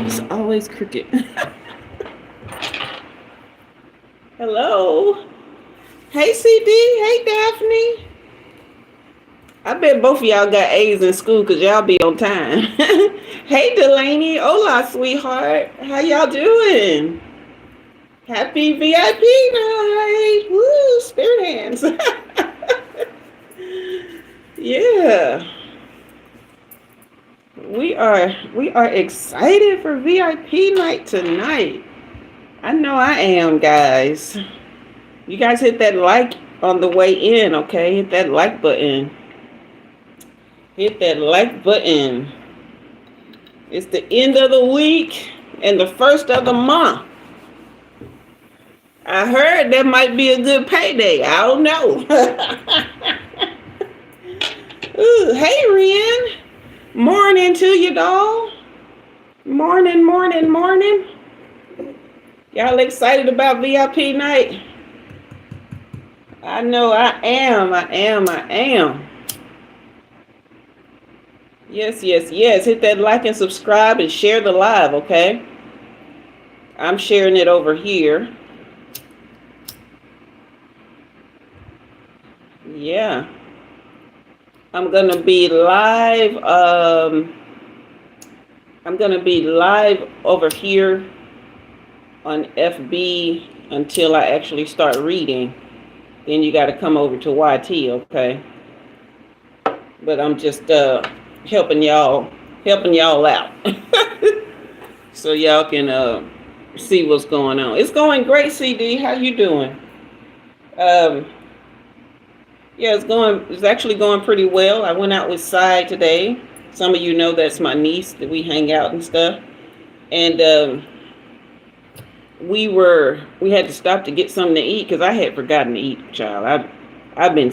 It's always cricket. Hello. Hey, CD. Hey, Daphne. I bet both of y'all got A's in school because y'all be on time. Hey, Delaney. Hola, sweetheart. How y'all doing? Happy VIP night. Woo, spirit hands. Yeah. We are excited for VIP night tonight. I know I am, guys. You guys hit that like on the way in, okay? Hit that like button. Hit that like button. It's the end of the week and the first of the month. I heard that might be a good payday. I don't know. Ooh, hey, Ren. Morning to you, doll. Morning, morning, morning. Y'all excited about VIP night? I know I am. Yes, yes, yes. Hit that like and subscribe and share the live, okay? I'm sharing it over here. Yeah. I'm going to be live. I'm going to be live over here on FB until I actually start reading. Then you got to come over to YT, okay? But I'm just helping y'all out. So y'all can see what's going on. It's going great, CD. How you doing? Yeah, it's actually going pretty well. I went out with Sai today. Some of you know that's my niece that we hang out and stuff. And we had to stop to get something to eat because I had forgotten to eat, child. I've been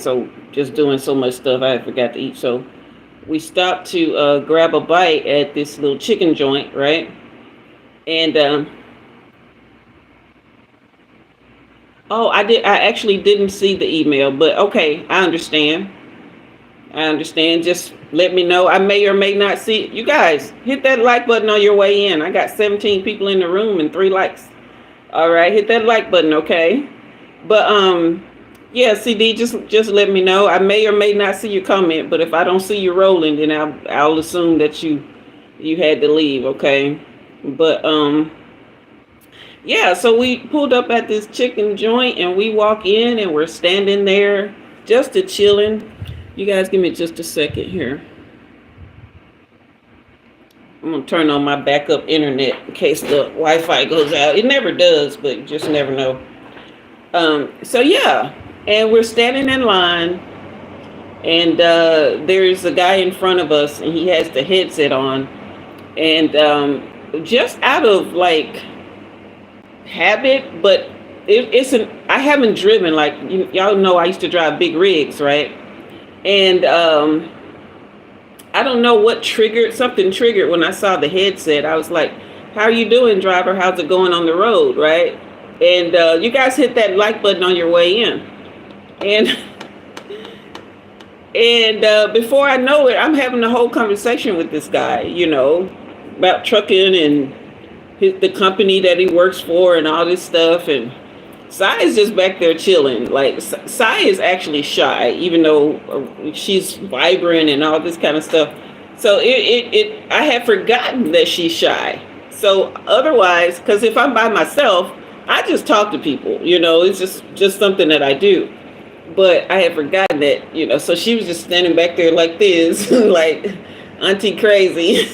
just doing so much stuff I forgot to eat. So we stopped to grab a bite at this little chicken joint, right? And I actually didn't see the email, but okay, I understand. Just let me know. I may or may not see it. You guys, hit that like button on your way in. I got 17 people in the room and 3 likes. All right, hit that like button, okay? But yeah, CD, just let me know. I may or may not see your comment, but if I don't see you rolling, then I'll assume that you had to leave, okay? But yeah, so we pulled up at this chicken joint and we walk in and we're standing there just to chilling. You guys give me just a second here. I'm going to turn on my backup internet in case the Wi-Fi goes out. It never does, but you just never know. So yeah, and we're standing in line and there's a guy in front of us and he has the headset on. And just out of like habit, but I haven't driven, like y'all know I used to drive big rigs, right? And I don't know what something triggered when I saw the headset. I was like, how are you doing, driver? How's it going on the road, right? And you guys hit that like button on your way in. And before I know it, I'm having a whole conversation with this guy, about trucking and the company that he works for and all this stuff. And Sai is just back there chilling. Like, Sai is actually shy, even though she's vibrant and all this kind of stuff. So I had forgotten that she's shy. So otherwise, because if I'm by myself, I just talk to people, it's just something that I do. But I had forgotten that, so she was just standing back there like this, like Auntie Crazy.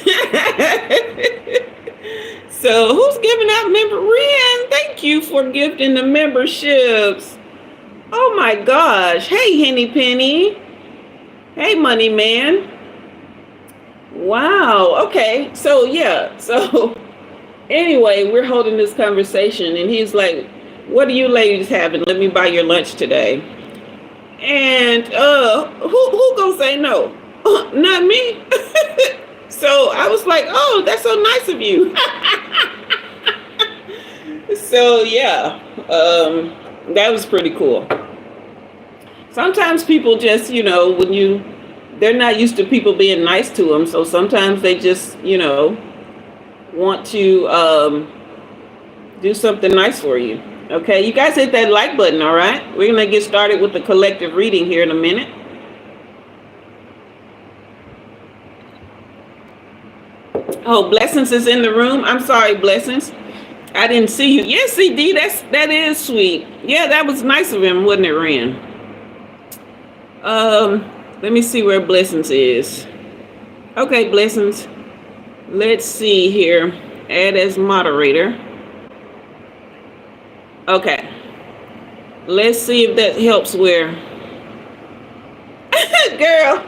So who's giving out Ren, thank you for gifting the memberships. Oh my gosh. Hey, Henny Penny. Hey, Money Man. Wow. Okay. So yeah. So anyway, we're holding this conversation and he's like, what are you ladies having? Let me buy your lunch today. And who gonna say no? Not me. So I was like, oh, that's so nice of you. So yeah, that was pretty cool. Sometimes people just, they're not used to people being nice to them. So sometimes they just, want to do something nice for you. Okay, you guys hit that like button, all right? We're going to get started with the collective reading here in a minute. Oh, Blessings is in the room. I'm sorry, Blessings. I didn't see you. Yes, CD, that is sweet. Yeah, that was nice of him, wasn't it, Ren? Let me see where Blessings is. Okay, Blessings. Let's see here. Add as moderator. Okay. Let's see if that helps where. Girl,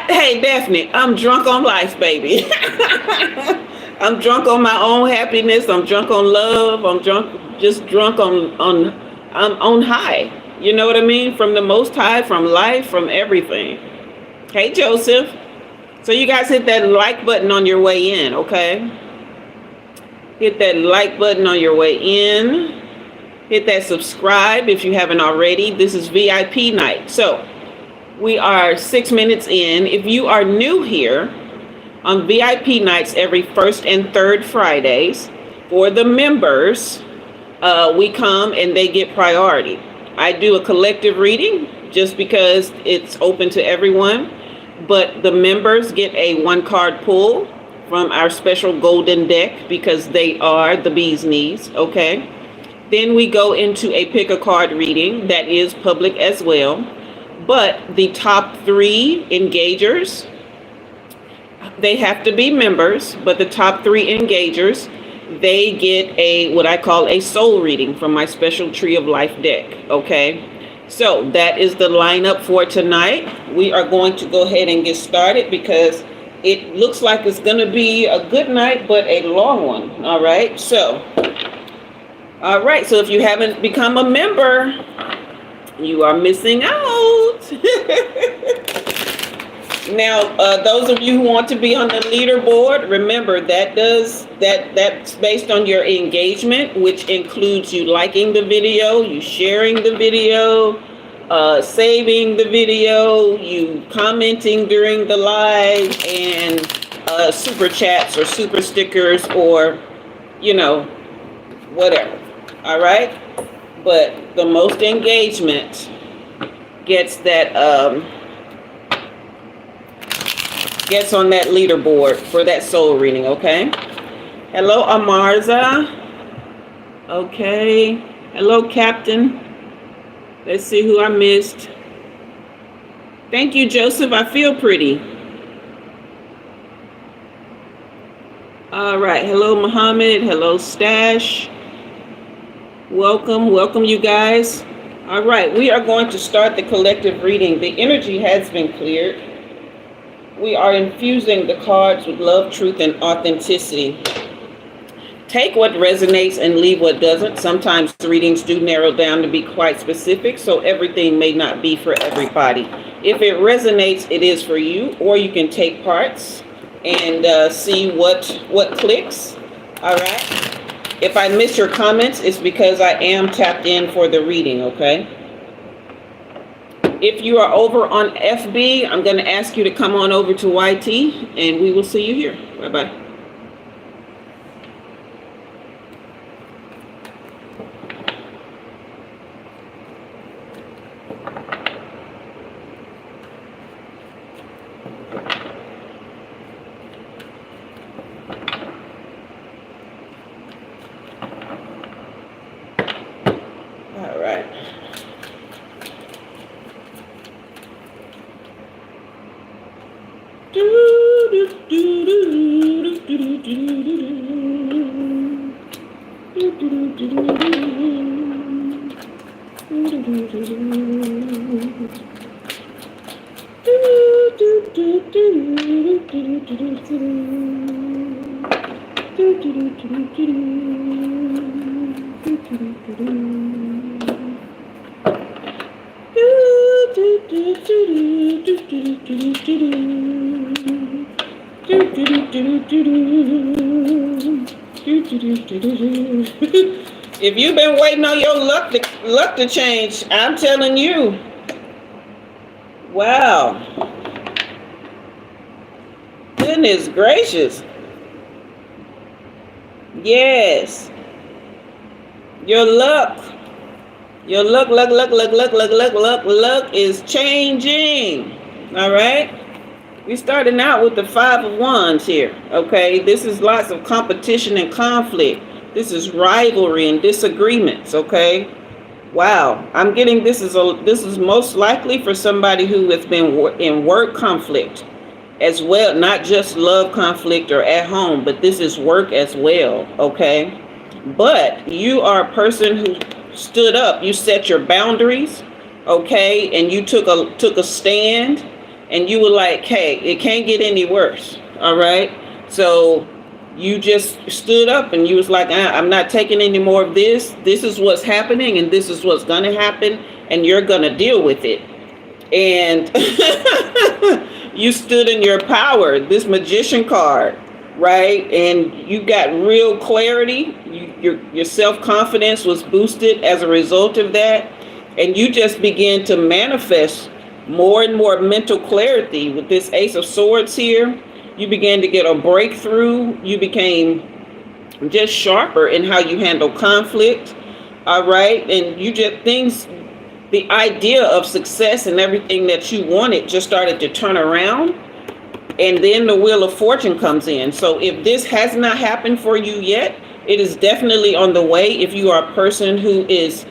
hey, Daphne, I'm drunk on life, baby. I'm drunk on my own happiness. I'm drunk on love. I'm drunk I'm on high. You know what I mean? From the Most High, from life, from everything. Hey, Joseph. So you guys hit that like button on your way in, okay? Hit that like button on your way in. Hit that subscribe if you haven't already. This is VIP night. So we are 6 minutes in. If you are new here, on VIP nights every first and third Fridays, for the members, we come and they get priority. I do a collective reading just because it's open to everyone, but the members get a 1-card pull from our special golden deck because they are the bee's knees, okay? Then we go into a pick a card reading that is public as well. But the top 3 engagers, they have to be members, but the top 3 engagers, they get a what I call a soul reading from my special Tree of Life deck, okay? So that is the lineup for tonight. We are going to go ahead and get started because it looks like it's going to be a good night, but a long one, all right? So if you haven't become a member, you are missing out. Now, those of you who want to be on the leaderboard, remember that's based on your engagement, which includes you liking the video, you sharing the video, saving the video, you commenting during the live, and super chats or super stickers or, whatever. All right? But the most engagement gets that gets on that leaderboard for that soul reading, okay? Hello, Amarza. Okay. Hello, Captain. Let's see who I missed. Thank you, Joseph. I feel pretty. All right. Hello, Muhammad. Hello, Stash. Welcome, you guys. All right, we are going to start the collective reading. The energy has been cleared. We are infusing the cards with love, truth, and authenticity. Take what resonates and leave what doesn't. Sometimes readings do narrow down to be quite specific, so everything may not be for everybody. If it resonates, it is for you, or you can take parts and see what clicks. All right. If I miss your comments, it's because I am tapped in for the reading, okay? If you are over on FB, I'm going to ask you to come on over to YT, and we will see you here. Bye-bye. If you've been waiting on your luck to change, I'm telling you. Wow. Goodness gracious. Yes. Your your luck is changing. All right. We starting out with the 5 of Wands here. Okay. This is lots of competition and conflict. This is rivalry and disagreements. Okay. Wow. I'm getting this is most likely for somebody who has been in work conflict as well, not just love conflict or at home, but this is work as well. Okay. But you are a person who stood up. You set your boundaries, okay, and you took a stand, and you were like, "Hey, it can't get any worse." All right. So you just stood up, and you was like, "I'm not taking any more of this. This is what's happening, and this is what's gonna happen, and you're gonna deal with it." And you stood in your power. This Magician card, right? And you got real clarity. Your self-confidence was boosted as a result of that. And you just began to manifest more and more mental clarity with this Ace of Swords here. You began to get a breakthrough. You became just sharper in how you handle conflict. All right. And you just the idea of success and everything that you wanted just started to turn around. And then the Wheel of Fortune comes in. So if this has not happened for you yet, it is definitely on the way. If you are a person who is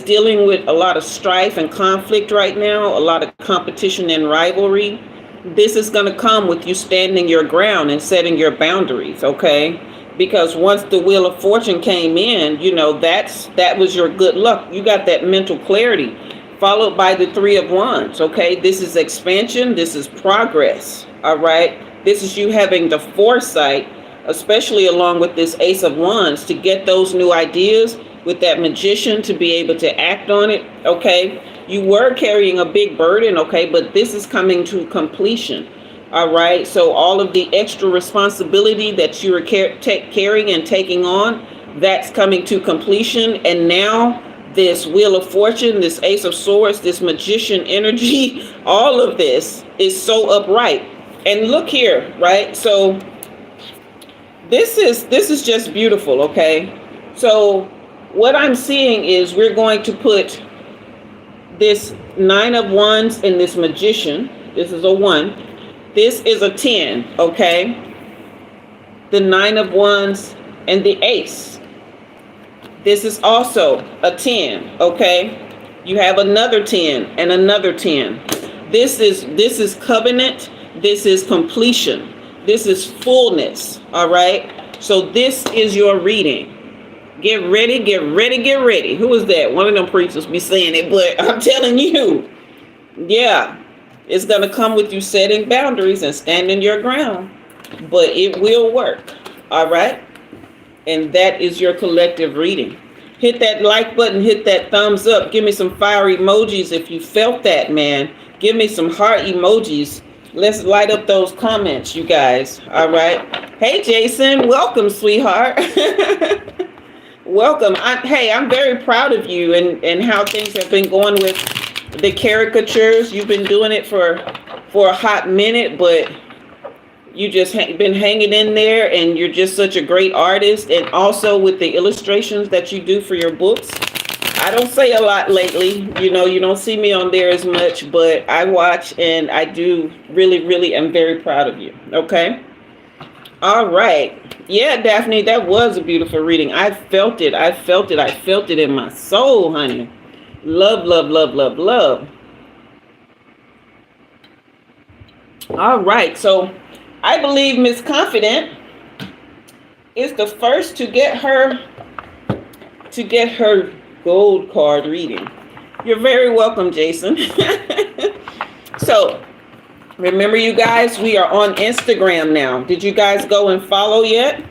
dealing with a lot of strife and conflict right now, a lot of competition and rivalry, this is going to come with you standing your ground and setting your boundaries, okay? Because once the Wheel of Fortune came in, that was your good luck. You got that mental clarity, followed by the 3 of Wands, okay? This is expansion. This is progress, all right? This is you having the foresight, especially along with this Ace of Wands, to get those new ideas with that Magician, to be able to act on it, okay? You were carrying a big burden, okay? But this is coming to completion, all right? So all of the extra responsibility that you were carrying and taking on, that's coming to completion. And now this Wheel of Fortune, this Ace of Swords, this Magician energy, all of this is so upright. And look here, right? So this is just beautiful, okay? So what I'm seeing is we're going to put this 9 of Wands and this Magician. This is a 1. This is a 10, okay? The 9 of Wands and the Ace. This is also a 10, okay? You have another 10 and another 10. This is covenant. This is completion. This is fullness, all right? So this is your reading. Get ready, get ready, get ready. Who is that? One of them preachers be saying it, but I'm telling you, yeah, it's going to come with you setting boundaries and standing your ground, but it will work, all right? And that is your collective reading. Hit that like button, hit that thumbs up. Give me some fire emojis if you felt that, man. Give me some heart emojis. Let's light up those comments, you guys, all right? Hey, Jason, welcome, sweetheart. Welcome. I'm very proud of you and how things have been going with the caricatures. You've been doing it for a hot minute, but you just been hanging in there, and you're just such a great artist. And also with the illustrations that you do for your books. I don't say a lot lately. You don't see me on there as much, but I watch, and I do really am very proud of you. Okay. All right. Yeah, Daphne, that was a beautiful reading. I felt it. I felt it in my soul, honey. Love, love, love, love, love. All right. So I believe Miss Confident is the first to get her gold card reading. You're very welcome, Jason. So remember, you guys, we are on Instagram now. Did you guys go and follow yet?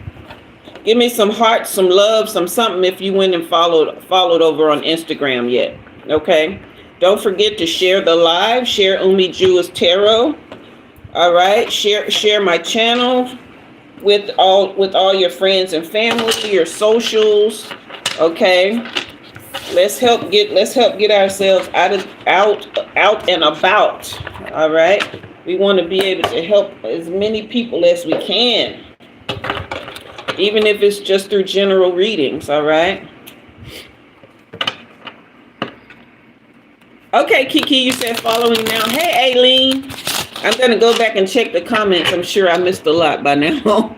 Give me some hearts, some love, some something if you went and followed over on Instagram yet. Okay. Don't forget to share the live. Share Umi Jua's Tarot. All right. Share my channel with all your friends and family, your socials. Okay. Let's help get ourselves out and about. All right. We want to be able to help as many people as we can. even if it's just through general readings, all right? Okay, Kiki, you said following now. Hey, Aileen. I'm going to go back and check the comments. I'm sure I missed a lot by now.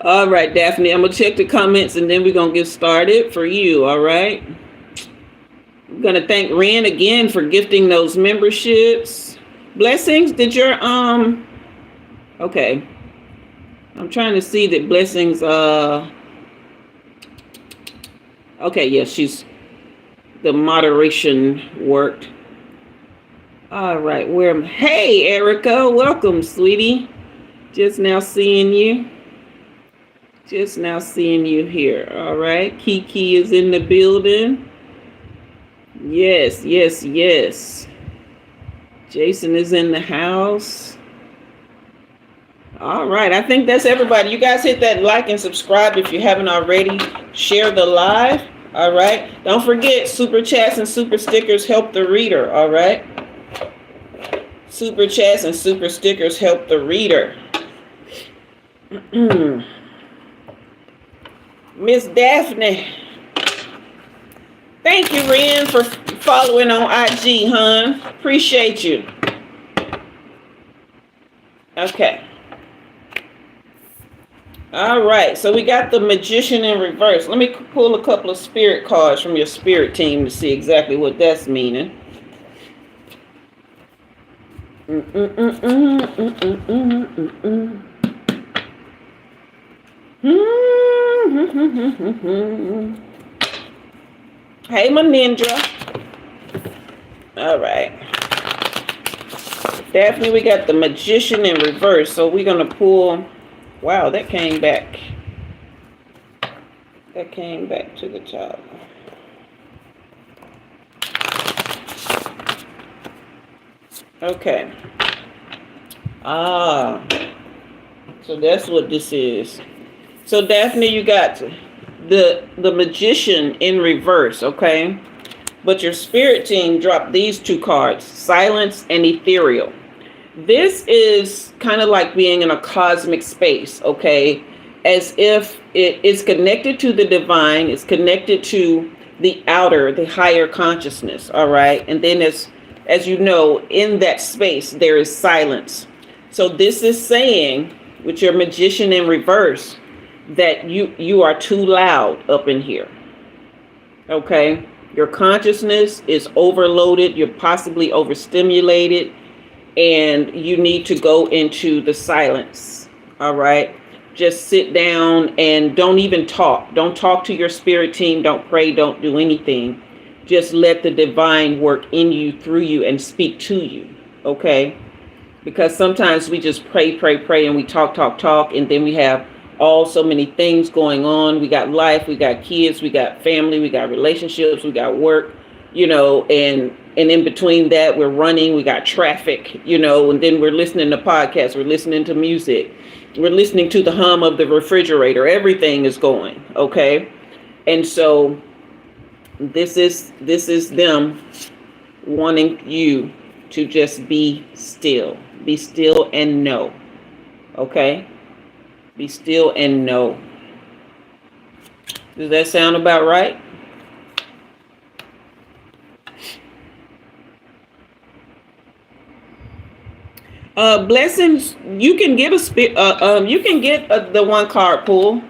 All right, Daphne, I'm going to check the comments and then we're going to get started for you, all right? I'm going to thank Ren again for gifting those memberships. Blessings, did your, okay. I'm trying to see that Blessings, okay, yes, she's, the moderation worked. All right, hey, Erica, welcome, sweetie. Just now seeing you. Just now seeing you here. All right, Kiki is in the building. Yes, yes, yes. Jason is in the house. All right, I think that's everybody. You guys hit that like and subscribe if you haven't already. Share the live. All right. Don't forget, super chats and super stickers help the reader. All right. Super chats and super stickers help the reader. Miss Daphne. Thank you, Ren, for following on IG, hon. Appreciate you. Okay. All right. So we got the Magician in reverse. Let me pull a couple of spirit cards from your spirit team to see exactly what that's meaning. Hey, my ninja. All right. Daphne, we got the Magician in reverse. So we're going to pull. Wow, that came back. That came back to the top. Okay. So that's what this is. So Daphne, you got the Magician in reverse, okay? But your spirit team dropped these two cards, Silence and Ethereal. This is kind of like being in a cosmic space, okay? As if it is connected to the divine, it's connected to the outer, the higher consciousness, all right? And then as you know, in that space, there is silence. So this is saying, with your Magician in reverse, that you are too loud up in here. Okay? Your consciousness is overloaded. You're possibly overstimulated. And you need to go into the silence. All right? Just sit down and don't even talk. Don't talk to your spirit team. Don't pray. Don't do anything. Just let the divine work in you, through you, and speak to you, okay? Because sometimes we just pray, and we talk, and then we have so many things going on. We got life, we got kids, we got family, we got relationships, we got work, and in between that, we're running, we got traffic, and then we're listening to podcasts, we're listening to music, we're listening to the hum of the refrigerator. Everything is going, okay? And so this is them wanting you to just be still and know. Okay? Be still and know. Does that sound about right? Blessings, you can get the one card pull.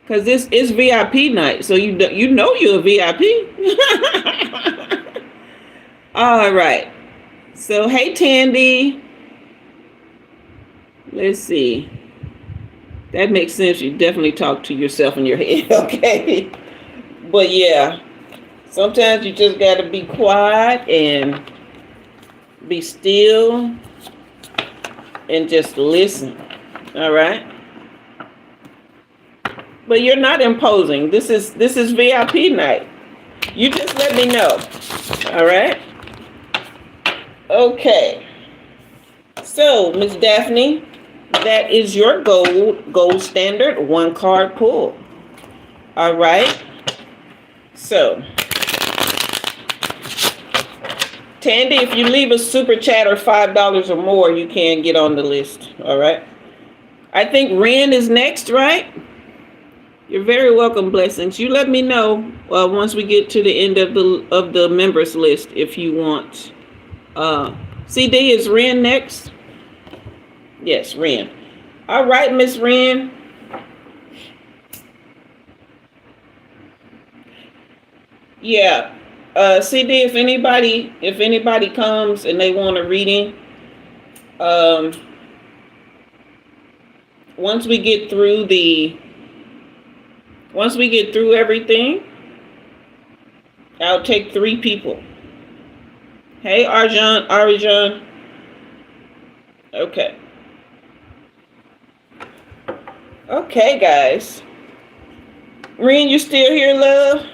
Because this is VIP night, so you know you're a VIP. All right. So, hey, Tandy. Let's see. That makes sense. You definitely talk to yourself in your head, okay? But, yeah, sometimes you just got to be quiet and be still and just listen, all right? But you're not imposing. This is VIP night. You just let me know. All right? Okay. So, Miss Daphne, that is your gold standard one card pull. All right? So, Tandy, if you leave a super chat or $5 or more, you can get on the list. All right? I think Ren is next, right? You're very welcome, blessings. You let me know once we get to the end of the members list if you want. CD, is Ren next? Yes, Ren. All right, Miss Ren. Yeah. CD, if anybody comes and they want a reading, once we get through everything, I'll take 3 people. Hey, Arjan. Okay. Okay, guys. Ren, you still here, love?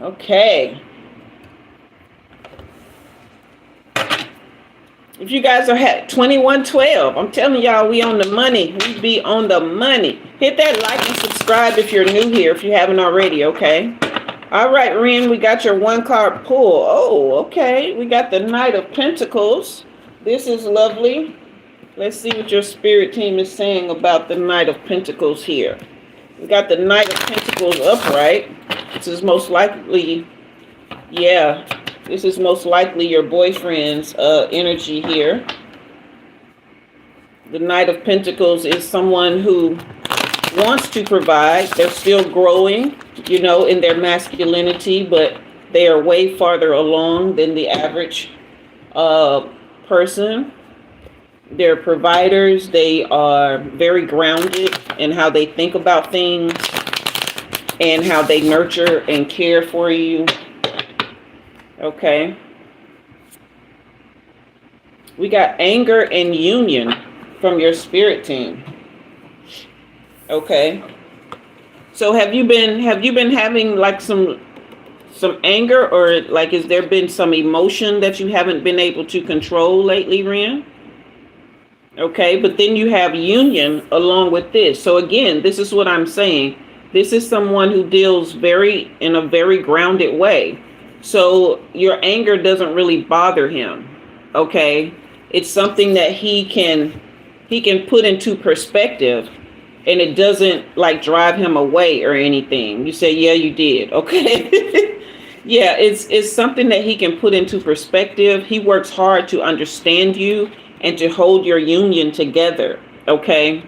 Okay. If you guys are at 2112, I'm telling y'all, we on the money. We be on the money. Hit that like and subscribe if you're new here, if you haven't already, okay? All right, Ren, we got your 1-card pull. Oh, okay. We got the Knight of Pentacles. This is lovely. Let's see what your spirit team is saying about the Knight of Pentacles here. We got the Knight of Pentacles upright. This is most likely, yeah, this is most likely your boyfriend's energy here. The Knight of Pentacles is someone who wants to provide. They're still growing, you know, in their masculinity, but they are way farther along than the average person. They're providers. They are very grounded in how they think about things and how they nurture and care for you. Okay. We got anger and union from your spirit team. Okay. So have you been having like some anger, or like has there been some emotion that you haven't been able to control lately, Ren? Okay, but then you have union along with this. So again, this is what I'm saying. This is someone who deals in a very grounded way. So your anger doesn't really bother him. Okay, it's something that he can put into perspective, and it doesn't like drive him away or anything. You say, yeah, you did. Okay. Yeah, it's something that he can put into perspective. He works hard to understand you and to hold your union together. Okay.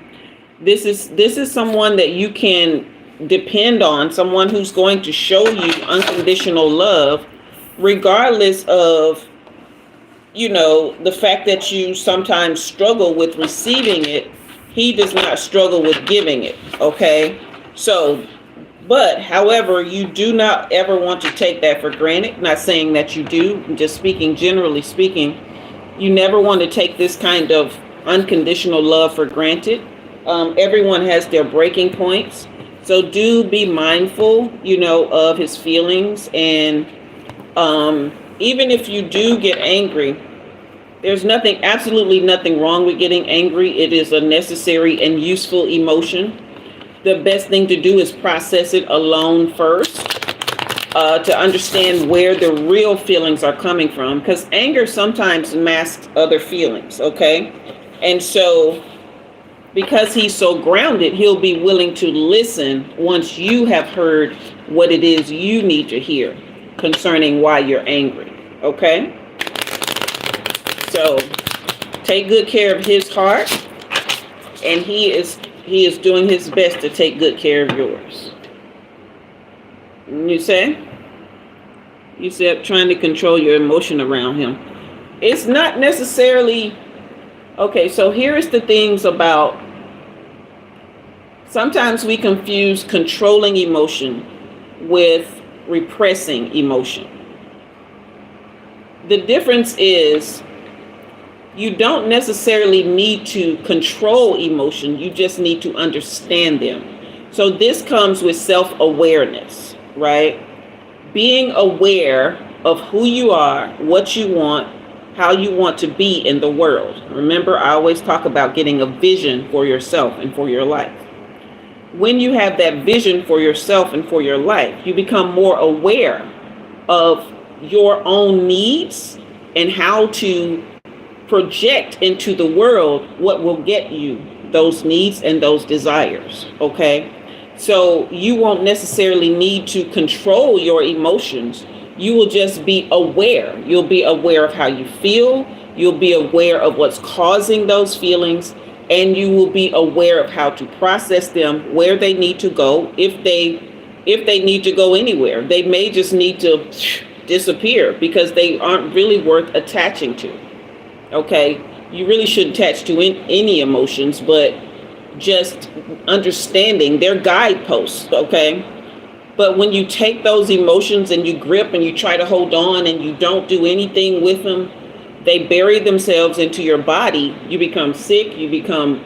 This is someone that you can depend on, someone who's going to show you unconditional love, regardless of, you know, the fact that you sometimes struggle with receiving it. He does not struggle with giving it. Okay. So, but however, you do not ever want to take that for granted. Not saying that you do, I'm just speaking, generally speaking, you never want to take this kind of unconditional love for granted. Everyone has their breaking points. So do be mindful, you know, of his feelings. And even if you do get angry, there's absolutely nothing wrong with getting angry. It is a necessary and useful emotion. The best thing to do is process it alone first, to understand where the real feelings are coming from, because anger sometimes masks other feelings. Okay. And so because he's so grounded, he'll be willing to listen once you have heard what it is you need to hear concerning why you're angry. Okay. So take good care of his heart, and he is doing his best to take good care of yours. You said trying to control your emotion around him. It's not necessarily, okay, so here's the things about, sometimes we confuse controlling emotion with repressing emotion. The difference is, you don't necessarily need to control emotion. You just need to understand them. So this comes with self-awareness, right? Being aware of who you are, what you want, how you want to be in the world. Remember, I always talk about getting a vision for yourself and for your life. When you have that vision for yourself and for your life, you become more aware of your own needs and how to project into the world what will get you those needs and those desires. Okay. So you won't necessarily need to control your emotions. You will just be aware. You'll be aware of how you feel. You'll be aware of what's causing those feelings, and you will be aware of how to process them, where they need to go, if they need to go anywhere. They may just need to disappear because they aren't really worth attaching to. Okay, you really shouldn't attach to any emotions, but just understanding they're guideposts. Okay, but when you take those emotions and you grip and you try to hold on and you don't do anything with them, they bury themselves into your body. You become sick, you become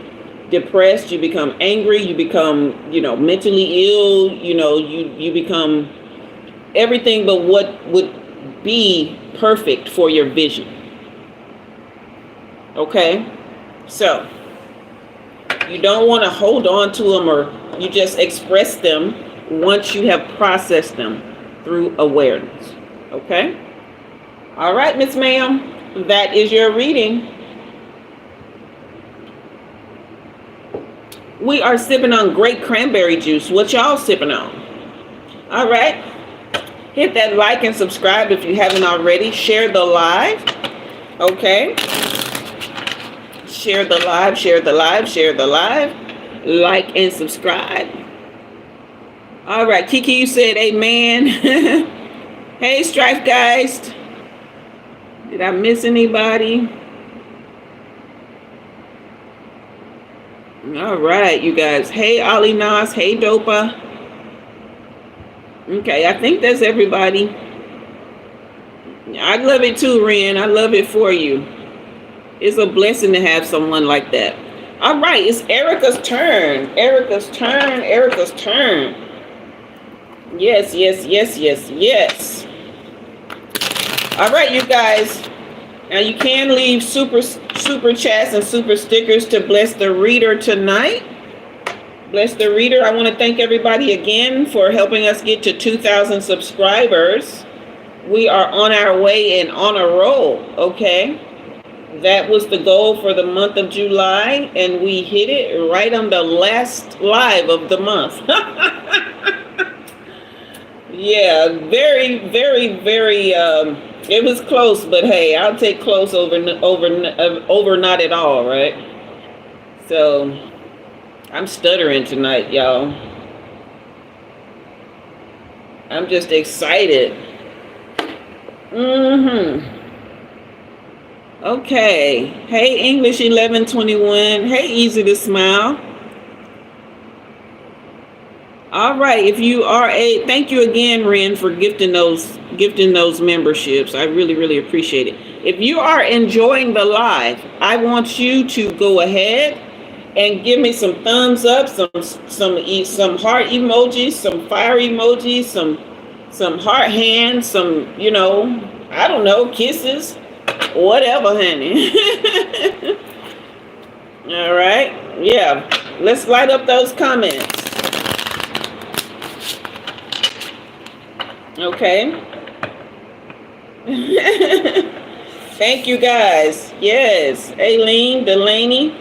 depressed, you become angry, you become, mentally ill, you become everything but what would be perfect for your vision. Okay? So, you don't want to hold on to them, or you just express them once you have processed them through awareness. Okay? All right, Miss Ma'am. That is your reading. We are sipping on great cranberry juice. What y'all sipping on? All right. Hit that like and subscribe if you haven't already. Share the live. Okay. Share the live, share the live, share the live. Like and subscribe. All right. Kiki, you said amen. Hey, Strife Geist. Did I miss anybody? All right, you guys. Hey, Ali Nas. Hey, Dopa. Okay, I think that's everybody. I love it too, Ren. I love it for you. It's a blessing to have someone like that. All right, it's Erica's turn. Erica's turn. Erica's turn. Yes, yes, yes, yes, yes. All right, you guys. Now you can leave super chats and super stickers to bless the reader tonight. Bless the reader. I want to thank everybody again for helping us get to 2,000 subscribers. We are on our way and on a roll. Okay, that was the goal for the month of July, and we hit it right on the last live of the month. Yeah, very, very, very. It was close, but hey, I'll take close over not at all, right? So, I'm stuttering tonight, y'all. I'm just excited. Okay. Hey, English 1121. Hey, Easy to Smile. All right. If you are thank you again, Ren, for gifting those memberships. I really, really appreciate it. If you are enjoying the live, I want you to go ahead and give me some thumbs up, some heart emojis, some fire emojis, some heart hands, some, I don't know, kisses, whatever, honey. All right. Yeah. Let's light up those comments. Okay. Thank you guys. Yes. Aileen, Delaney.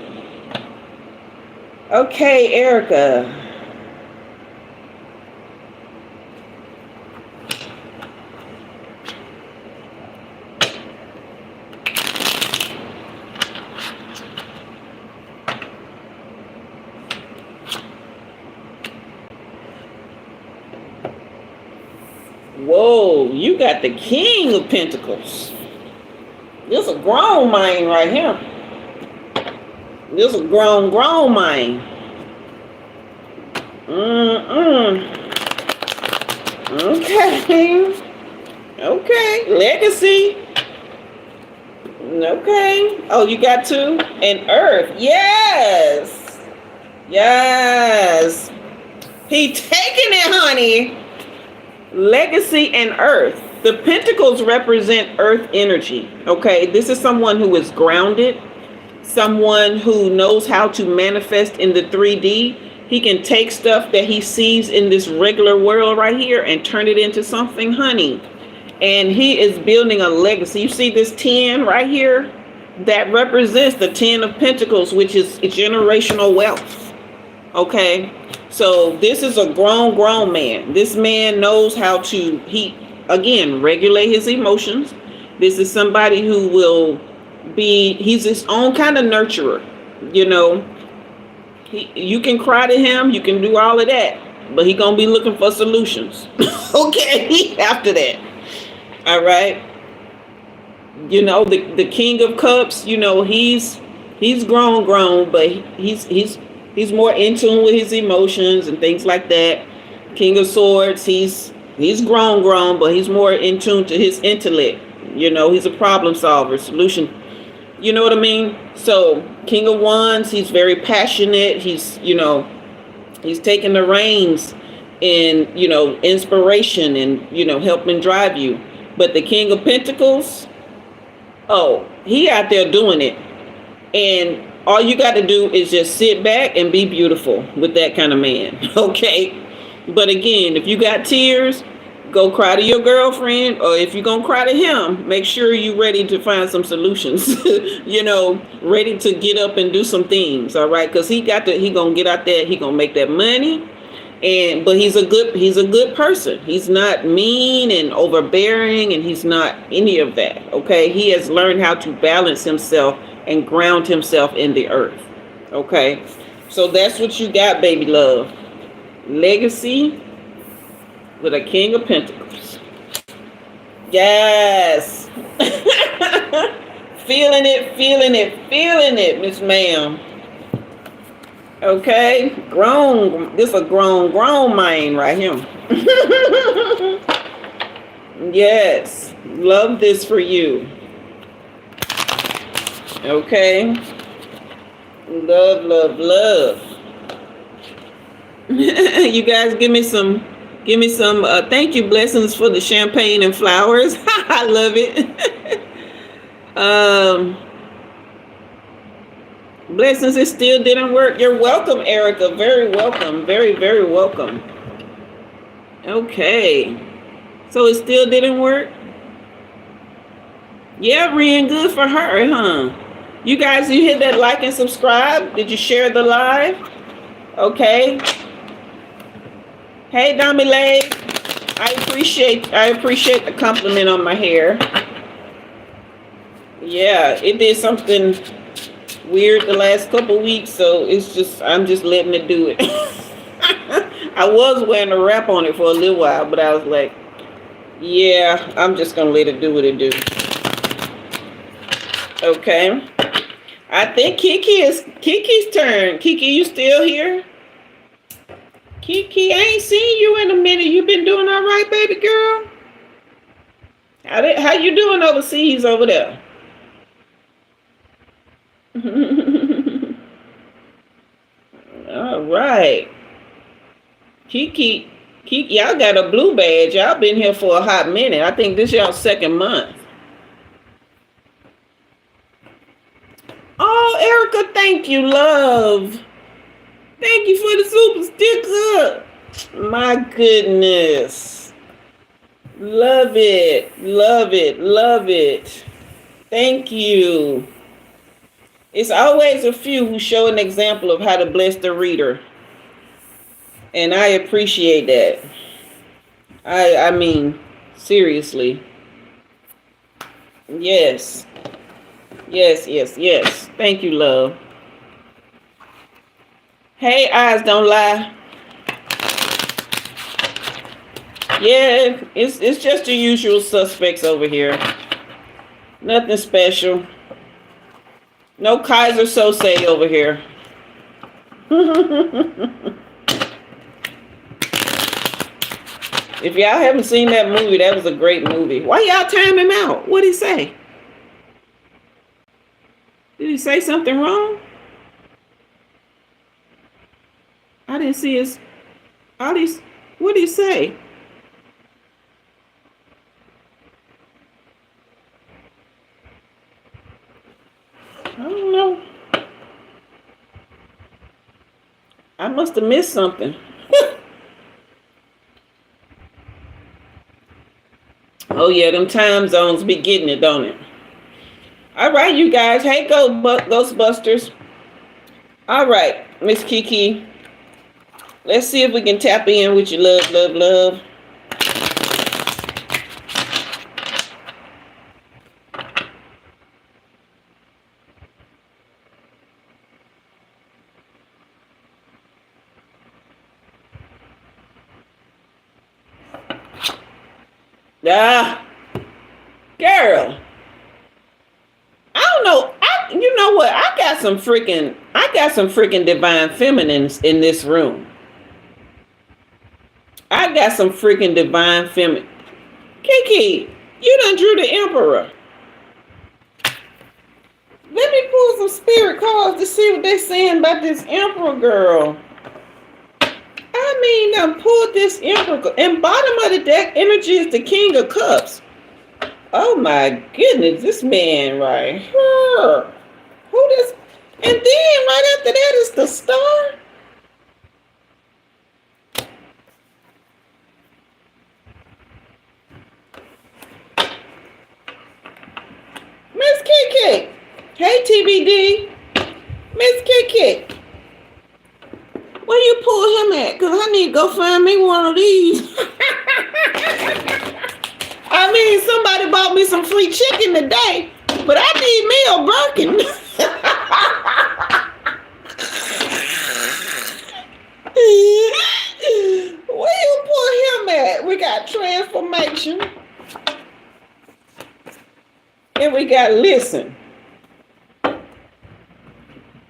Okay, Erica. Whoa, you got the King of Pentacles. This is a grown mind right here. This is a grown mind. Okay. Okay. Legacy. Okay. Oh, you got two? And Earth. Yes. Yes. He taking it, honey. Legacy and Earth. The Pentacles represent Earth energy. Okay. This is someone who is grounded. Someone who knows how to manifest in the 3D. He can take stuff that he sees in this regular world right here and turn it into something, honey. And he is building a legacy. You see this 10 right here? that represents the 10 of Pentacles, which is generational wealth. Okay, so this is a grown man. This man knows how to, again, regulate his emotions. This is somebody who will he's his own kind of nurturer. You know, you can cry to him, you can do all of that, but he gonna be looking for solutions. Okay, after that. All right. You know, the King of Cups, you know, he's grown, but he's more in tune with his emotions and things like that. King of Swords, he's grown, but he's more in tune to his intellect. You know, he's a problem solver, solution. You know what I mean? So King of Wands, he's very passionate. He's taking the reins in, inspiration and, helping drive you. But the King of Pentacles, oh, he out there doing it. And all you got to do is just sit back and be beautiful with that kind of man. Okay. But again, if you got tears, go cry to your girlfriend, or if you're going to cry to him, make sure you're ready to find some solutions, ready to get up and do some things. All right. Cause he going to get out there. He going to make that money. But he's a good person. He's not mean and overbearing, and he's not any of that. Okay. He has learned how to balance himself and ground himself in the earth. Okay. So that's what you got, baby love. Legacy with a King of Pentacles. Yes. Feeling it, Miss Ma'am. Okay. Grown. This a grown mind right here. Yes. Love this for you. Okay. Love. You guys give me some thank you, blessings for the champagne and flowers. I love it. Blessings, it still didn't work. You're welcome, Erica. Very welcome. Very, very welcome. Okay. So it still didn't work? Yeah, Ren, good for her, huh? You guys, you hit that like and subscribe? Did you share the live? Okay. Hey, Damile. I appreciate the compliment on my hair. Yeah, it did something weird the last couple weeks, so I'm just letting it do it. I was wearing a wrap on it for a little while, but I was like, yeah, I'm just gonna let it do what it do. Okay. I think Kiki's turn. Kiki, you still here? Kiki, I ain't seen you in a minute. You been doing all right, baby girl? How you doing overseas over there? All right. Kiki, y'all got a blue badge. Y'all been here for a hot minute. I think this y'all's second month. Oh, Erica, thank you, love. Thank you for the super sticker. My goodness. Love it. Thank you. It's always a few who show an example of how to bless the reader. And I appreciate that. I mean, seriously. Yes. Thank you, love. Hey, eyes don't lie. Yeah, it's just the usual suspects over here. Nothing special. No Kaiser Sose over here. If y'all haven't seen that movie, that was a great movie. Why y'all time him out? What'd he say? Did he say something wrong? I didn't see what did he say? I don't know. I must have missed something. Oh yeah, them time zones be getting it, don't it? All right, you guys. Hey, Ghostbusters. All right, Miss Kiki. Let's see if we can tap in with your love, love, love. Ah, girl. I don't know. You know what? I got some freaking divine feminines in this room. I got some freaking divine feminine. Kiki, you done drew the emperor. Let me pull some spirit cards to see what they saying about this emperor girl. I mean, I pulled this emperor. And bottom of the deck energy is the king of cups. Oh my goodness, this man right here. Who this? And then right after that is the star. Miss Kiki. Hey TBD. Miss Kiki. Where you pull him at? Because I need to go find me one of these. I mean, somebody bought me some free chicken today, but I need me a Birkin. Where you pull him at? We got transformation. And we got listen.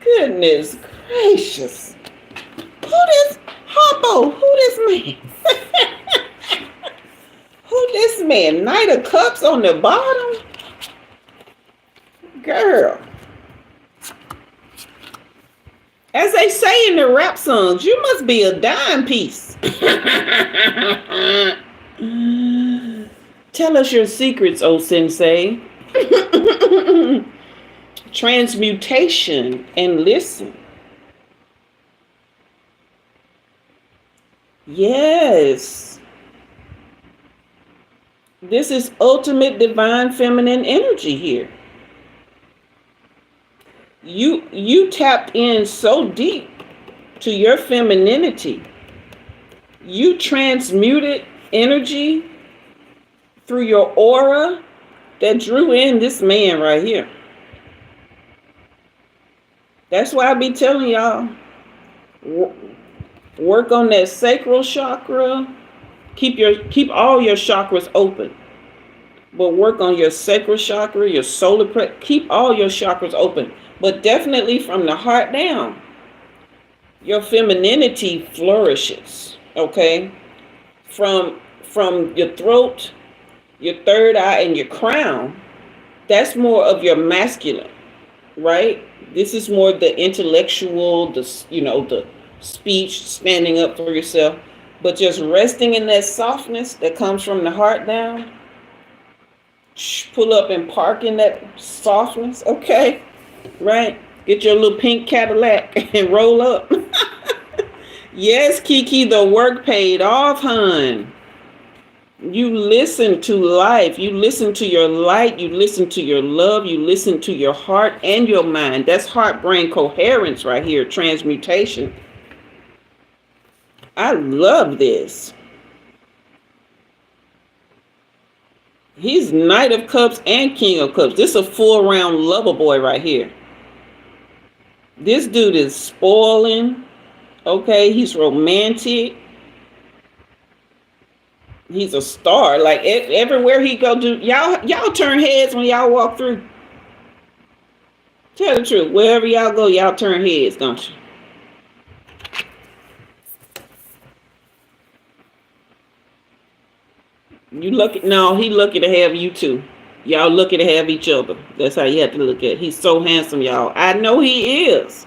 Goodness gracious. Who this Harpo? Who this man? Who this man? Knight of Cups on the bottom? Girl. As they say in the rap songs, you must be a dime piece. Tell us your secrets, oh sensei. Transmutation and listen. Yes. This is ultimate divine feminine energy here. You tapped in so deep to your femininity. You transmuted energy through your aura that drew in this man right here. That's why I be telling y'all, work on that sacral chakra. Keep all your chakras open, but work on your sacral chakra, your solar plexus. Keep all your chakras open, but definitely from the heart down, your femininity flourishes. Okay, from your throat, your third eye, and your crown. That's more of your masculine, right? This is more the intellectual, the speech, standing up for yourself. But just resting in that softness that comes from the heart down. Pull up and park in that softness, okay? Right? Get your little pink Cadillac and roll up. Yes, Kiki, the work paid off, hon. You listen to life. You listen to your light. You listen to your love. You listen to your heart and your mind. That's heart-brain coherence right here, transmutation. I love this. He's Knight of Cups and King of Cups. This is a full-round lover boy right here. This dude is spoiling. Okay, he's romantic. He's a star. Like everywhere he go, y'all turn heads when y'all walk through. Tell the truth. Wherever y'all go, y'all turn heads, don't you? You lucky? No, he lucky to have you too. Y'all lucky to have each other. That's how you have to look at it. He's so handsome, y'all. I know he is.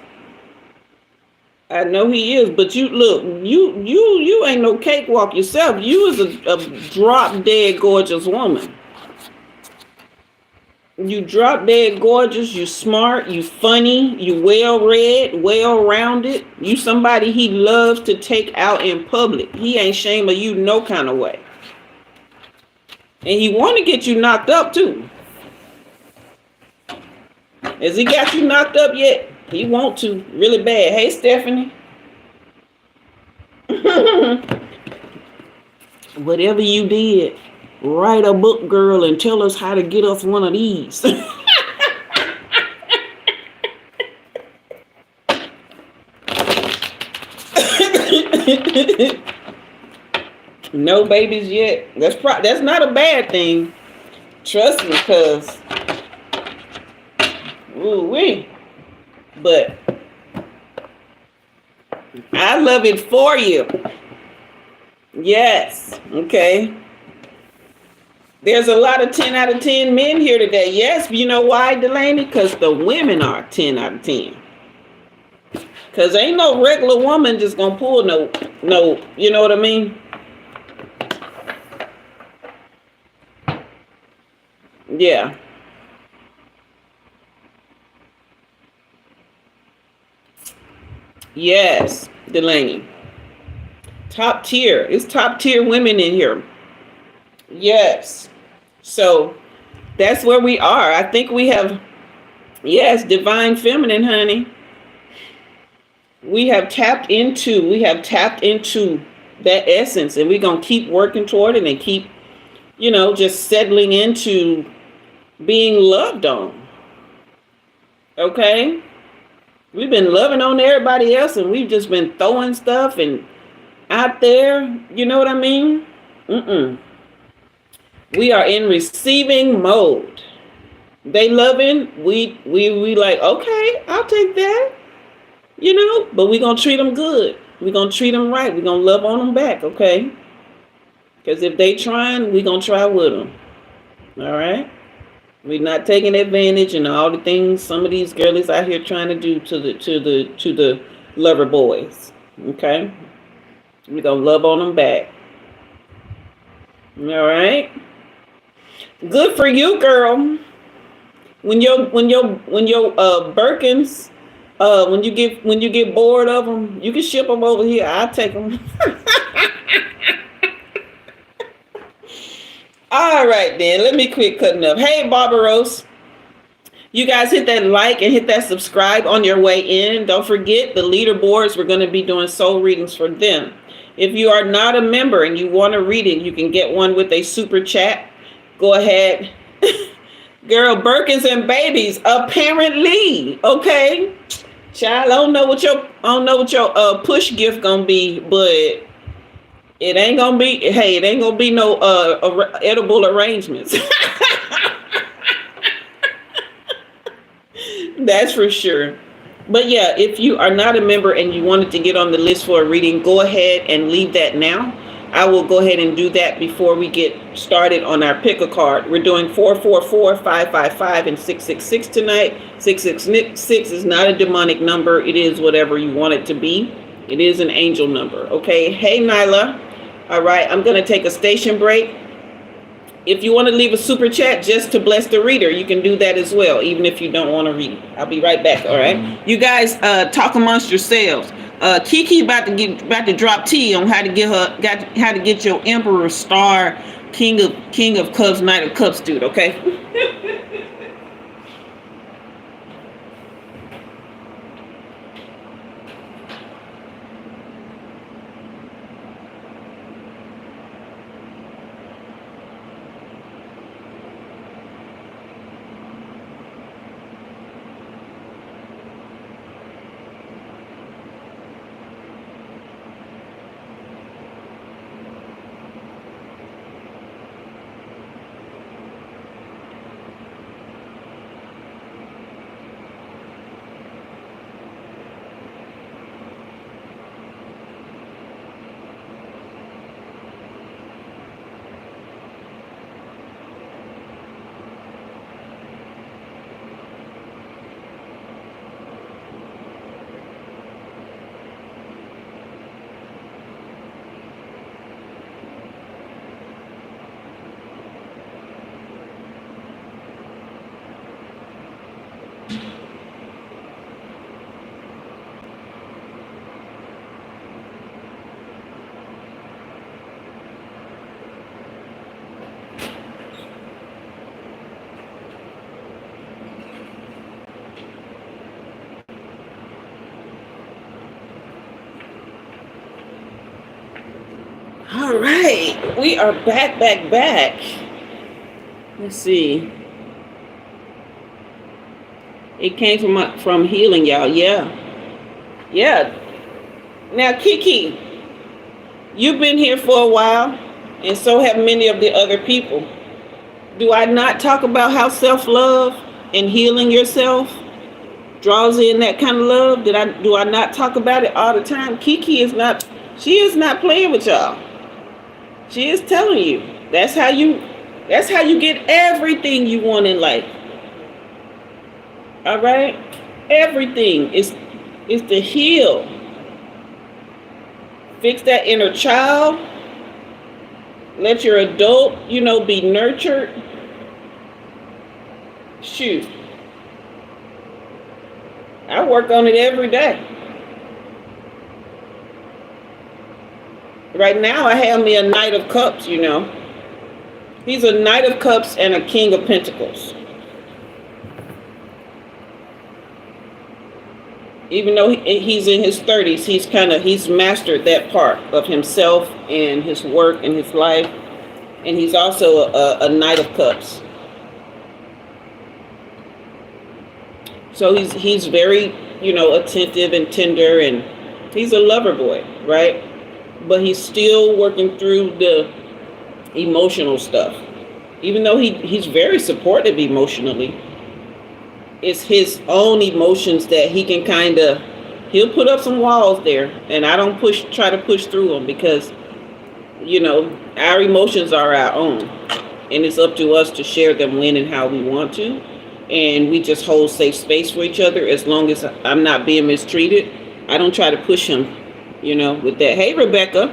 I know he is, but you look, you ain't no cakewalk yourself. You is a drop dead gorgeous woman. You drop dead gorgeous, you smart, you funny, you well read, well rounded. You somebody he loves to take out in public. He ain't ashamed of you no kind of way. And he want to get you knocked up too. Has he got you knocked up yet? He want to really bad. Hey, Stephanie. Whatever you did, write a book, girl, and tell us how to get us one of these. No babies yet. That's not a bad thing. Trust me, cause ooh wee. But I love it for you. Yes. Okay. There's a lot of 10 out of 10 men here today. Yes. You know why, Delaney? Because the women are 10 out of 10. Because ain't no regular woman just going to pull no, you know what I mean? Yeah. Yes, Delaney. Top tier. It's top tier women in here. Yes. So that's where we are. I think we have, yes, divine feminine, honey. We have tapped into that essence, and we're going to keep working toward it and keep, just settling into being loved on. Okay? We've been loving on everybody else, and we've just been throwing stuff and out there. You know what I mean? We are in receiving mode. They loving, we like, okay, I'll take that. But we're going to treat them good. We're going to treat them right. We're going to love on them back, okay? Because if they trying, we're going to try with them. All right? We're not taking advantage and all the things some of these girlies out here trying to do to the lover boys. Okay? We're going to love on them back. All right? Good for you, girl. When your Birkins, when you get bored of them, you can ship them over here. I'll take them. All right, then. Let me quit cutting up. Hey, Barbaros. You guys hit that like and hit that subscribe on your way in. Don't forget the leaderboards. We're going to be doing soul readings for them. If you are not a member and you want a reading, you can get one with a super chat. Go ahead. Girl, Birkins and babies, apparently. Okay. Child, I don't know what your push gift gonna be, but it ain't gonna be no edible arrangements. That's for sure. But yeah, if you are not a member and you wanted to get on the list for a reading, go ahead and leave that now. I will go ahead and do that before we get started on our pick a card. We're doing 444, 555, and 666 tonight. 666 is not a demonic number. It is whatever you want it to be. It is an angel number. Okay. Hey, Nyla. All right. I'm going to take a station break. If you want to leave a super chat just to bless the reader, you can do that as well, even if you don't want to read. I'll be right back. All right. You guys talk amongst yourselves. Kiki about to drop tea on how to get your Emperor Star King of Cups Knight of Cups dude. Okay. We are back. Let's see. It came from healing, y'all. Yeah. Now, Kiki, you've been here for a while, and so have many of the other people. Do I not talk about how self-love and healing yourself draws in that kind of love? Do I not talk about it all the time? Kiki is not playing with y'all. She is telling you that's how you get everything you want in life. All right? Everything is to heal. Fix that inner child. Let your adult, be nurtured. Shoot. I work on it every day. Right now, I have me a Knight of Cups, He's a Knight of Cups and a King of Pentacles. Even though he's in his 30s, he's mastered that part of himself and his work and his life. And he's also a Knight of Cups. So he's very, attentive and tender, and he's a lover boy, right? But he's still working through the emotional stuff. Even though he's very supportive emotionally, it's his own emotions that he can he'll put up some walls there, and I don't try to push through them, because our emotions are our own, and it's up to us to share them when and how we want to, and we just hold safe space for each other. As long as I'm not being mistreated, I don't try to push him, with that. Hey, Rebecca.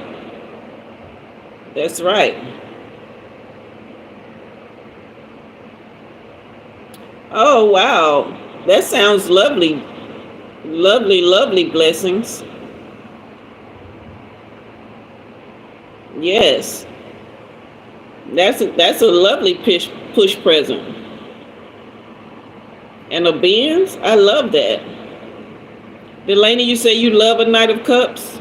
That's right. Oh, wow. That sounds lovely. Lovely blessings. Yes. That's a lovely push present. And a Benz? I love that. Delaney, you say you love a Knight of Cups?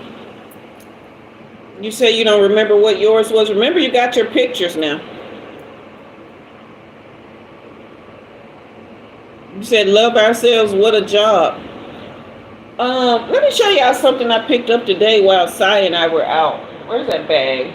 You say you don't remember what yours was. Remember, you got your pictures now. You said love ourselves. What a job. Let me show y'all something I picked up today while Sai and I were out. Where's that bag?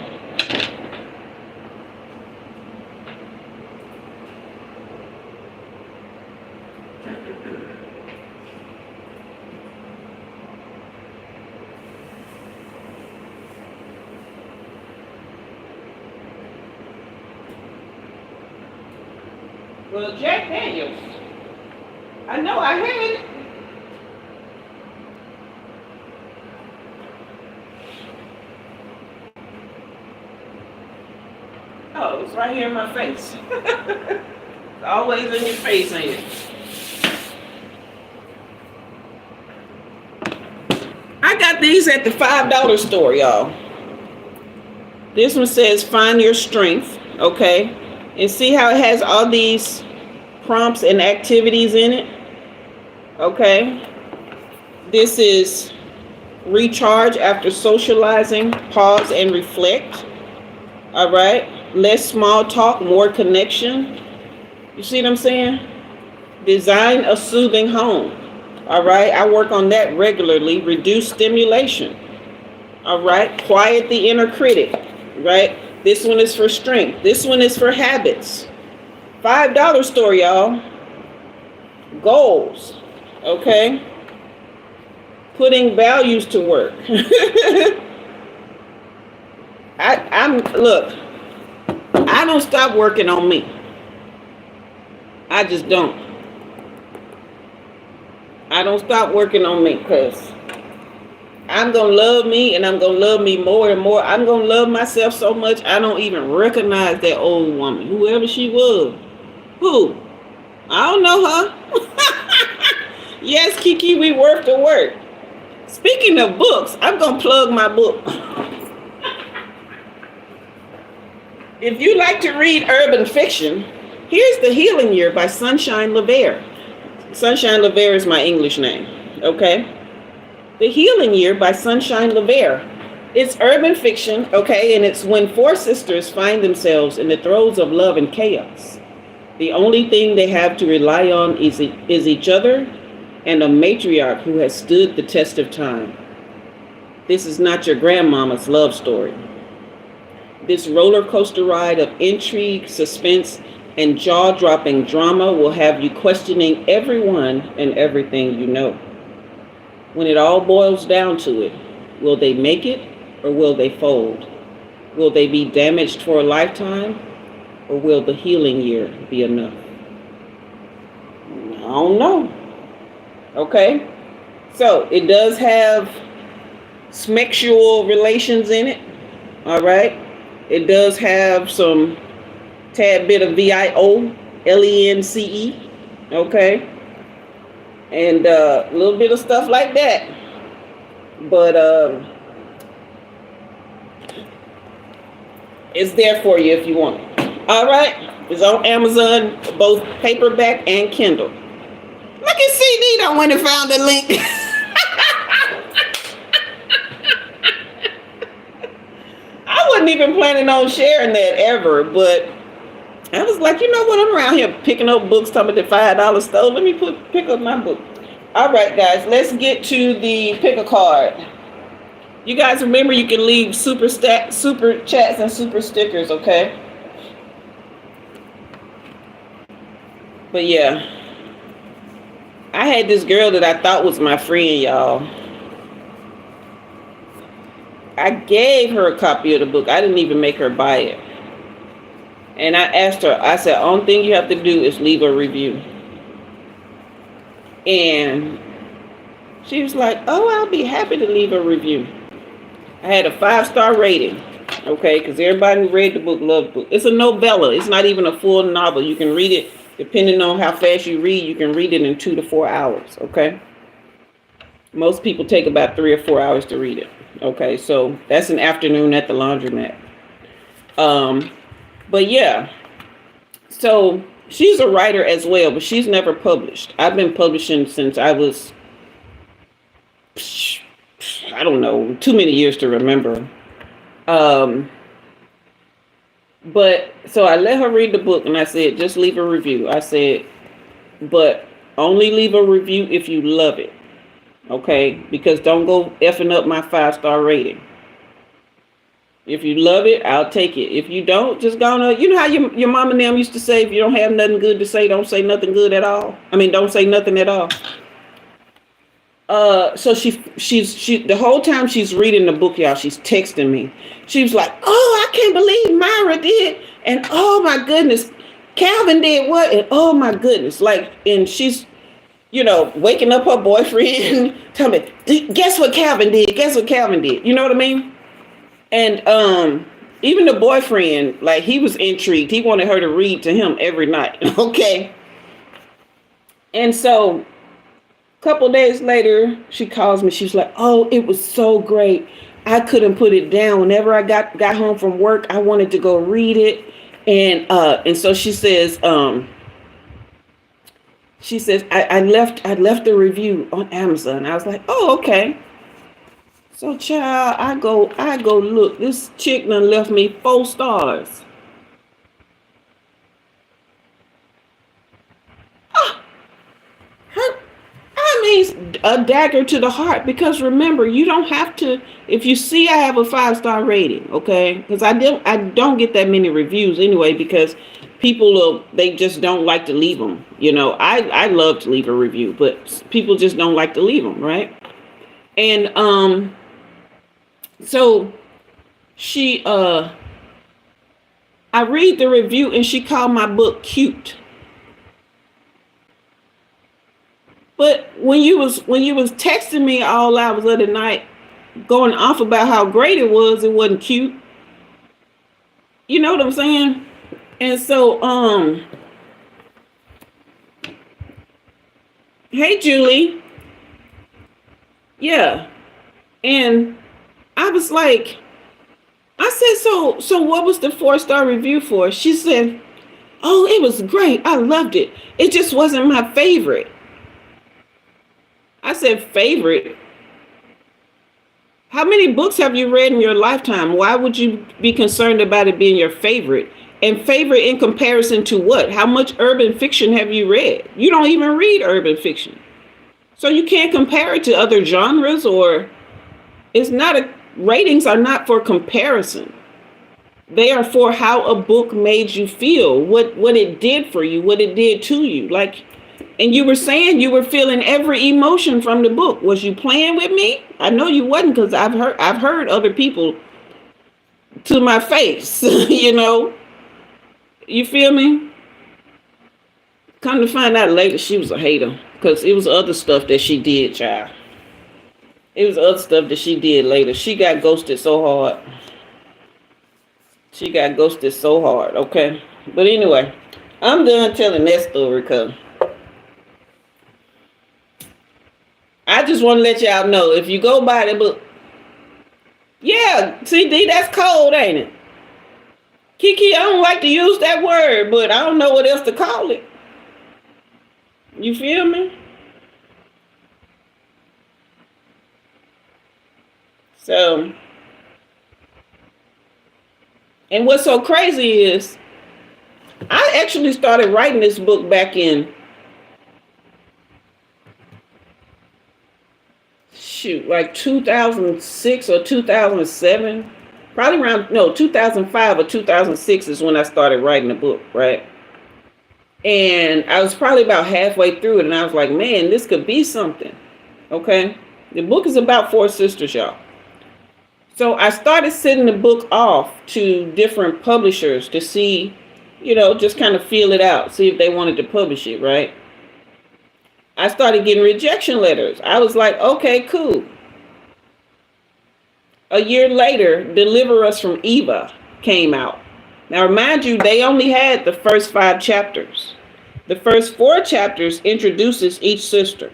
Well, Jack Daniels. I know I had it. Oh, it's right here in my face. It's always in your face, ain't it? I got these at the $5 store, y'all. This one says, find your strength, okay? And see how it has all these prompts and activities in it? Okay. This is recharge after socializing, pause and reflect. All right. Less small talk, more connection. You see what I'm saying? Design a soothing home. All right. I work on that regularly. Reduce stimulation. All right. Quiet the inner critic. Right. This one is for strength. This one is for habits. $5 store, y'all. Goals. Okay. Putting values to work. Look, I don't stop working on me. I just don't. I don't stop working on me, because I'm going to love me, and I'm going to love me more and more. I'm going to love myself so much, I don't even recognize that old woman, whoever she was. Who? I don't know her. Yes, Kiki, we worth the work. Speaking of books, I'm going to plug my book. If you like to read urban fiction, here's The Healing Year by Sunshine LaVere. Sunshine LaVere is my English name, okay? The Healing Year by Sunshine LaVere. It's urban fiction, okay, and it's when four sisters find themselves in the throes of love and chaos. The only thing they have to rely on is each other and a matriarch who has stood the test of time. This is not your grandmama's love story. This roller coaster ride of intrigue, suspense, and jaw-dropping drama will have you questioning everyone and everything you know. When it all boils down to it, will they make it or will they fold? Will they be damaged for a lifetime or will the healing year be enough? I don't know. Okay? So it does have sexual relations in it. All right? It does have some tad bit of VIOLENCE. Okay? And a little bit of stuff like that. But it's there for you if you want it. All right? It's on Amazon, both paperback and Kindle. Look at CD done went and found the link. I wasn't even planning on sharing that ever, but I was like, you know what? I'm around here picking up books, talking about the $5 store. Let me pick up my book. All right, guys, let's get to the pick a card. You guys remember you can leave super chats and super stickers, okay? But yeah, I had this girl that I thought was my friend, y'all. I gave her a copy of the book. I didn't even make her buy it. And I asked her, I said, only thing you have to do is leave a review. And she was like, oh, I'll be happy to leave a review. I had a 5-star rating, okay, because everybody who read the book loved the book. It's a novella. It's not even a full novel. You can read it, depending on how fast you read, you can read it in 2 to 4 hours, okay? Most people take about 3 or 4 hours to read it, okay? So that's an afternoon at the laundromat. But yeah, so she's a writer as well, but she's never published. I've been publishing since I was, I don't know, too many years to remember. But so I let her read the book and I said, just leave a review. I said, but only leave a review if you love it. Okay? Because don't go effing up my 5-star rating. If you love it, I'll take it. If you don't, just gonna, you know how your mom and them used to say, if you don't have nothing good to say, don't say nothing good at all. I mean, don't say nothing at all. So she's the whole time she's reading the book, y'all, she's texting me. She was like, oh, I can't believe Myra did. And oh my goodness, Calvin did what? And oh my goodness. Like, and she's, you know, waking up her boyfriend, telling me, guess what Calvin did? Guess what Calvin did? You know what I mean? And even the boyfriend, like, he was intrigued. He wanted her to read to him every night. Okay. And so a couple days later, she calls me. She's like, oh, it was so great. I couldn't put it down. Whenever I got home from work, I wanted to go read it. And so she says, I left the review on Amazon. I was like, oh, okay. So, child, I go look. This chick done left me 4 stars. I mean, a dagger to the heart. Because remember, you don't have to. If you see I have a 5-star rating, okay? Because I don't get that many reviews anyway. Because people they just don't like to leave them. You know, I love to leave a review, but people just don't like to leave them, right? And so she I read the review and she called my book cute. But when you was texting me all hours of the night, going off about how great it wasn't cute. You know what I'm saying? And so hey Julie. Yeah. And I was like, I said, so what was the 4-star review for? She said, oh, it was great. I loved it. It just wasn't my favorite. I said, favorite? How many books have you read in your lifetime? Why would you be concerned about it being your favorite? And favorite in comparison to what? How much urban fiction have you read? You don't even read urban fiction. So you can't compare it to other genres, or it's not a, ratings are not for comparison. They are for how a book made you feel, what it did for you, what it did to you. Like, and you were saying you were feeling every emotion from the book. Was you playing with me? I know you wasn't, because I've heard other people to my face, you know. You feel me? Come to find out later, she was a hater, because it was other stuff that she did, child. It was other stuff that she did later. She got ghosted so hard. She got ghosted so hard, okay? But anyway, I'm done telling that story, because I just want to let y'all know, if you go buy the book, yeah, CD, that's cold, ain't it? Kiki, I don't like to use that word, but I don't know what else to call it. You feel me? So, and what's so crazy is, I actually started writing this book back in, like 2006 or 2007. Probably around, no, 2005 or 2006 is when I started writing the book, right? And I was probably about halfway through it, and I was like, man, this could be something, okay? The book is about 4 sisters, y'all. So I started sending the book off to different publishers to see, you know, just kind of feel it out, see if they wanted to publish it, right? I started getting rejection letters. I was like, okay, cool. A year later, Deliver Us from Eva came out. Now, remind you, they only had the first 5 chapters. The first 4 chapters introduces each sister.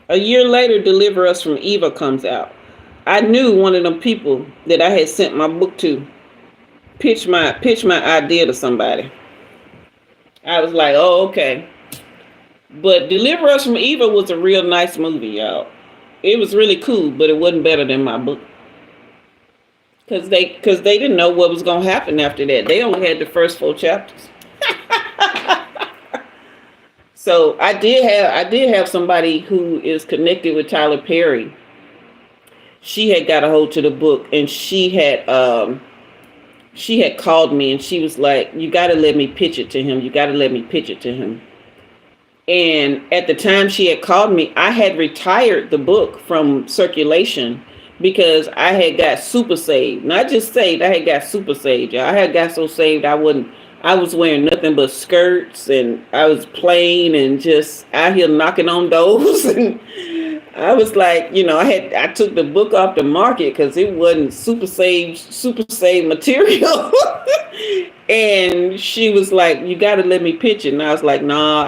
A year later, Deliver Us from Eva comes out. I knew one of them people that I had sent my book to pitch my idea to somebody. I was like, oh, okay. But Deliver Us from Eva was a real nice movie, y'all. It was really cool, but it wasn't better than my book. Because they didn't know what was going to happen after that. They only had the first 4 chapters. So I did have somebody who is connected with Tyler Perry. She had got a hold to the book, and she had called me, and she was like, you got to let me pitch it to him. You got to let me pitch it to him. And at the time she had called me, I had retired the book from circulation because I had got super saved. Not just saved, I had got super saved. I had got so saved I was wearing nothing but skirts, and I was plain and just out here knocking on doors. And I was like, you know, I took the book off the market because it wasn't super saved material. And she was like, you got to let me pitch it. And I was like, nah,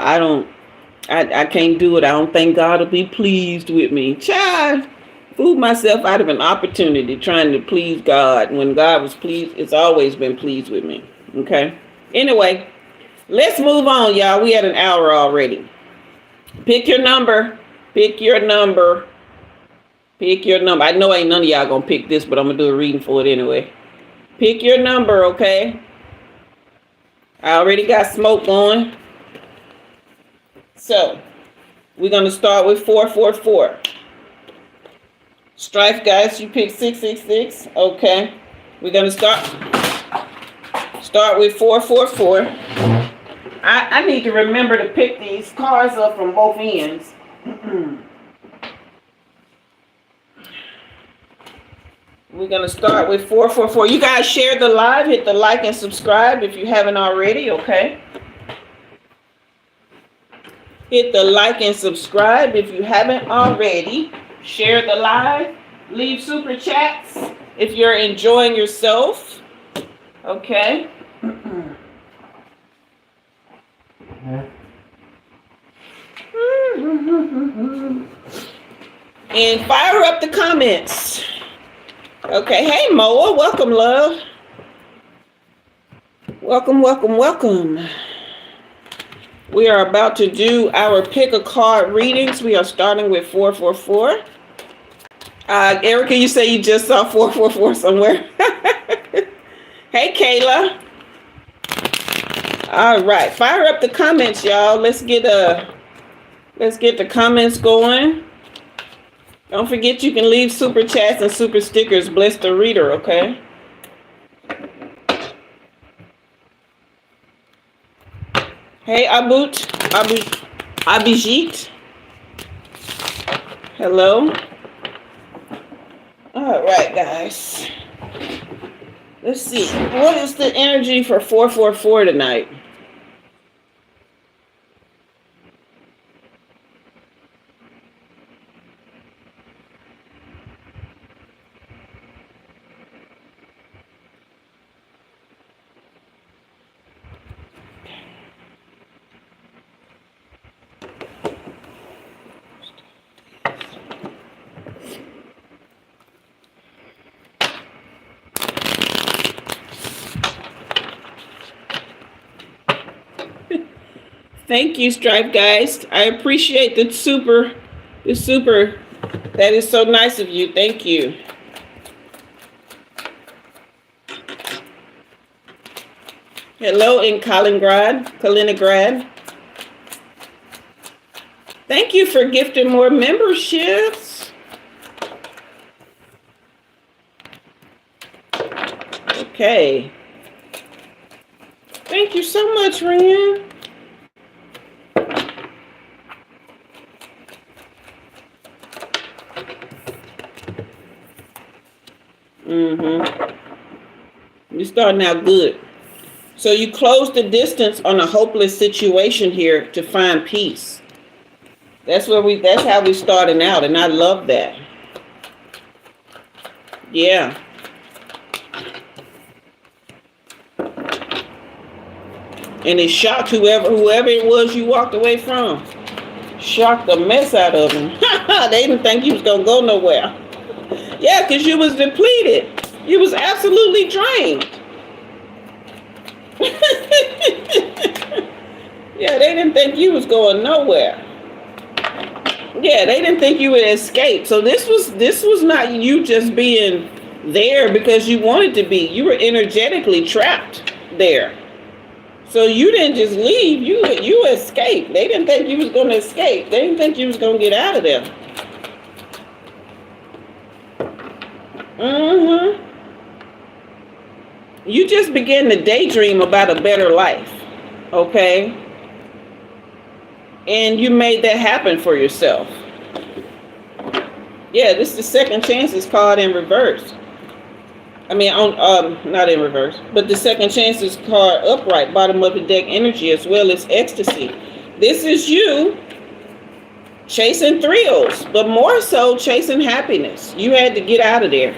I can't do it. I don't think God will be pleased with me. Child, fooled myself out of an opportunity trying to please God. When God was pleased, it's always been pleased with me. Okay. Anyway, let's move on, y'all. We had an hour already. Pick your number. Pick your number. Pick your number. I know ain't none of y'all gonna pick this, but I'm gonna do a reading for it anyway. Pick your number, okay? I already got smoke going. So, we're going to start with 444. Strife, guys, you pick 666. Okay. We're going to start with 444. I need to remember to pick these cards up from both ends. We're going to start with 444. You guys share the live. Hit the like and subscribe if you haven't already, okay? Hit the like and subscribe if you haven't already. Share the live. Leave super chats if you're enjoying yourself. Okay. And fire up the comments. Okay. Hey, Moa. Welcome, love. Welcome, welcome, welcome. We are about to do our pick a card readings. We are starting with 444. Erica, you say you just saw 444 somewhere. Hey, Kayla. All right, fire up the comments, y'all. Let's get the comments going. Don't forget you can leave super chats and super stickers. Bless the reader, okay? Hey, Abhijit. Hello. All right, guys. Let's see. What is the energy for 444 tonight? Thank you, Stripe guys. I appreciate the super. That is so nice of you. Thank you. Hello in Kaliningrad. Thank you for gifting more memberships. Okay. Thank you so much, Ryan. You're starting out good. So you close the distance on a hopeless situation here to find peace. That's how we starting out, and I love that. Yeah. And it shocked whoever it was you walked away from. Shocked the mess out of them. They didn't think you was gonna go nowhere. Yeah, because you was depleted. You was absolutely drained. Yeah, they didn't think you was going nowhere. Yeah, they didn't think you would escape. So this was not you just being there because you wanted to be. You were energetically trapped there. So you didn't just leave. You escaped. They didn't think you was going to escape. They didn't think you was going to get out of there. You just began to daydream about a better life, okay? And you made that happen for yourself. Yeah, this is the second chance is called in reverse. I mean, not in reverse, but the second chance is called upright, bottom of the deck energy, as well as ecstasy. This is you chasing thrills, but more so chasing happiness. You had to get out of there.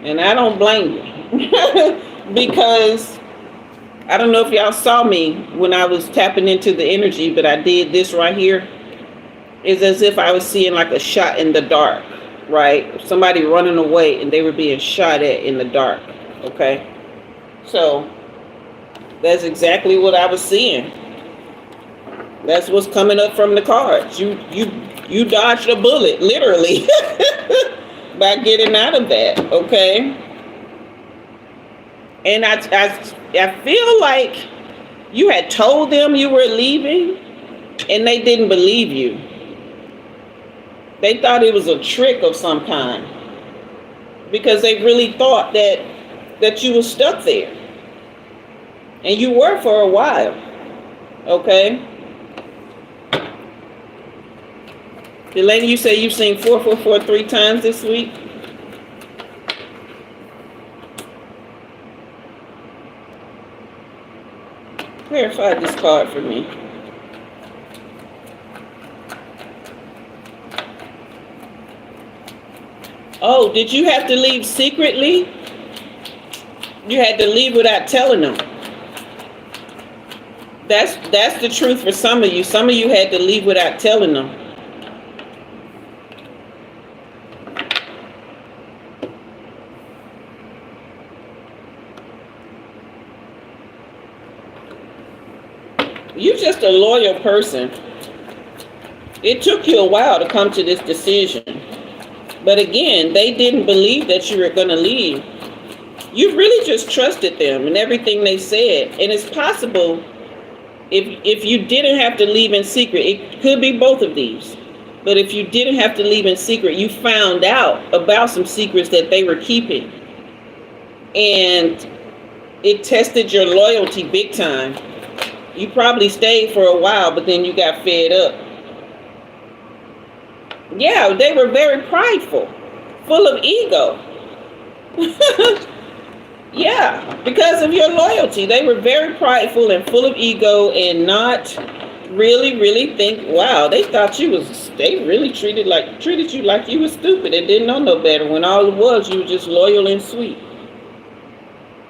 And I don't blame you. Because I don't know if y'all saw me when I was tapping into the energy, but I did this right here. It's as if I was seeing like a shot in the dark, right? Somebody running away and they were being shot at in the dark, okay? So that's exactly what I was seeing. That's what's coming up from the cards. You dodged a bullet, literally, by getting out of that, okay? And I feel like you had told them you were leaving and they didn't believe you. They thought it was a trick of some kind because they really thought that you were stuck there. And you were for a while, okay? The lady, you say you've seen 444 3 times this week? Clarify this card for me. Oh, did you have to leave secretly? You had to leave without telling them. That's the truth for some of you. Some of you had to leave without telling them. You're just a loyal person. It took you a while to come to this decision. But again, they didn't believe that you were going to leave. You really just trusted them and everything they said. And it's possible if you didn't have to leave in secret, it could be both of these. But if you didn't have to leave in secret, you found out about some secrets that they were keeping. And it tested your loyalty big time. You probably stayed for a while, but then you got fed up. Yeah, they were very prideful, full of ego. Yeah, because of your loyalty. They were very prideful and full of ego and not really think, wow, they thought they really treated you like you were stupid and didn't know no better, when all it was, you were just loyal and sweet.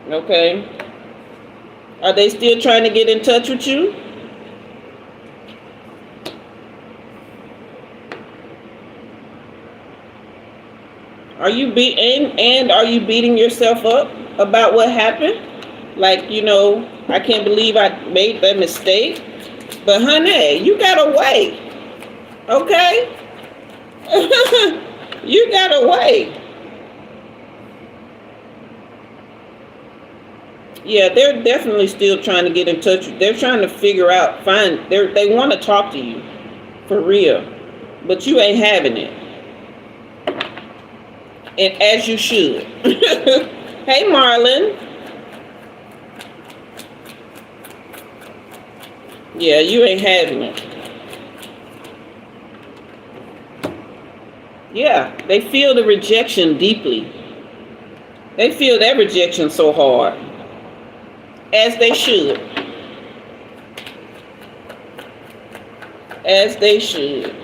Okay? Are they still trying to get in touch with you? Are you beating yourself up about what happened? Like, I can't believe I made that mistake. But honey, you got away. Okay? You got away. Yeah, they're definitely still trying to get in touch. They're trying to figure out, they want to talk to you. For real. But you ain't having it. And as you should. Hey, Marlon. Yeah, you ain't having it. Yeah, they feel the rejection deeply. They feel that rejection so hard. As they should. As they should.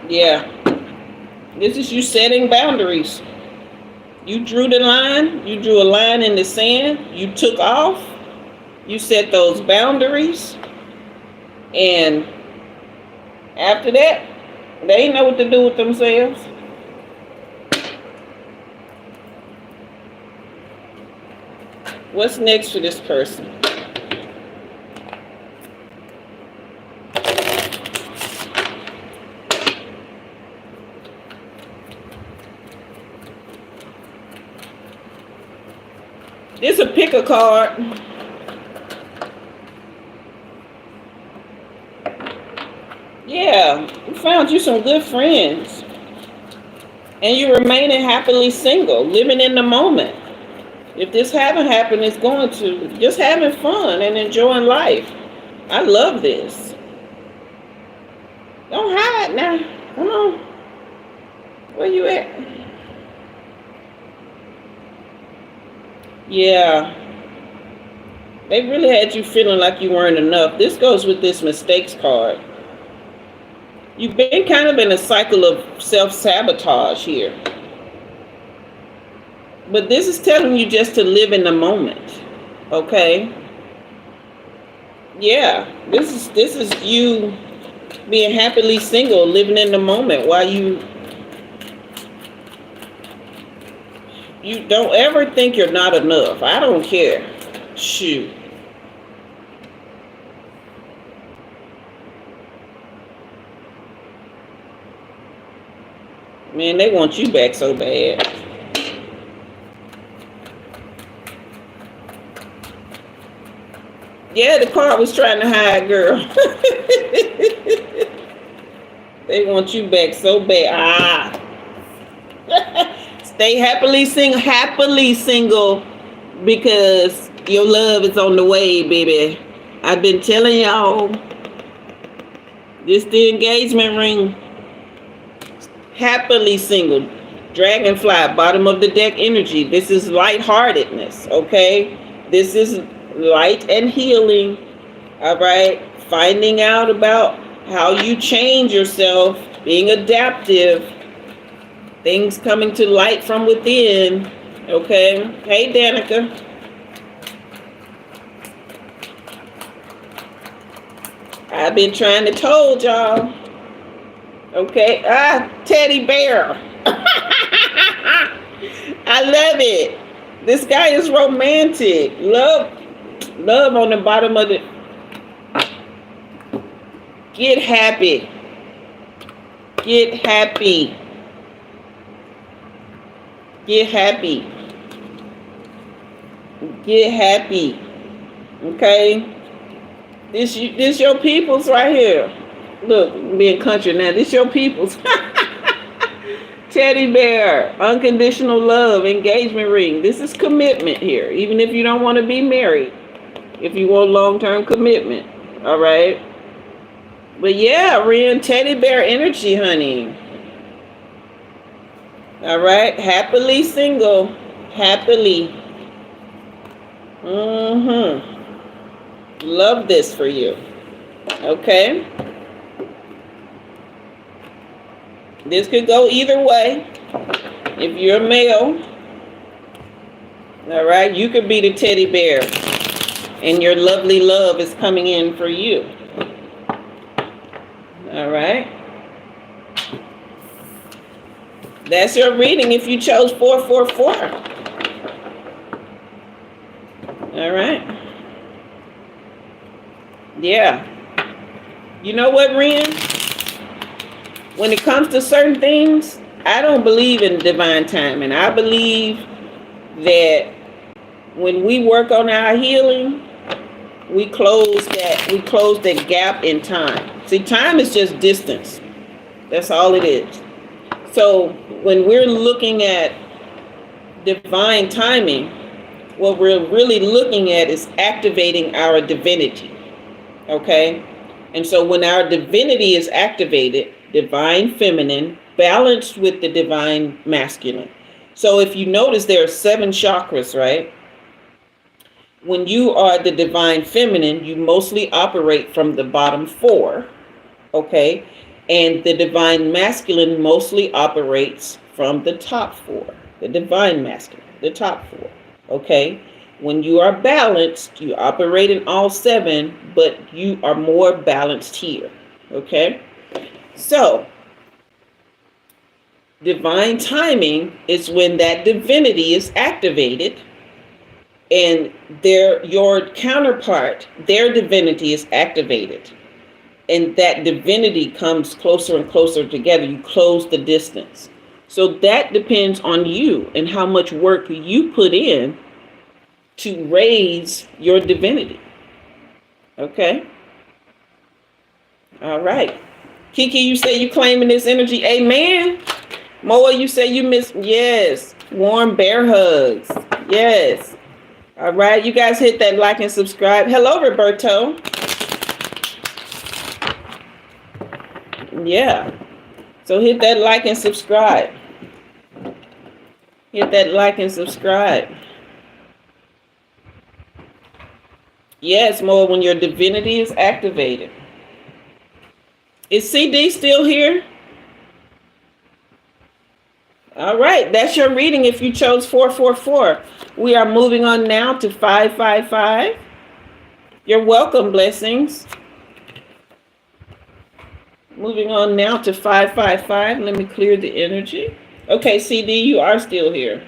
Yeah. This is you setting boundaries. You drew the line. You drew a line in the sand. You took off. You set those boundaries. And after that, they ain't know what to do with themselves. What's next for this person? This a pick a card. Yeah, you found you some good friends. And you're remaining happily single, living in the moment. If this haven't happened, it's going to. Just having fun and enjoying life. I love this. Don't hide now. Come on. Where you at? Yeah. They really had you feeling like you weren't enough. This goes with this mistakes card. You've been kind of in a cycle of self-sabotage here. But this is telling you just to live in the moment. Okay? Yeah. This is you being happily single, living in the moment while you don't ever think you're not enough. I don't care. Shoot. Man, they want you back so bad. Yeah, the card was trying to hide, girl. They want you back so bad. Stay happily single because your love is on the way, baby. I've been telling y'all. This the engagement ring. Happily single. Dragonfly, bottom of the deck energy. This is lightheartedness, okay? This is light and healing, all right? Finding out about how you change yourself, being adaptive, things coming to light from within, okay? Hey, Danica. I've been trying to told y'all. Okay, teddy bear. I love it. This guy is romantic. Love on the bottom of it. Get happy. Get happy. Get happy. Get happy. Okay? This your peoples right here. Look, being country now. This your peoples. Teddy bear, unconditional love, engagement ring. This is commitment here. Even if you don't want to be married. If you want long-term commitment. All right? But yeah, Ren, teddy bear energy, honey. All right? Happily single. Happily. Love this for you. Okay? This could go either way. If you're a male, all right, you could be the teddy bear and your lovely love is coming in for you. All right. That's your reading if you chose 444. All right. Yeah. You know what, Ren? When it comes to certain things, I don't believe in divine timing. I believe that when we work on our healing, we close that gap in time. See, time is just distance. That's all it is. So when we're looking at divine timing, what we're really looking at is activating our divinity. Okay? And so when our divinity is activated, divine feminine, balanced with the divine masculine. So if you notice, there are 7 chakras, right? When you are the divine feminine, you mostly operate from the bottom 4, okay? And the divine masculine mostly operates from the top 4, the divine masculine, the top 4, okay? When you are balanced, you operate in all 7, but you are more balanced here, okay? So, divine timing is when that divinity is activated and your counterpart, their divinity is activated. And that divinity comes closer and closer together. You close the distance. So that depends on you and how much work you put in to raise your divinity. Okay? All right. Kiki, you say you claiming this energy. Amen. Moa, you say you miss. Yes. Warm bear hugs. Yes. All right. You guys hit that like and subscribe. Hello, Roberto. Yeah. So hit that like and subscribe. Hit that like and subscribe. Yes, Moa, when your divinity is activated. Is CD still here? All right, that's your reading if you chose 444. We are moving on now to 555. You're welcome, blessings. Moving on now to 555. Let me clear the energy. Okay, CD, you are still here.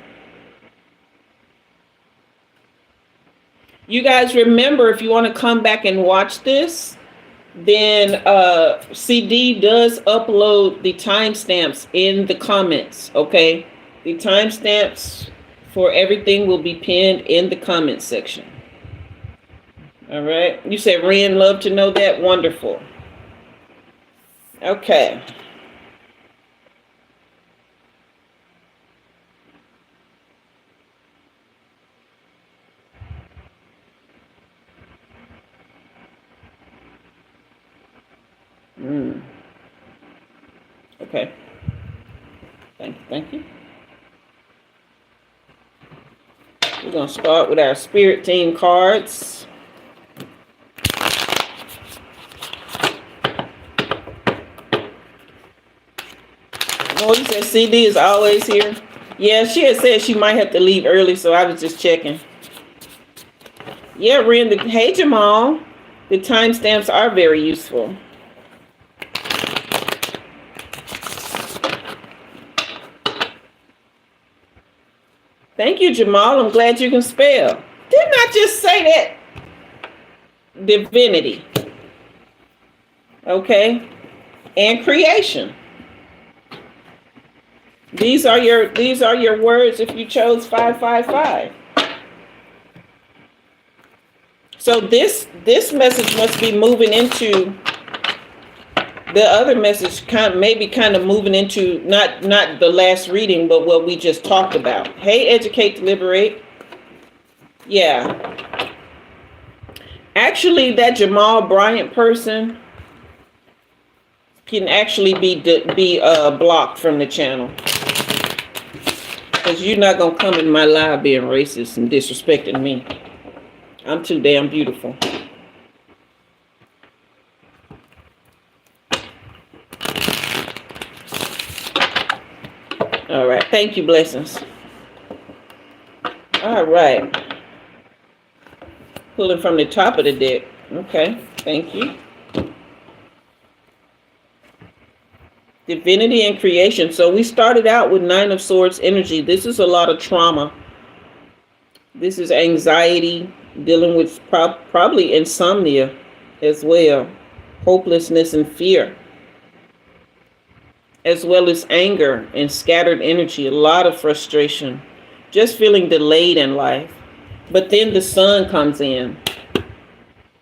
You guys remember, if you want to come back and watch this, then CD does upload the timestamps in the comments, okay? The timestamps for everything will be pinned in the comments section. All right. You said Ren, love to know that. Wonderful. Okay. Okay. Thank you. We're going to start with our spirit team cards. Oh, you said CD is always here? Yeah, she had said she might have to leave early, so I was just checking. Yeah, Ren, hey Jamal. The timestamps are very useful. Thank you, Jamal. I'm glad you can spell. Didn't I just say that? Divinity. Okay, and creation. These are your words if you chose 555. So this message must be moving into the other message, kind of moving into not the last reading, but what we just talked about. Hey, educate, liberate. Yeah. Actually, that Jamal Bryant person can actually be blocked from the channel. Because you're not going to come in my live being racist and disrespecting me. I'm too damn beautiful. All right. Thank you, blessings. All right. Pulling from the top of the deck. Okay. Thank you. Divinity and creation. So we started out with 9 of Swords energy. This is a lot of trauma. This is anxiety, dealing with probably insomnia as well, hopelessness and fear, as well as anger and scattered energy, a lot of frustration, just feeling delayed in life. But then the sun comes in.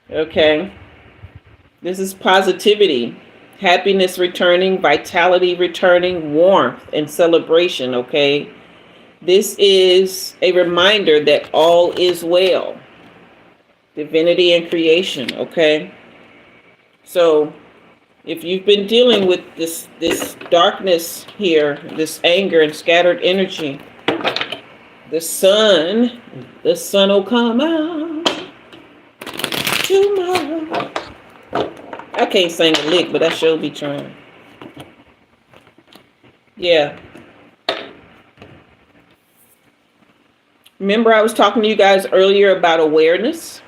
Okay. This is positivity. Happiness returning, vitality returning, warmth and celebration, okay? This is a reminder that all is well. Divinity and creation, okay? So, if you've been dealing with this darkness here, this anger and scattered energy, the sun will come out tomorrow. I can't sing a lick, but I sure be trying. Yeah. Remember I was talking to you guys earlier about awareness?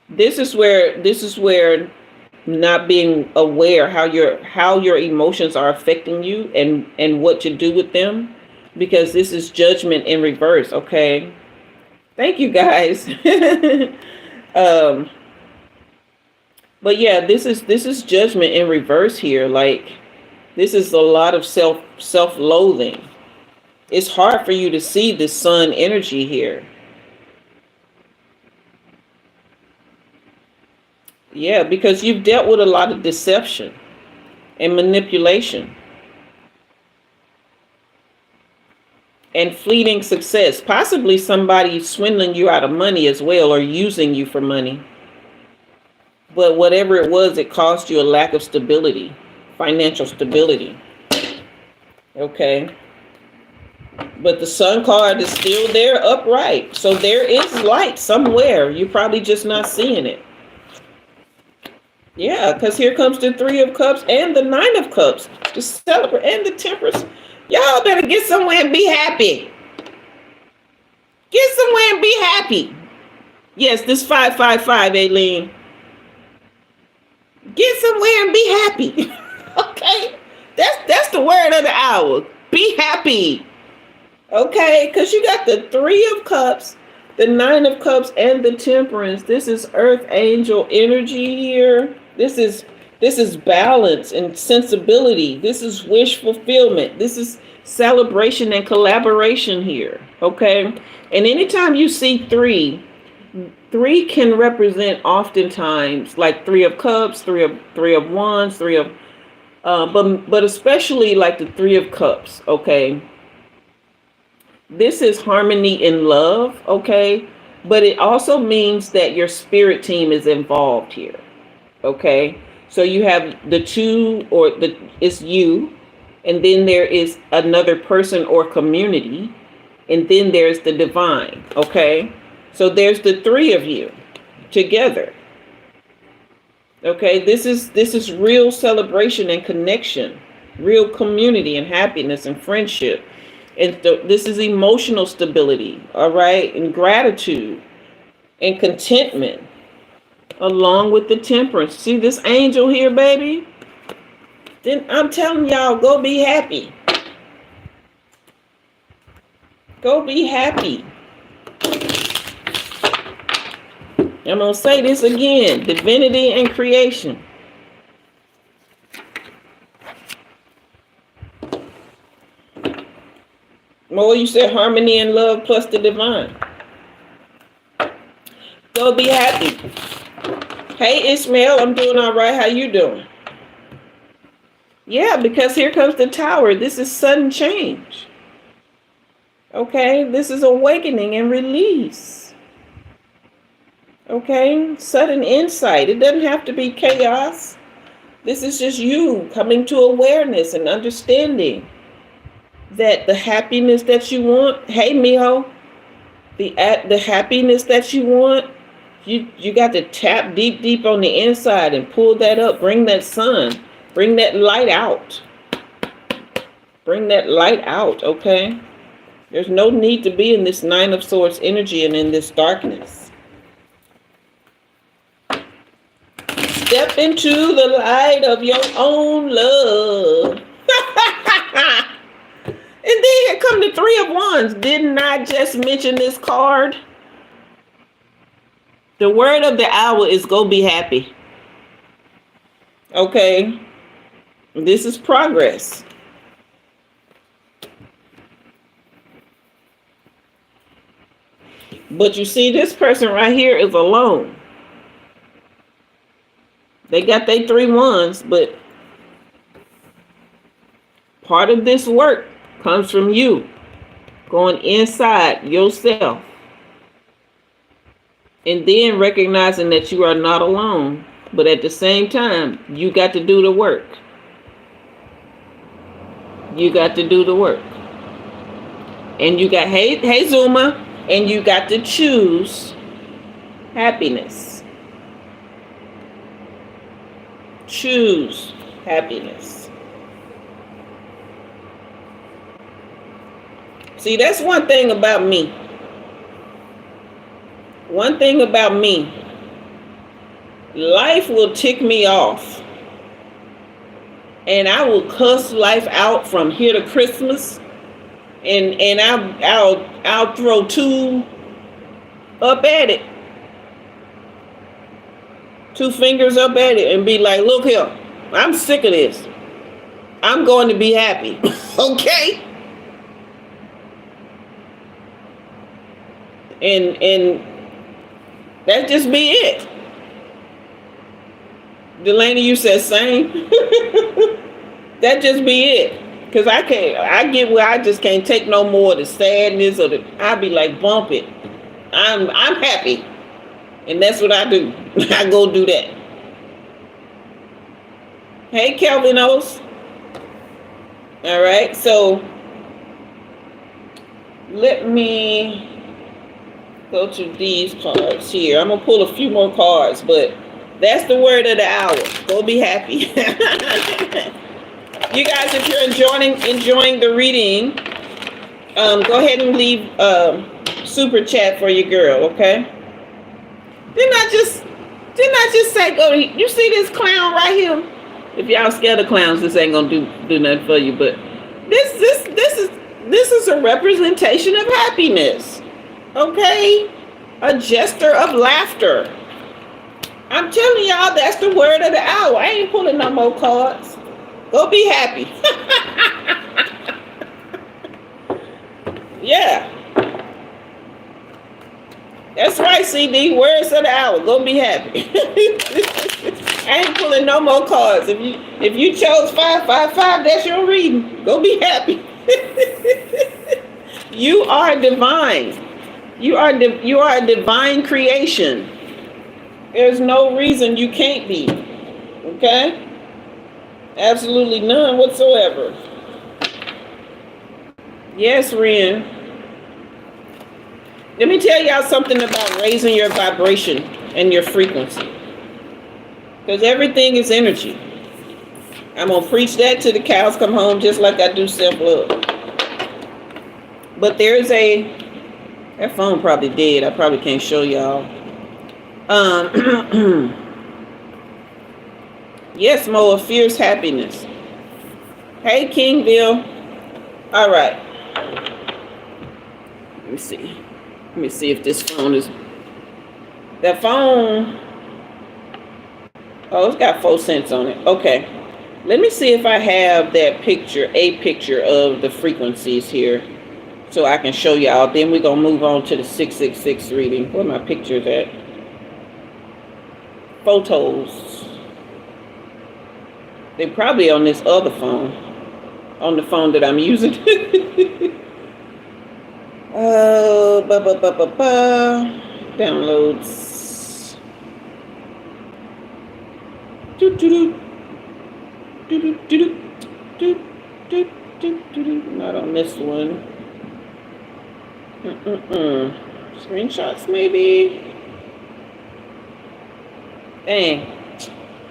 This is where not being aware how your emotions are affecting you and what to do with them, because this is judgment in reverse, okay? Thank you guys. But yeah, this is judgment in reverse here. Like, this is a lot of self-loathing. It's hard for you to see the sun energy here. Yeah, because you've dealt with a lot of deception and manipulation and fleeting success. Possibly somebody swindling you out of money as well, or using you for money. But whatever it was, it caused you a lack of stability, financial stability. Okay. But the sun card is still there upright. So there is light somewhere. You're probably just not seeing it. Yeah, because here comes the 3 of Cups and the 9 of Cups to celebrate, and the Temperance. Y'all better get somewhere and be happy. Get somewhere and be happy. Yes, this 555, Aileen. Get somewhere and be happy. Okay? That's the word of the hour. Be happy. Okay? Because you got the 3 of Cups, the 9 of Cups, and the Temperance. This is Earth Angel energy here. This is balance and sensibility. This is wish fulfillment. This is celebration and collaboration here. Okay? And anytime you see 3 can represent oftentimes like 3 of Cups, 3 of Wands, 3 of but especially like the 3 of Cups. Okay, this is harmony in love. Okay, but it also means that your spirit team is involved here. Okay, so you have the 2, or it's you, and then there is another person or community, and then there's the divine. Okay. So there's the 3 of you together. Okay, this is real celebration and connection, real community and happiness and friendship. And this is emotional stability, all right, and gratitude and contentment, along with the Temperance. See this angel here, baby? Then I'm telling y'all, go be happy. Go be happy. I'm going to say this again. Divinity and creation. Well, you said harmony and love plus the divine. So be happy. Hey, Ishmael, I'm doing all right. How you doing? Yeah, because here comes the tower. This is sudden change. Okay, this is awakening and release. Okay, sudden insight. It doesn't have to be chaos. This is just you coming to awareness and understanding that the happiness that you want, hey, Miho, the happiness that you want, you got to tap deep on the inside and pull that up. Bring that sun. Bring that light out. Bring that light out, okay? There's no need to be in this Nine of Swords energy and in this darkness. Step into the light of your own love. And then here come the Three of Wands. Didn't I just mention this card? The word of the hour is go be happy. Okay? This is progress. But you see, this person right here is alone. They got their 3 wands, but part of this work comes from you going inside yourself and then recognizing that you are not alone, but at the same time, you got to do the work. You got to do the work. And you got, hey Zuma, and you got to choose happiness. Choose happiness. See, that's one thing about me. One thing about me. Life will tick me off. And I will cuss life out from here to Christmas. And I'll throw 2 up at it. 2 fingers up at it and be like, look here, I'm sick of this. I'm going to be happy. Okay? And that just be it. Delaney, you said same. That just be it. Because I get where I just can't take no more of the sadness or I be like, bump it. I'm happy. And that's what I do. I go do that. Hey, Kelvinos. All right. So let me go to these cards here. I'm going to pull a few more cards, but that's the word of the hour. Go be happy. You guys, if you're enjoying the reading, go ahead and leave super chat for your girl, okay? Didn't I just say go? You see this clown right here? If y'all scared of clowns, this ain't gonna do nothing for you. But this is a representation of happiness, okay? A gesture of laughter. I'm telling y'all, that's the word of the hour. I ain't pulling no more cards. Go be happy. Yeah. That's right, CD. Words of the hour. Go be happy. I ain't pulling no more cards. If you chose 555, that's your reading. Go be happy. You are divine. You are a divine creation. There's no reason you can't be. Okay? Absolutely none whatsoever. Yes, Ren. Let me tell y'all something about raising your vibration and your frequency. Because everything is energy. I'm going to preach that till the cows come home, just like I do self-love. But there's that phone probably dead. I probably can't show y'all. Yes, Mo, a fierce happiness. Hey, Kingville. All right. Let me see. Let me see if this phone is... That phone... Oh, it's got 4 cents on it. Okay. Let me see if I have that picture, a picture of the frequencies here. so I can show y'all. Then we're going to move on to the 666 reading. Where my pictures at? Photos. They're probably on this other phone. On the phone that I'm using. Downloads. Not on this one. Screenshots maybe. Dang.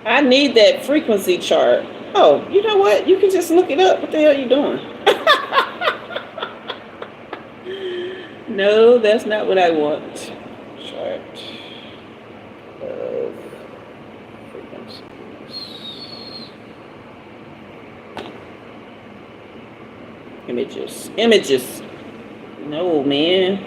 I need that frequency chart. Oh, you know what? You can just look it up. What the hell are you doing? No, that's not what I want. Chart of frequencies. Images. No, man.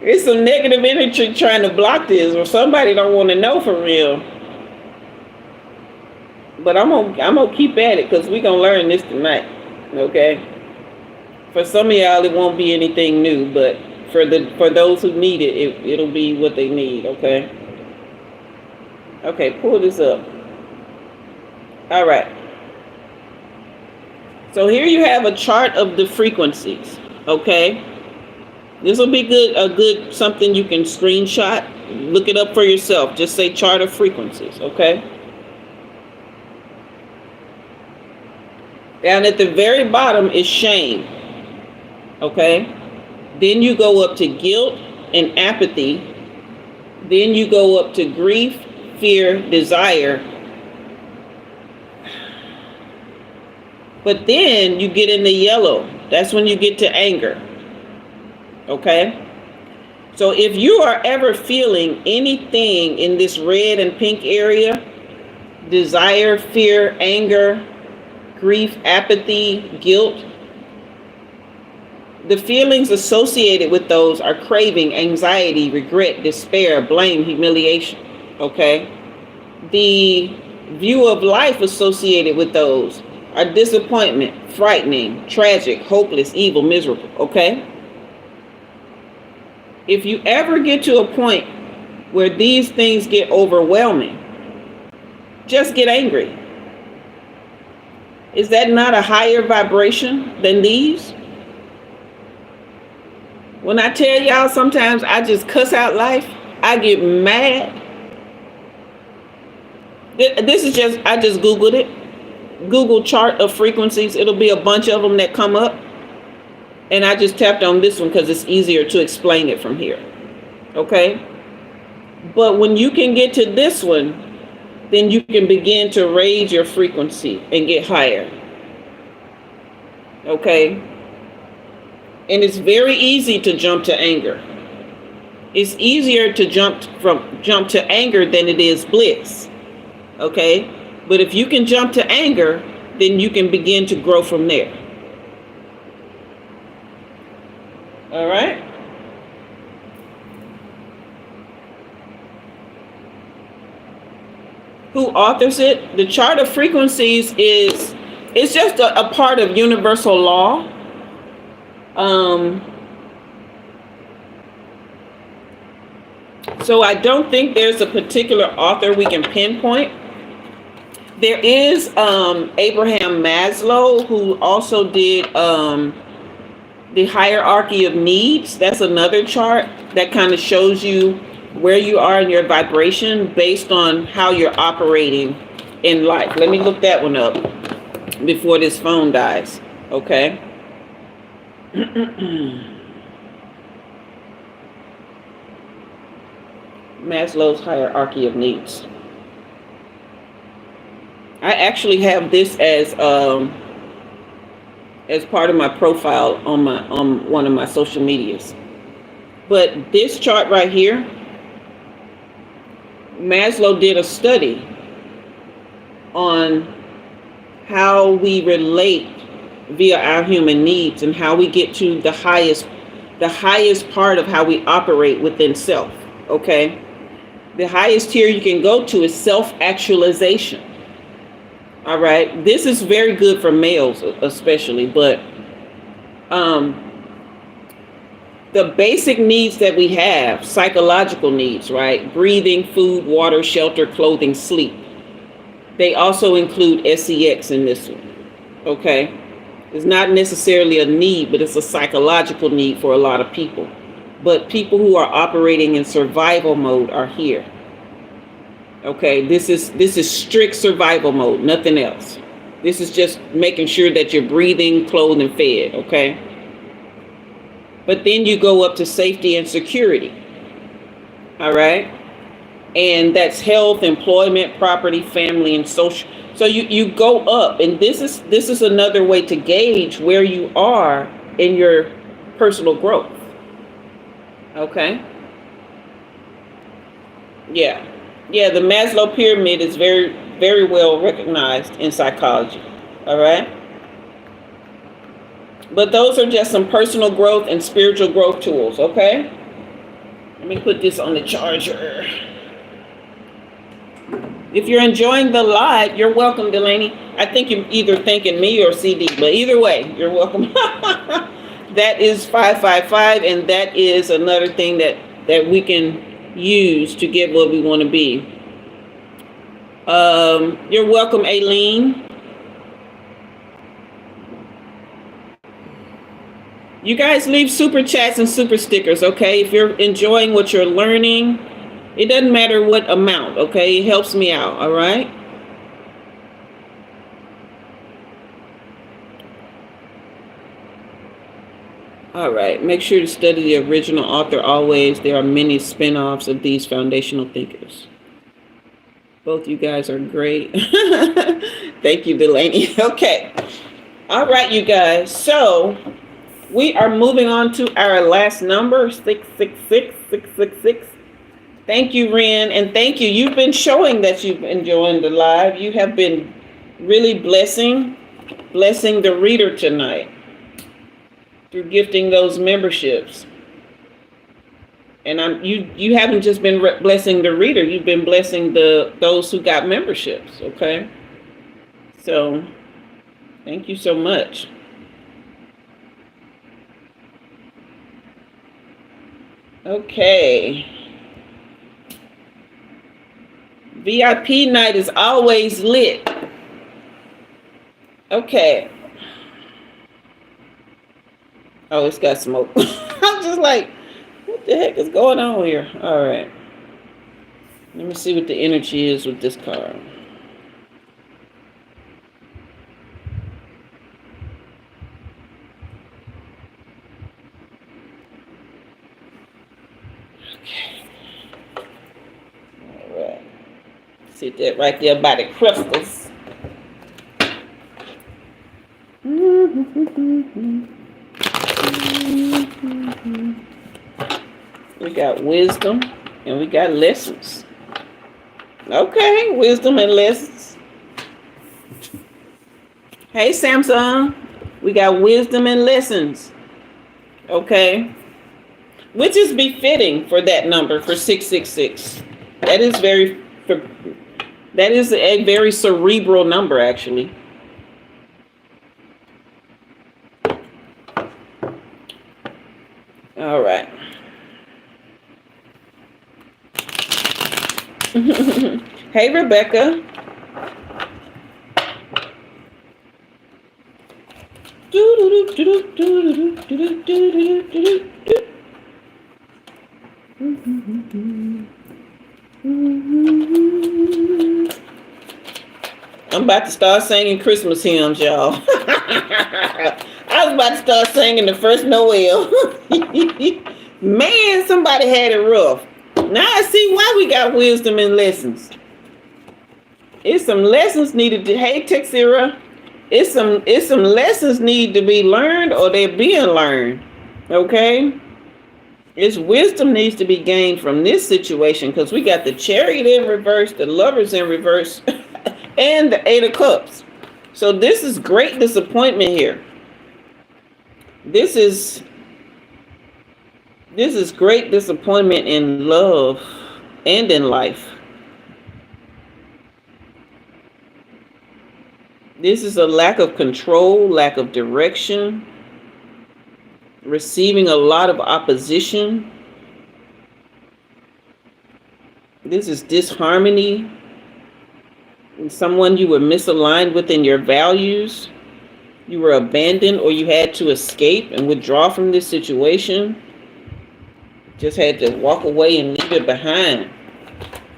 There's some negative energy trying to block this, or somebody don't want to know for real. But I'm gonna keep at it because we're gonna learn this tonight. Okay. For some of y'all, it won't be anything new, but for those who need it, it'll be what they need. Okay. Okay, pull this up. All right. So here you have a chart of the frequencies. Okay. This will be good, something you can screenshot. Look it up for yourself. Just say chart of frequencies, okay? Down at the very bottom is shame, okay? Then you go up to guilt and apathy. Then you go up to grief, fear, desire. But then you get in the yellow. That's when you get to anger. Okay, so if you are ever feeling anything in this red and pink area, desire, fear, anger, grief, apathy, guilt, the feelings associated with those are craving, anxiety, regret, despair, blame, humiliation. Okay, the view of life associated with those are disappointment, frightening, tragic, hopeless, evil, miserable. Okay. If you ever get to a point where these things get overwhelming, just get angry. Is that not a higher vibration than these? When I tell y'all sometimes I just cuss out life, I get mad. This is just, I just Googled it. Google chart of frequencies. It'll be a bunch of them that come up. And I just tapped on this one because it's easier to explain it from here. Okay? But when you can get to this one, then you can begin to raise your frequency and get higher. Okay? And it's very easy to jump to anger. It's easier to jump to anger than it is bliss. Okay? But if you can jump to anger, then you can begin to grow from there. All right. Who authors it? The chart of frequencies it's just a part of universal law. So I don't think there's a particular author we can pinpoint. There is Abraham Maslow, who also did the hierarchy of needs. That's another chart that kind of shows you where you are in your vibration based on how you're operating in life. Let me look that one up before this phone dies. Okay. Maslow's hierarchy of needs. I actually have this as part of my profile on one of my social medias. But this chart right here, Maslow did a study on how we relate via our human needs and how we get to the highest part of how we operate within self. Okay, the highest tier you can go to is self-actualization. All right. This is very good for males, especially, but um, the basic needs that we have, psychological needs, right? Breathing, food, water, shelter, clothing, sleep. They also include sex in this one. Okay. It's not necessarily a need, but it's a psychological need for a lot of people. But people who are operating in survival mode are here. Okay, this is strict survival mode, nothing else. This is just making sure that you're breathing, clothed, and fed, okay? But then you go up to safety and security. All right? And that's health, employment, property, family, and social. So you go up, and this is another way to gauge where you are in your personal growth. Okay? Yeah. Yeah, the Maslow pyramid is very, very well recognized in psychology. All right? But those are just some personal growth and spiritual growth tools, okay? Let me put this on the charger. If you're enjoying the live, you're welcome, Delaney. I think you're either thanking me or CD, but either way, you're welcome. That is 555, and that is another thing that we can use to get what we want to be. You're welcome, Aileen. You guys leave super chats and super stickers, okay? If you're enjoying what you're learning, it doesn't matter what amount, okay? It helps me out, all right? All right, make sure to study the original author always. There are many spin-offs of these foundational thinkers. Both you guys are great. Thank you, Delaney. Okay. All right, you guys. So we are moving on to our last number, 666. Thank you, Ren, and thank you. You've been showing that you've been enjoying the live. You have been really blessing the reader tonight through gifting those memberships. And you haven't just been blessing the reader. You've been blessing those who got memberships. Okay, so thank you so much. Okay. VIP night is always lit. Okay. Oh, it's got smoke. I'm just like, what the heck is going on here? All right. Let me see what the energy is with this card. Okay. All right. Sit that right there by the crystals. We got wisdom and we got lessons. Okay, wisdom and lessons. Hey, Samsung, we got wisdom and lessons. Okay, which is befitting for that number, for 666. That is a very cerebral number, actually. All right. Hey, Rebecca. I'm about to start singing Christmas hymns, y'all. I was about to start singing the first Noel. Man, somebody had it rough. Now I see why we got wisdom and lessons. It's some lessons needed to, hey, Texira. It's some lessons need to be learned, or they're being learned. Okay? It's wisdom needs to be gained from this situation, because we got the Chariot in reverse, the Lovers in reverse, and the Eight of Cups. So this is great disappointment here. This is great disappointment in love and in life. This is a lack of control, lack of direction, receiving a lot of opposition. This is disharmony. Someone you were misaligned with in your values. You were abandoned, or you had to escape and withdraw from this situation. Just had to walk away and leave it behind.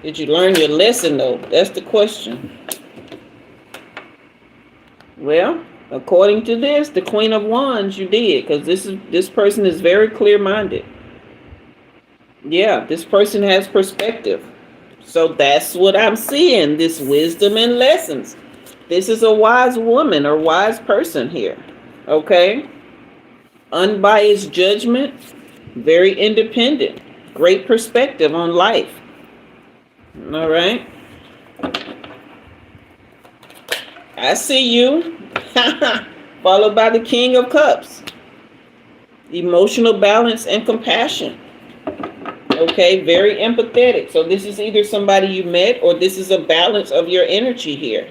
Did you learn your lesson, though? That's the question. Well, according to this, the Queen of Wands, you did, because this person is very clear-minded. Yeah, this person has perspective. So that's what I'm seeing, this wisdom and lessons. This is a wise woman or wise person here, okay? Unbiased judgment, very independent, great perspective on life. All right? I see you. Followed by the King of Cups. Emotional balance and compassion. Okay, very empathetic. So this is either somebody you met, or this is a balance of your energy here.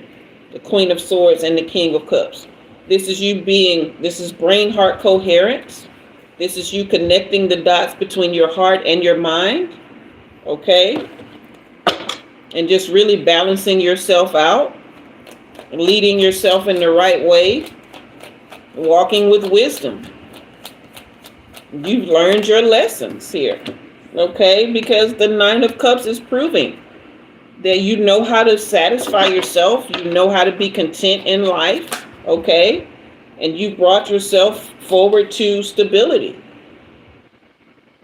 The Queen of Swords and the King of Cups. This is brain heart coherence. This is you connecting the dots between your heart and your mind. Okay? And just really balancing yourself out. And leading yourself in the right way. Walking with wisdom. You've learned your lessons here. Okay? Because the Nine of Cups is proving that you know how to satisfy yourself. You know how to be content in life. Okay? And you brought yourself forward to stability.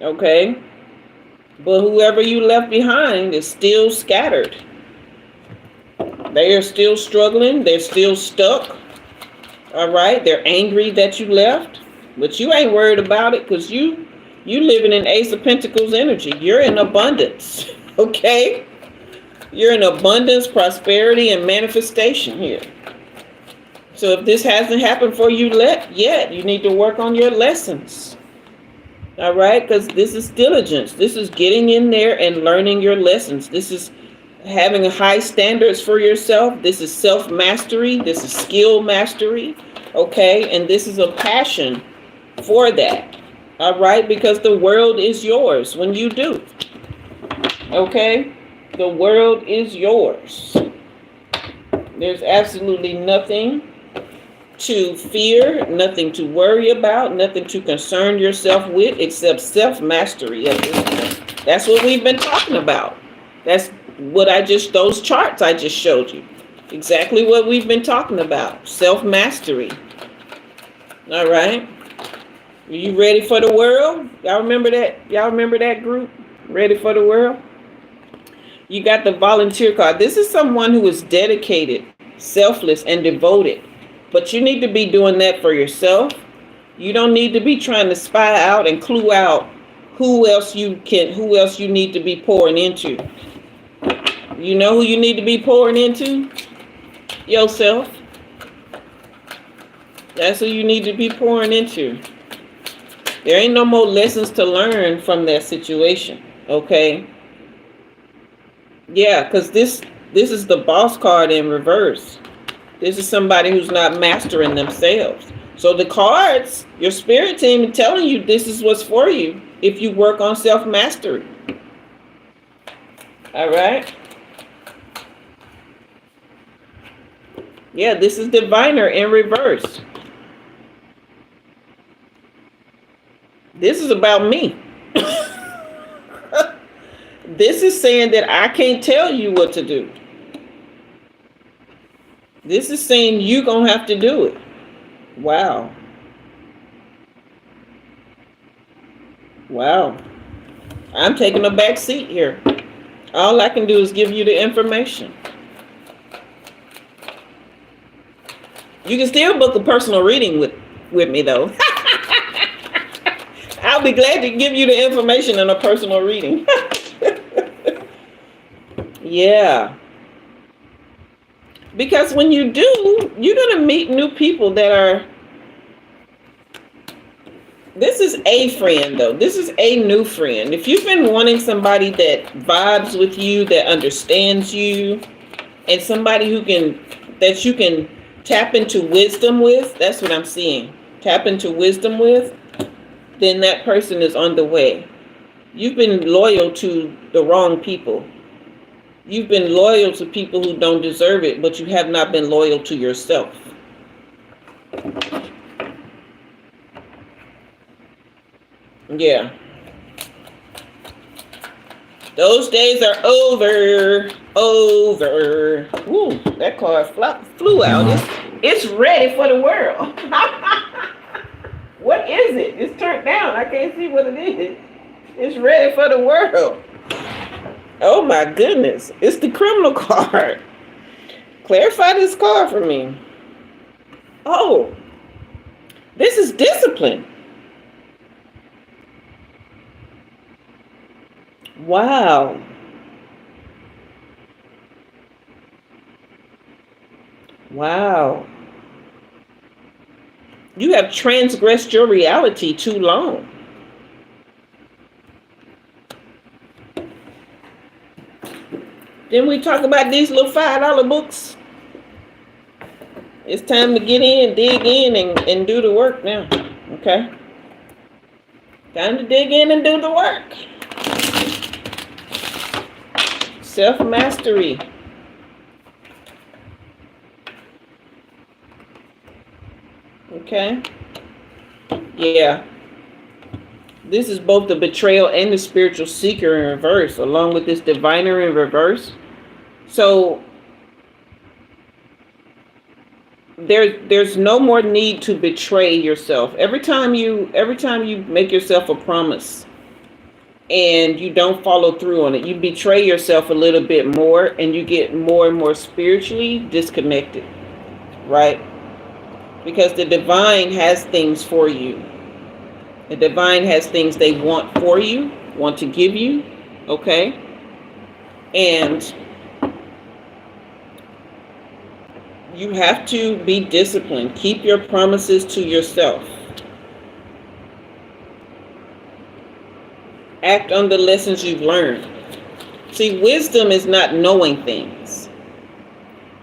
Okay? But whoever you left behind is still scattered. They are still struggling. They're still stuck. All right? They're angry that you left. But you ain't worried about it, because you living in Ace of Pentacles energy. You're in abundance. Okay? You're in abundance, prosperity, and manifestation here. So if this hasn't happened for you yet, you need to work on your lessons. All right? Because this is diligence. This is getting in there and learning your lessons. This is having high standards for yourself. This is self-mastery. This is skill mastery. Okay? And this is a passion for that. All right? Because the world is yours when you do. Okay? The world is yours. There's absolutely nothing to fear, nothing to worry about, nothing to concern yourself with except self-mastery at this point. That's what we've been talking about. That's what those charts I just showed you. Exactly what we've been talking about. Self-mastery. All right. Are you ready for the world? Y'all remember that? Y'all remember that group? Ready for the world? You got the volunteer card. This is someone who is dedicated, selfless, and devoted. But you need to be doing that for yourself. You don't need to be trying to spy out and clue out who else you need to be pouring into. You know who you need to be pouring into? Yourself. That's who you need to be pouring into. There ain't no more lessons to learn from that situation. Okay? Yeah, because this is the boss card in reverse. This is somebody who's not mastering themselves. So the cards, your spirit team is telling you this is what's for you if you work on self-mastery. All right? Yeah, this is diviner in reverse. This is about me. This is saying that I can't tell you what to do. This is saying you're going to have to do it. Wow. Wow. I'm taking a back seat here. All I can do is give you the information. You can still book a personal reading with me, though. I'll be glad to give you the information in a personal reading. Yeah. Because when you do, you're going to meet new people that are... This is a friend, though. This is a new friend. If you've been wanting somebody that vibes with you, that understands you, and somebody that you can tap into wisdom with, that's what I'm seeing. Tap into wisdom with, then that person is on the way. You've been loyal to the wrong people. You've been loyal to people who don't deserve it, but you have not been loyal to yourself. Yeah. Those days are over. Over. Woo, that car flew out. It's ready for the world. What is it? It's turned down. I can't see what it is. It's ready for the world. Oh my goodness. It's the criminal card. Clarify this card for me. Oh, this is discipline. Wow. Wow. You have transgressed your reality too long. Didn't we talk about these little $5 books? It's time to get in, dig in, and do the work now. Okay? Time to dig in and do the work. Self-mastery. Okay? Yeah. This is both the betrayal and the spiritual seeker in reverse, along with this diviner in reverse. So there's no more need to betray yourself. Every time you make yourself a promise and you don't follow through on it, you betray yourself a little bit more and you get more and more spiritually disconnected, right? Because the divine has things for you. The divine has things they want for you, want to give you, okay? And you have to be disciplined. Keep your promises to yourself. Act on the lessons you've learned. See, wisdom is not knowing things.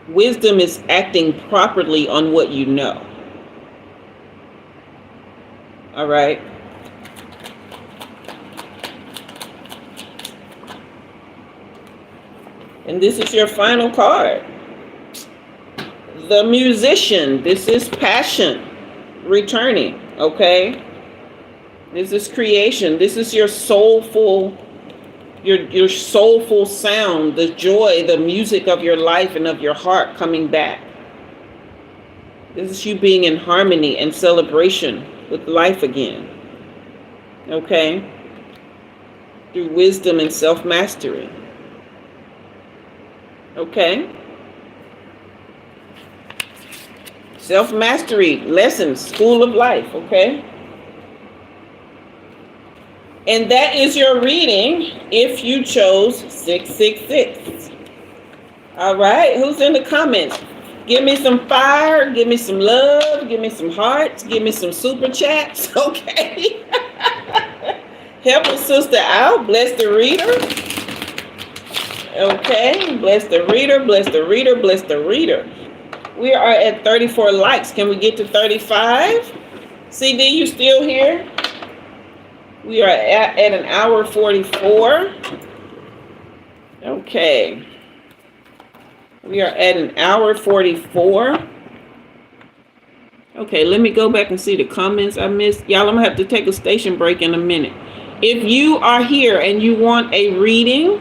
Wisdom is acting properly on what you know. All right? And this is your final card. The Musician. This is passion returning, okay? This is creation. This is your soulful, your soulful sound, the joy, the music of your life and of your heart coming back. This is you being in harmony and celebration with life again, okay? Through wisdom and self-mastery, okay? Self-mastery, lessons, school of life, okay? And that is your reading if you chose 666. All right, who's in the comments? Give me some fire, give me some love, give me some hearts, give me some super chats, okay? Help a sister out, bless the reader. Okay, bless the reader, bless the reader, bless the reader. We are at 34 likes. Can we get to 35? CD, you still here? We are at an hour 44. Okay. We are at an hour 44. Okay, let me go back and see the comments I missed. Y'all, I'm going to have to take a station break in a minute. If you are here and you want a reading,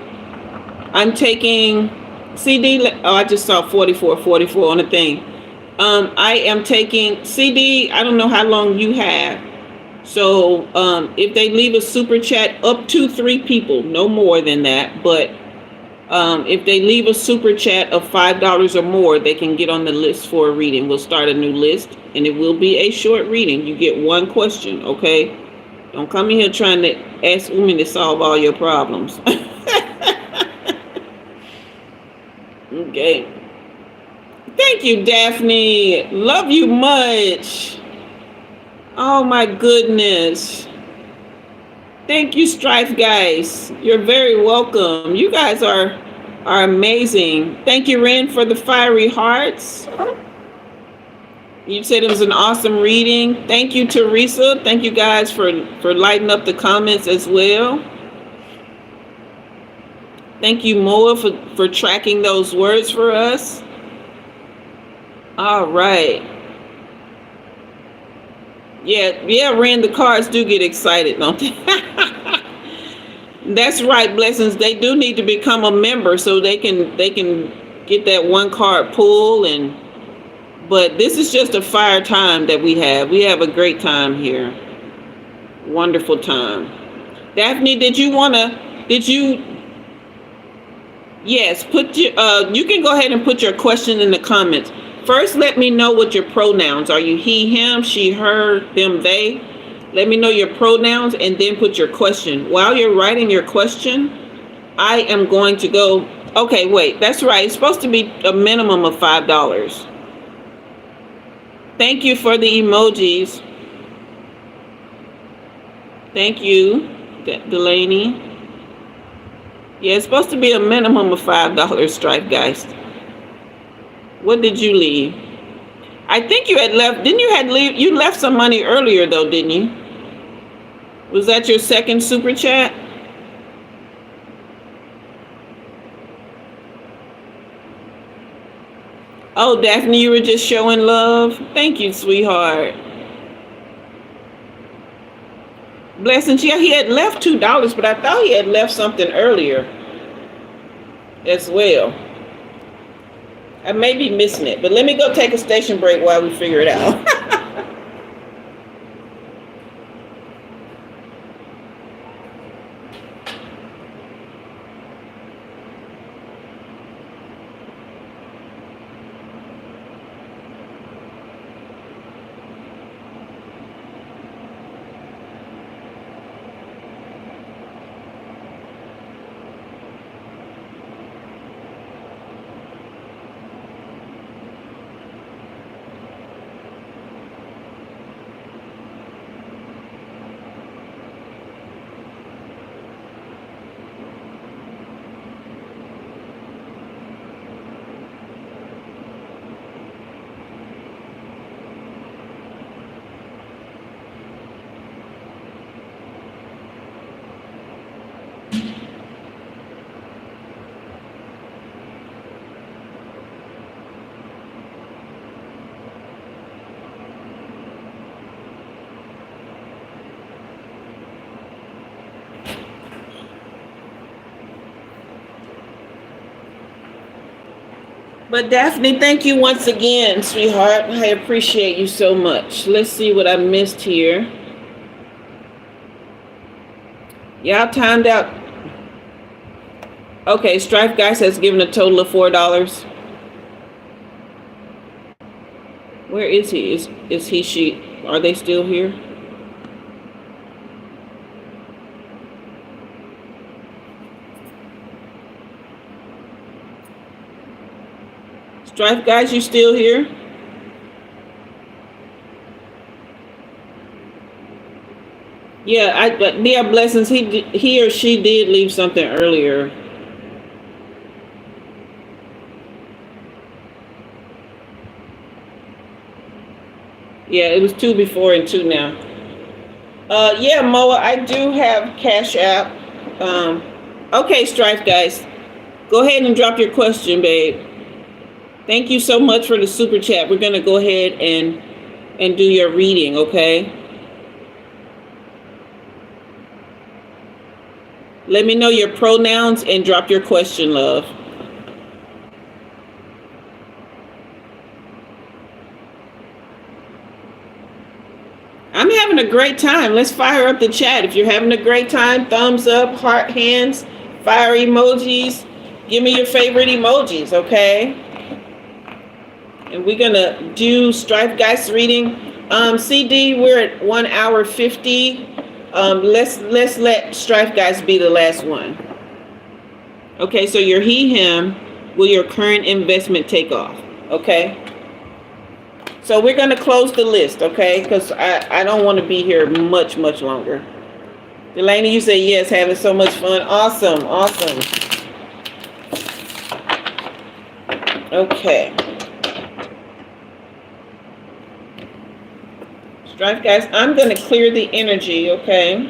I'm taking CD. Oh, I just saw 44 on the thing. I am taking CD. I don't know how long you have. So if they leave a super chat, up to 3 people, no more than that. But if they leave a super chat of $5 or more, they can get on the list for a reading. We'll start a new list, and it will be a short reading. You get one question, okay? Don't come in here trying to ask Umi to solve all your problems. Okay. Thank you, Daphne. Love you much. Oh my goodness. Thank you, Strife guys. You're very welcome. You guys are amazing. Thank you, Ren, for the fiery hearts. You said it was an awesome reading. Thank you, Teresa. Thank you guys for lighting up the comments as well. Thank you, Moa, for tracking those words for us. All right. Yeah, Ren, the cards do get excited, don't they? That's right, Blessings. They do need to become a member so they can get that one card pull. But this is just a fire time that we have. We have a great time here. Wonderful time. Daphne, did you yes, you can go ahead and put your question in the comments. First, let me know what your pronouns are. You he, him, she, her, them, they. Let me know your pronouns and then put your question. While you're writing your question, I am going to go. Okay, wait, that's right. It's supposed to be a minimum of $5. Thank you for the emojis. Thank you, Delaney. Yeah, it's supposed to be a minimum of $5, Strife Geist. What did you leave? I think you had left. Didn't you left some money earlier though, didn't you? Was that your second super chat? Oh, Daphne, you were just showing love. Thank you, sweetheart. Blessings. Yeah, he had left $2, but I thought he had left something earlier as well. I may be missing it, but let me go take a station break while we figure it out. But Daphne, thank you once again, sweetheart. I appreciate you so much. Let's see what I missed here. Y'all timed out. Okay, Strife Guys has given a total of $4. Where is he? Is he, she? Are they still here? Strife Guys, you still here? Yeah, but Blessings, he or she did leave something earlier. Yeah, it was 2 before and 2 now. Yeah, Moa, I do have Cash App. Okay, Strife Guys, go ahead and drop your question, babe. Thank you so much for the super chat. We're gonna go ahead and do your reading, okay? Let me know your pronouns and drop your question, love. I'm having a great time. Let's fire up the chat. If you're having a great time, thumbs up, heart, hands, fire emojis. Give me your favorite emojis, okay? And we're gonna do Strife Geist reading. CD, we're at 1 hour 50. Let's let Strife Guys be the last one. Okay, so your he, him, will your current investment take off? Okay. So we're going to close the list, okay? Because I don't want to be here much longer. Delaney, you say yes, having so much fun. Awesome. Okay. Strife, guys, I'm going to clear the energy, okay?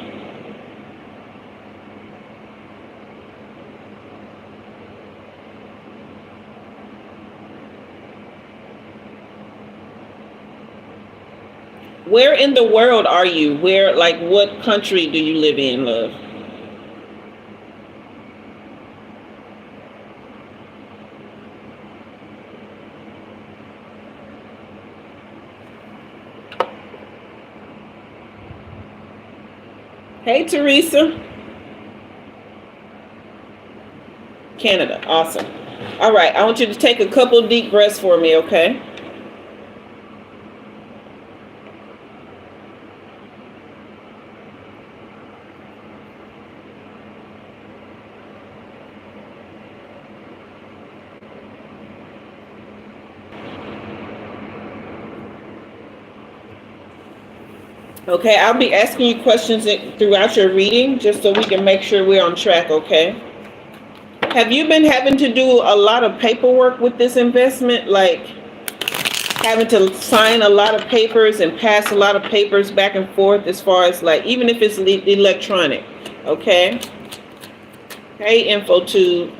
Where in the world are you? Where, like, what country do you live in, love? Hey, Teresa. Canada. Awesome. All right. I want you to take a couple deep breaths for me, okay? Okay, I'll be asking you questions throughout your reading just so we can make sure we're on track, okay? Have you been having to do a lot of paperwork with this investment? Like having to sign a lot of papers and pass a lot of papers back and forth as far as like, even if it's electronic, okay? Hey, info tube.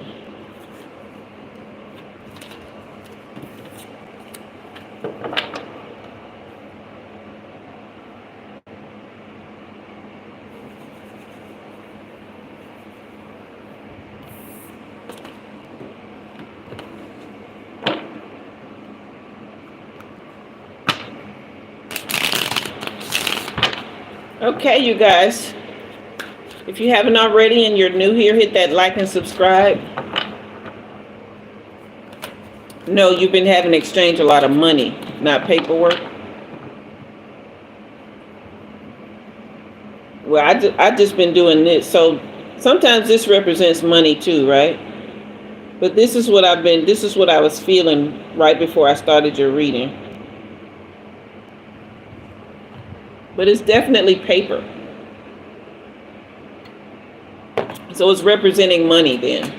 Okay, you guys, if you haven't already and you're new here, hit that like and subscribe. No, you've been having to exchange a lot of money, not paperwork. Well, I just been doing this. So sometimes this represents money too, right? But this is what I was feeling right before I started your reading. But it's definitely paper. So it's representing money then.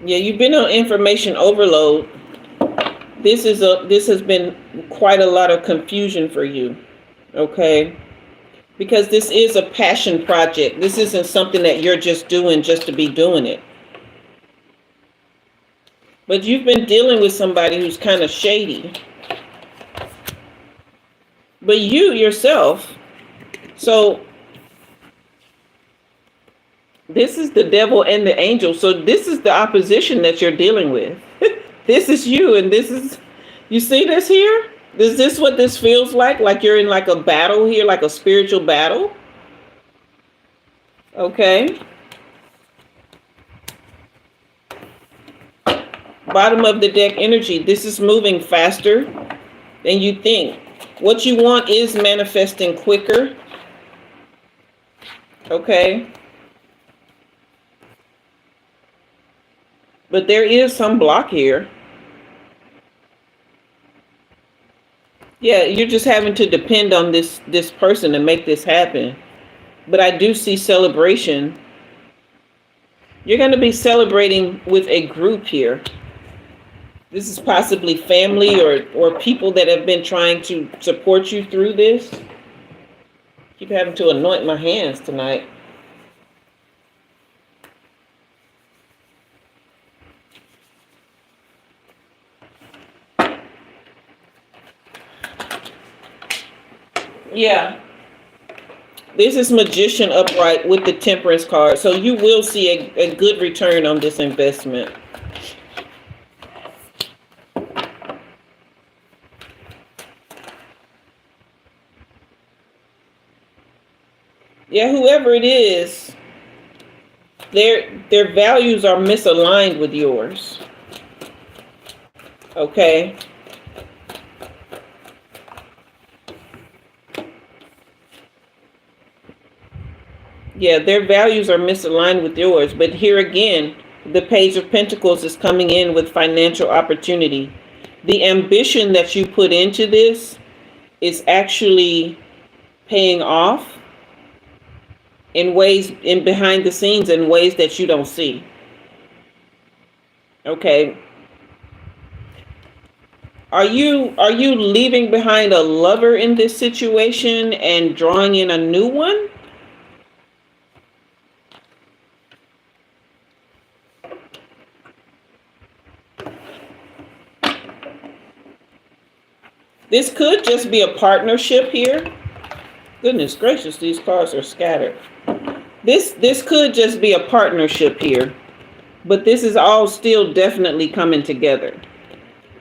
Yeah, you've been on information overload. This has been quite a lot of confusion for you, okay? Because this is a passion project. This isn't something that you're just doing just to be doing it. But you've been dealing with somebody who's kind of shady. But you yourself, so this is the devil and the angel. So this is the opposition that you're dealing with. This is you, and this is, you see this here? Is this what this feels like? Like you're in like a battle here, like a spiritual battle? Okay. Bottom of the deck energy. This is moving faster than you think. What you want is manifesting quicker. Okay. But there is some block here. Yeah, you're just having to depend on this person to make this happen. But I do see celebration. You're going to be celebrating with a group here. This is possibly family or people that have been trying to support you through this. Keep having to anoint my hands tonight. Yeah. This is Magician upright with the Temperance card. So you will see a good return on this investment. Yeah, whoever it is, their values are misaligned with yours. Okay. Yeah, their values are misaligned with yours. But here again, the Page of Pentacles is coming in with financial opportunity. The ambition that you put into this is actually paying off in ways, in behind the scenes, in ways that you don't see. Okay. Are you leaving behind a lover in this situation and drawing in a new one? This could just be a partnership here. Goodness gracious, these cards are scattered. This could just be a partnership here, but this is all still definitely coming together.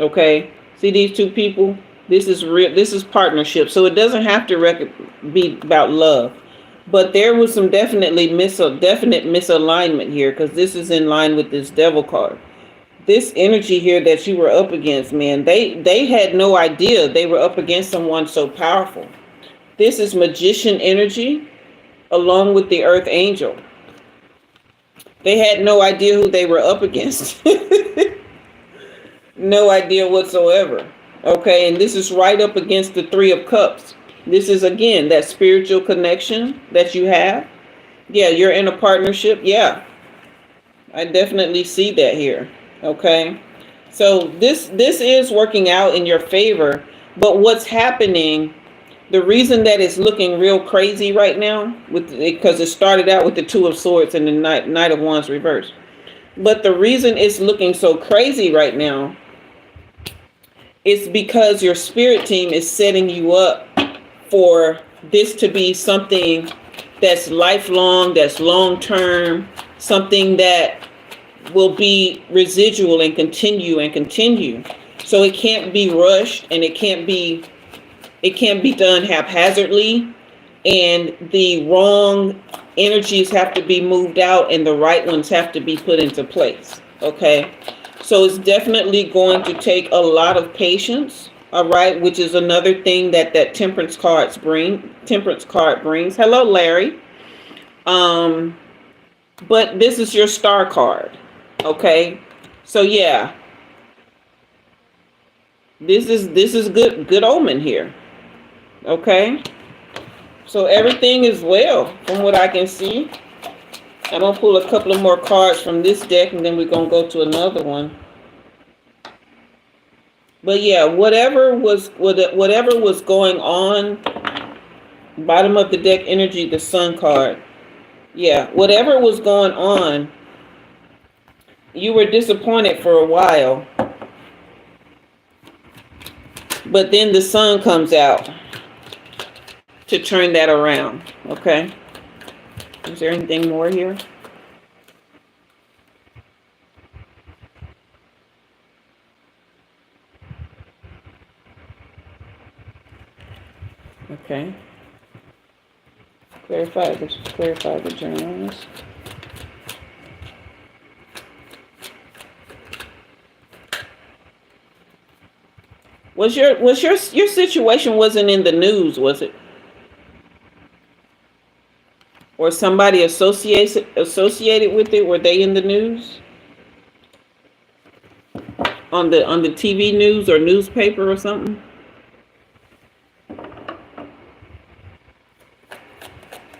Okay, see these two people? This is real. This is partnership. So it doesn't have to be about love, but there was some definite misalignment here, because this is in line with this Devil card. This energy here that you were up against, man, they had no idea they were up against someone so powerful. This is Magician energy along with the Earth Angel. They had no idea who they were up against. No idea whatsoever. Okay, and this is right up against the Three of Cups. This is, again, that spiritual connection that you have. Yeah, you're in a partnership. Yeah, I definitely see that here. Okay, so this is working out in your favor, but what's happening, the reason that it's looking real crazy right now, because it started out with the Two of Swords and the Knight of Wands reversed, but the reason it's looking so crazy right now is because your spirit team is setting you up for this to be something that's lifelong, that's long term, something that will be residual and continue and continue. So it can't be rushed, and it can't be done haphazardly, and the wrong energies have to be moved out and the right ones have to be put into place. Okay, so it's definitely going to take a lot of patience. All right, which is another thing that Temperance card brings. Hello, Larry. But this is your Star card. Okay, so yeah, this is good omen here. Okay, so everything is well from what I can see. I'm gonna pull a couple of more cards from this deck, and then we're gonna go to another one. But yeah, whatever was going on, bottom of the deck energy, the Sun card. Yeah, whatever was going on, you were disappointed for a while, but then the Sun comes out to turn that around. Okay, is there anything more here? Okay, clarify the journal on this. Was your situation wasn't in the news, was it? Or somebody associated with it? Were they in the news? On the TV news or newspaper or something?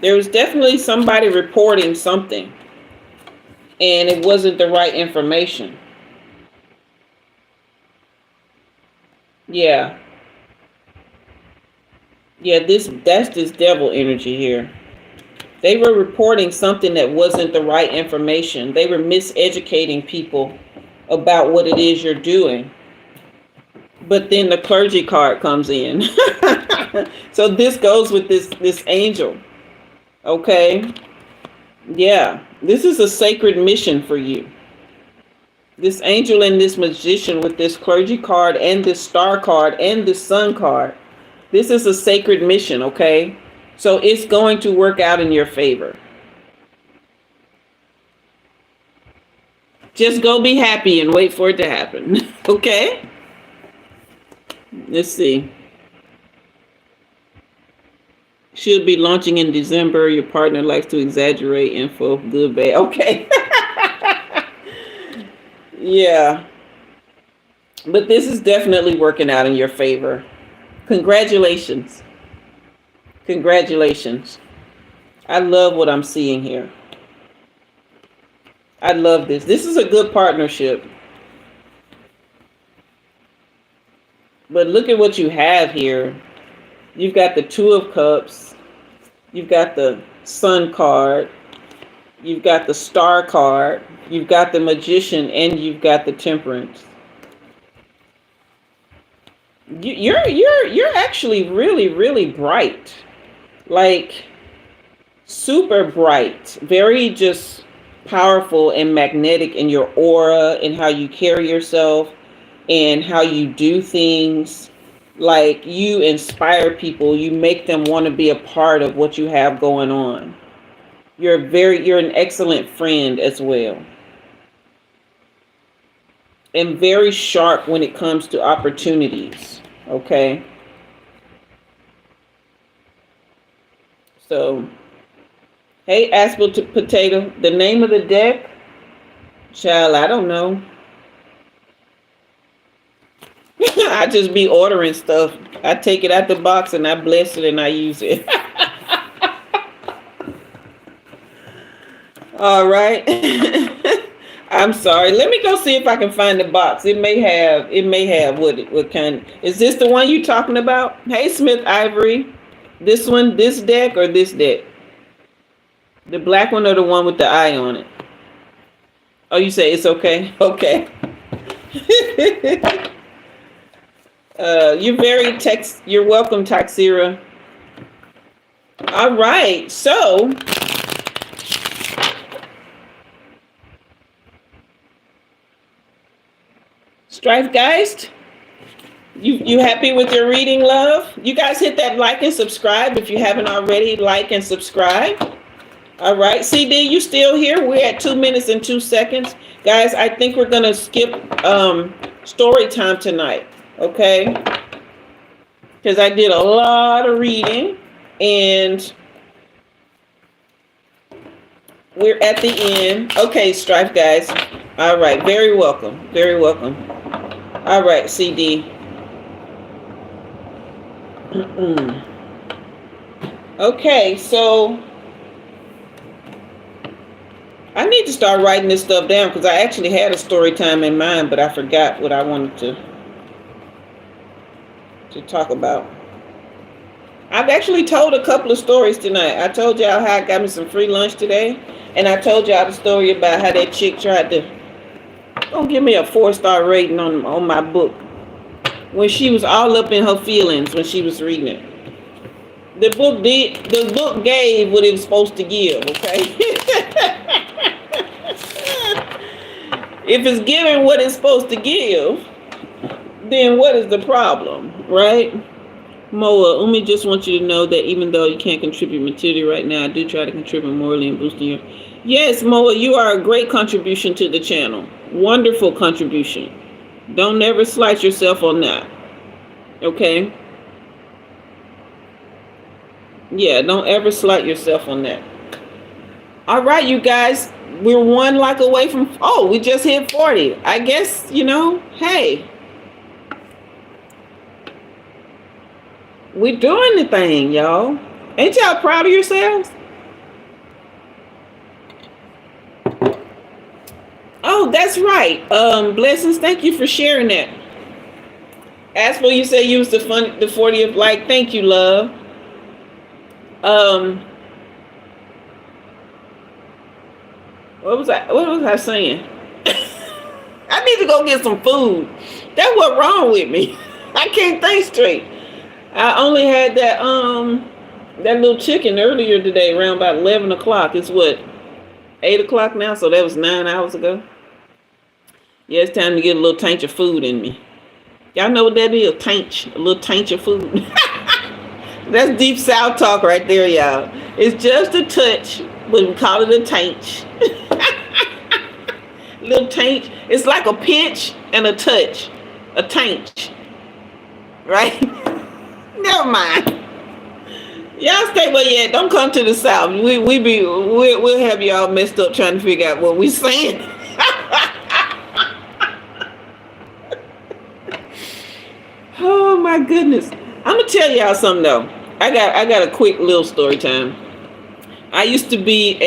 There was definitely somebody reporting something, and it wasn't the right information. Yeah. Yeah, that's this Devil energy here. They were reporting something that wasn't the right information. They were miseducating people about what it is you're doing. But then the Clergy card comes in. So this goes with this angel. Okay? Yeah. This is a sacred mission for you. This angel and this magician with this Clergy card and this Star card and this Sun card. This is a sacred mission, okay? So it's going to work out in your favor. Just go be happy and wait for it to happen. Okay? Let's see. Should be launching in December. Your partner likes to exaggerate info. Good, bad. Okay. Yeah. But this is definitely working out in your favor. Congratulations. Congratulations. I love what I'm seeing here. I love this. This is a good partnership. But look at what you have here. You've got the Two of Cups. You've got the Sun card. You've got the Star card. You've got the Magician, and you've got the Temperance. You're actually really, really bright. Like super bright. Very just powerful and magnetic in your aura and how you carry yourself and how you do things. Like you inspire people, you make them want to be a part of what you have going on. You're an excellent friend as well. And very sharp when it comes to opportunities. Okay. So, hey, Aspel to Potato, the name of the deck, child, I don't know. I just be ordering stuff. I take it out the box and I bless it and I use it. All right. I'm sorry. Let me go see if I can find the box. It may have what kind. Is this the one you talking about? Hey, Smith Ivory. This one, this deck or this deck? The black one or the one with the eye on it? Oh, you say it's okay? Okay. You're welcome, Taxira. All right, so Strifegeist, you happy with your reading, love? You guys hit that like and subscribe if you haven't already. Like and subscribe. All right, CD, you still here? We're at 2 minutes and 2 seconds, guys. I think we're gonna skip story time tonight. Okay, because I did a lot of reading and we're at the end. Okay, Strife guys. All right, very welcome. Very welcome. All right, CD. Okay, so I need to start writing this stuff down because I actually had a story time in mind, but I forgot what I wanted to talk about. I've actually told a couple of stories tonight. I told y'all how I got me some free lunch today, and I told y'all the story about how that chick tried to don't give me a 4-star rating on my book when she was all up in her feelings when she was reading it. The book gave what it was supposed to give, okay? If it's giving what it's supposed to give, then what is the problem, right? Moa, Umi just wants you to know that even though you can't contribute materially right now, I do try to contribute morally and boosting your... Yes, Moa, you are a great contribution to the channel. Wonderful contribution. Don't ever slice yourself on that. Okay? Yeah, don't ever slight yourself on that. All right, you guys. We're 1 like away from... Oh, we just hit 40. I guess, hey... We're doing the thing, y'all. Ain't y'all proud of yourselves? Oh, that's right. Blessings, thank you for sharing that. As for you say you was the 40th like, thank you, love. What was I saying? I need to go get some food. That's what's wrong with me. I can't think straight. I only had that little chicken earlier today around about 11 o'clock. It's what, 8 o'clock now? So that was 9 hours ago. Yeah, it's time to get a little taint of food in me. Y'all know what that is? A little taint of food. That's deep South talk right there, y'all. It's just a touch, but we call it a taint. Little taint. It's like a pinch and a touch. A taint. Right? Never mind. Y'all stay where you at. Don't come to the south. We'll have y'all messed up trying to figure out what we saying. Oh my goodness. I'm gonna tell y'all something though. I got a quick little story time. I used to be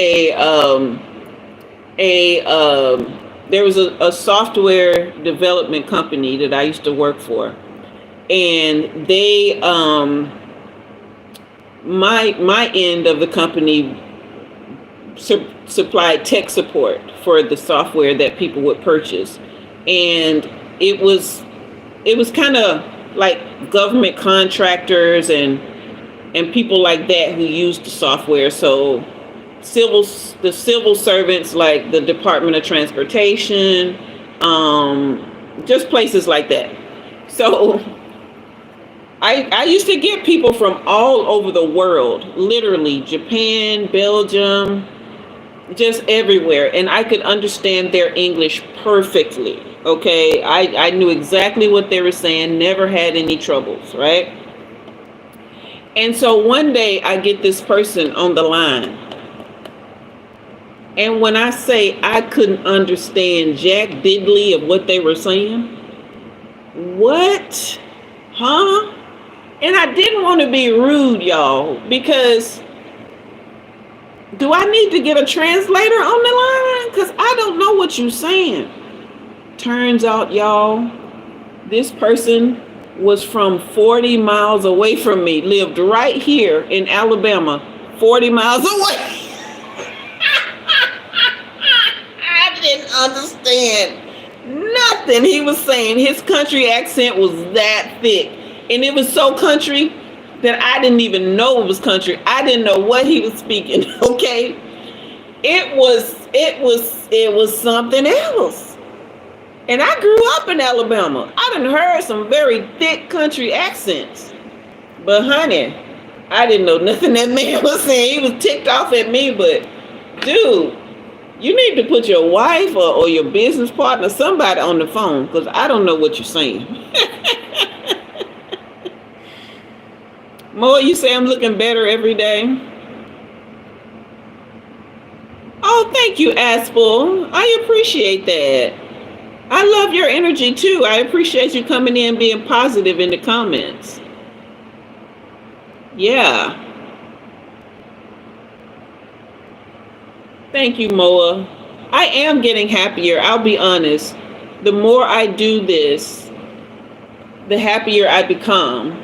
there was a software development company that I used to work for, and they my end of the company supplied tech support for the software that people would purchase, and it was kind of like government contractors and people like that who used the software. So the civil servants like the Department of Transportation, just places like that. So I used to get people from all over the world, literally Japan, Belgium, just everywhere. And I could understand their English perfectly. Okay. I knew exactly what they were saying, never had any troubles, right? And so one day I get this person on the line. And when I say I couldn't understand jack diddly of what they were saying, what? Huh? And I didn't want to be rude, y'all, because do I need to get a translator on the line? Because I don't know what you're saying. Turns out, y'all, this person was from 40 miles away from me, lived right here in Alabama, 40 miles away. I didn't understand nothing he was saying. His country accent was that thick. And it was so country that I didn't even know it was country. I didn't know what he was speaking. Okay. It was something else. And I grew up in Alabama. I done heard some very thick country accents. But honey, I didn't know nothing that man was saying. He was ticked off at me, but dude, you need to put your wife or your business partner, somebody on the phone, because I don't know what you're saying. Mo, you say I'm looking better every day. Oh, thank you, Aspel. I appreciate that. I love your energy too. I appreciate you coming in being positive in the comments. Yeah. Thank you, Moa. I am getting happier. I'll be honest. The more I do this, the happier I become.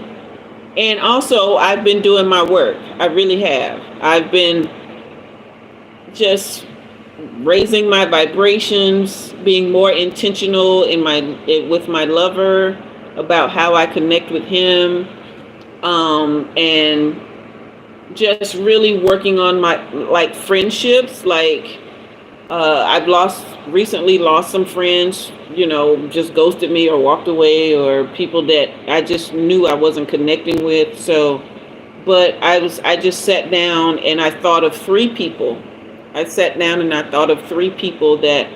And also, I've been doing my work. I really have. I've been just raising my vibrations, being more intentional with my lover about how I connect with him, and just really working on my friendships. I've recently lost some friends, just ghosted me or walked away, or people that I just knew I wasn't connecting with. So, but I just sat down and I thought of three people. I sat down and I thought of three people that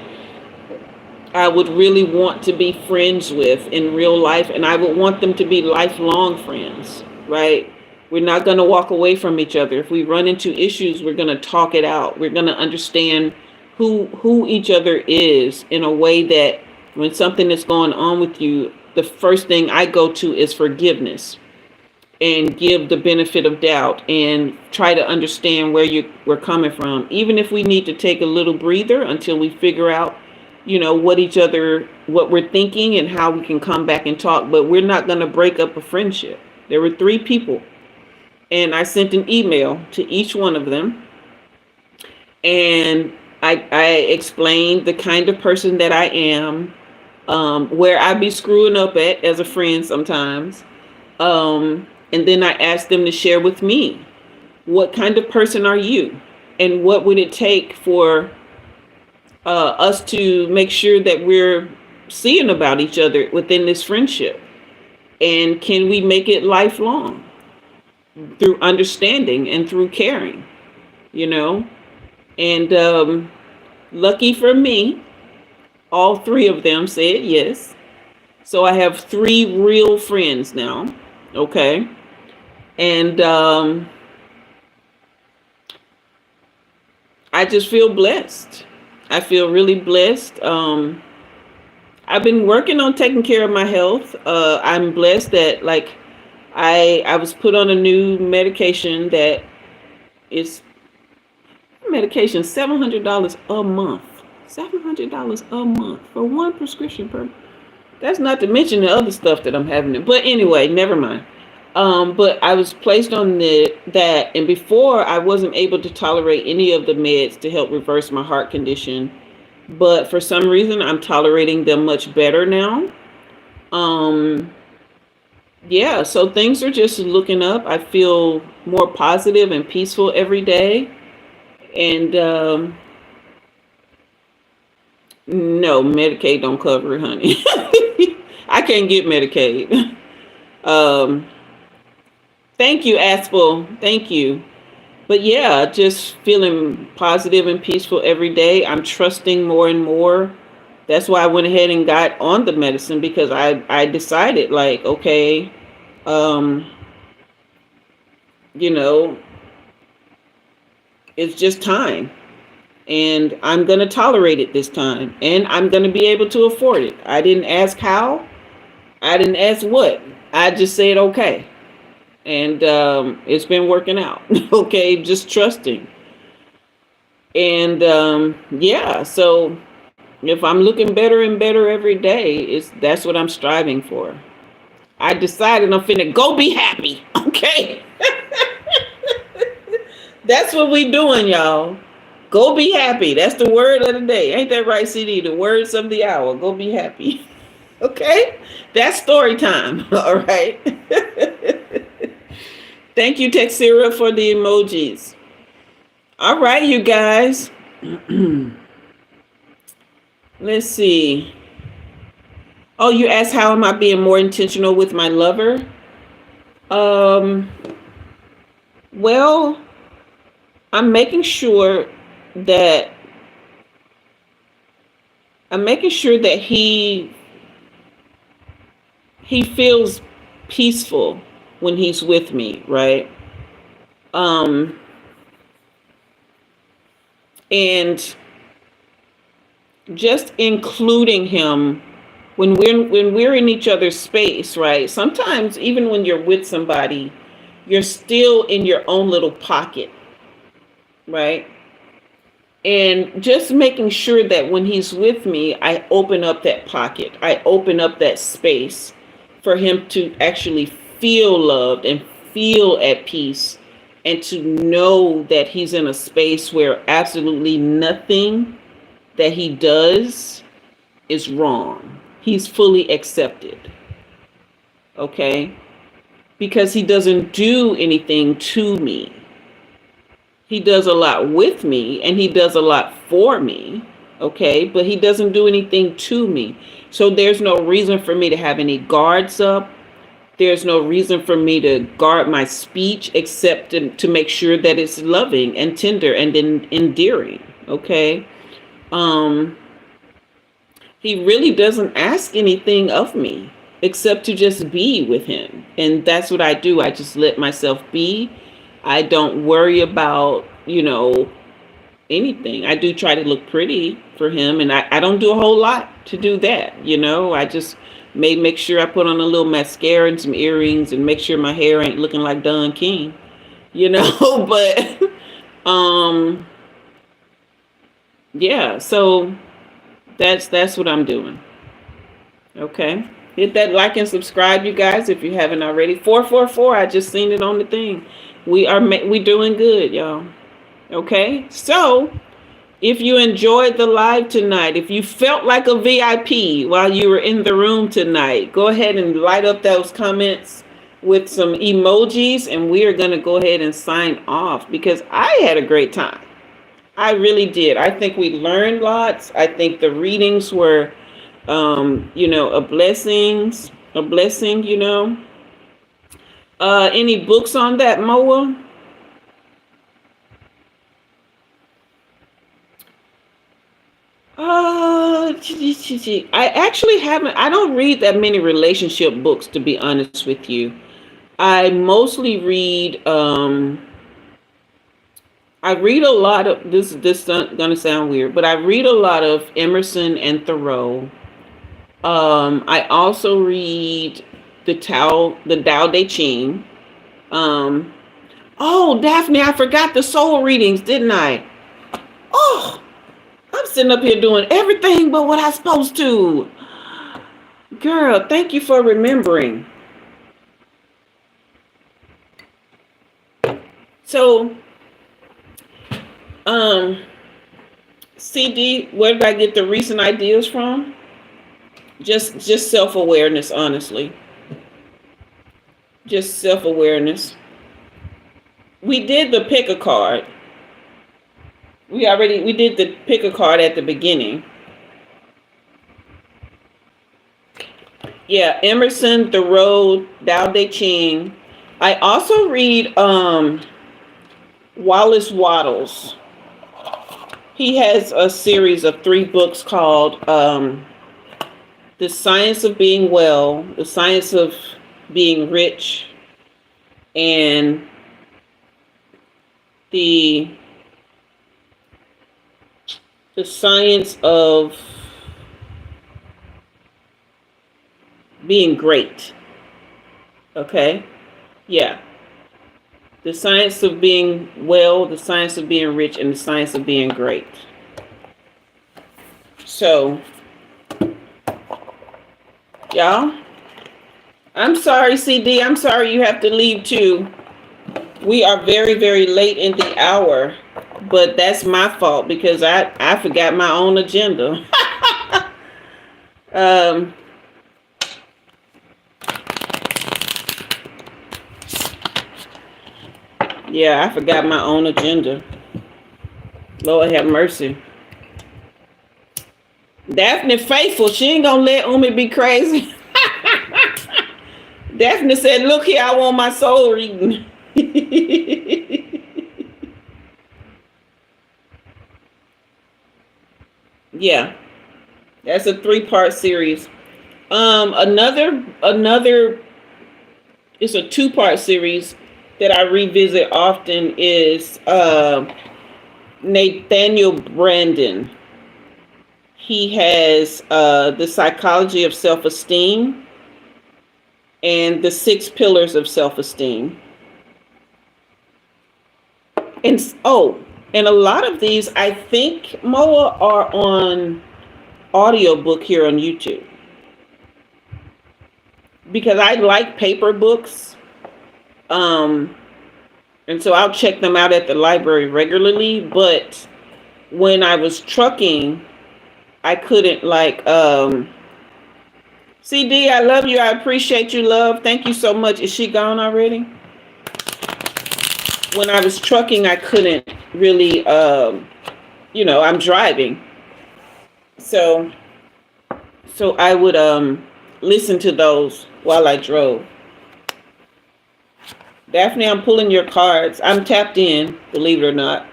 I would really want to be friends with in real life, and I would want them to be lifelong friends, right? We're not going to walk away from each other. If we run into issues, we're going to talk it out. We're going to understand who each other is in a way that when something is going on with you, the first thing I go to is forgiveness and give the benefit of doubt and try to understand where we're coming from. Even if we need to take a little breather until we figure out, what we're thinking and how we can come back and talk, but we're not going to break up a friendship. There were three people and I sent an email to each one of them. And I explained the kind of person that I am, where I be screwing up at as a friend sometimes. And then I asked them to share with me, what kind of person are you? And what would it take for us to make sure that we're seeing about each other within this friendship? And can we make it lifelong through understanding and through caring, And lucky for me, all three of them said yes. So I have three real friends now. Okay. And I just feel blessed. I feel really blessed. I've been working on taking care of my health. I'm blessed that like I was put on a new medication that is $700 a month. $700 a month for one prescription per. That's not to mention the other stuff that I'm having. But anyway, never mind. But I was placed on that, and before I wasn't able to tolerate any of the meds to help reverse my heart condition. But for some reason, I'm tolerating them much better now. Yeah, so things are just looking up. I feel more positive and peaceful every day. And no, Medicaid don't cover it, honey. I can't get Medicaid. Um, Thank you, Aspel. Thank you. But yeah, just feeling positive and peaceful every day. I'm trusting more and more. That's why I went ahead and got on the medicine, because I decided like, okay, um, you know, it's just time. And I'm going to tolerate it this time. And I'm going to be able to afford it. I didn't ask how. I didn't ask what. I just said, okay. And it's been working out. Okay, just trusting. And yeah, so if I'm looking better and better every day, that's what I'm striving for. I decided I'm finna go be happy. Okay. That's what we doing, y'all. Go be happy. That's the word of the day. Ain't that right, CD? The words of the hour. Go be happy. Okay? That's story time. All right. Thank you, Texira, for the emojis. All right, you guys. Let's see. Oh, you asked how am I being more intentional with my lover? Well, I'm making sure that he feels peaceful when he's with me, right? And just including him when we're in each other's space, right? Sometimes even when you're with somebody, you're still in your own little pocket, right? And just making sure that when he's with me, I open up that pocket. I open up that space for him to actually feel loved and feel at peace, and to know that he's in a space where absolutely nothing that he does is wrong. He's fully accepted. Okay? Because he doesn't do anything to me. He does a lot with me and he does a lot for me. Okay? But he doesn't do anything to me. So there's no reason for me to have any guards up. There's no reason for me to guard my speech except to make sure that it's loving and tender and endearing. Okay? He really doesn't ask anything of me except to just be with him. And that's what I do. I just let myself be. I don't worry about, anything. I do try to look pretty for him, and I don't do a whole lot to do that. I just make sure I put on a little mascara and some earrings and make sure my hair ain't looking like Don King, but yeah, so that's what I'm doing. Okay. Hit that like and subscribe, you guys, if you haven't already. 444, I just seen it on the thing. We doing good, y'all. Okay. So if you enjoyed the live tonight, if you felt like a VIP while you were in the room tonight, go ahead and light up those comments with some emojis, and we are going to go ahead and sign off, because I had a great time. I really did. I think we learned lots. I think the readings were, a blessing, any books on that, Moa? I actually haven't. I don't read that many relationship books, to be honest with you. I mostly read I read a lot of this is gonna sound weird, but I read a lot of Emerson and Thoreau. I also read the Tao Te Ching. Um, oh, Daphne, I forgot the soul readings, didn't I? Oh, I'm sitting up here doing everything but what I'm supposed to. Girl, thank you for remembering. So, um, CD, where did I get the recent ideas from? Just self-awareness, honestly. Just self-awareness. We did the pick a card. We did the pick a card at the beginning. Yeah, Emerson, Thoreau, Tao Te Ching. I also read Wallace Wattles. He has a series of 3 books called The Science of Being Well, The Science of Being Rich, and the Science of Being Great. Okay? Yeah. The Science of Being Well, The Science of Being Rich, and The Science of Being Great. So, y'all, I'm sorry, CD. I'm sorry you have to leave too. We are very, very late in the hour, but that's my fault because I forgot my own agenda. Yeah, I forgot my own agenda. Lord have mercy. Daphne faithful. She ain't gonna let Umi be crazy. Daphne said, look here, I want my soul reading. Yeah, that's a 3-part series. Another, it's a 2-part series that I revisit often is Nathaniel Branden. He has The Psychology of Self-Esteem and The 6 Pillars of Self-Esteem. And and a lot of these, I think, Moa, are on audiobook here on YouTube. Because I like paper books. And so I'll check them out at the library regularly. But when I was trucking, I couldn't CD, I love you. I appreciate you, love. Thank you so much. Is she gone already? When I was trucking, I couldn't really, I'm driving. So I would listen to those while I drove. Daphne, I'm pulling your cards. I'm tapped in, believe it or not.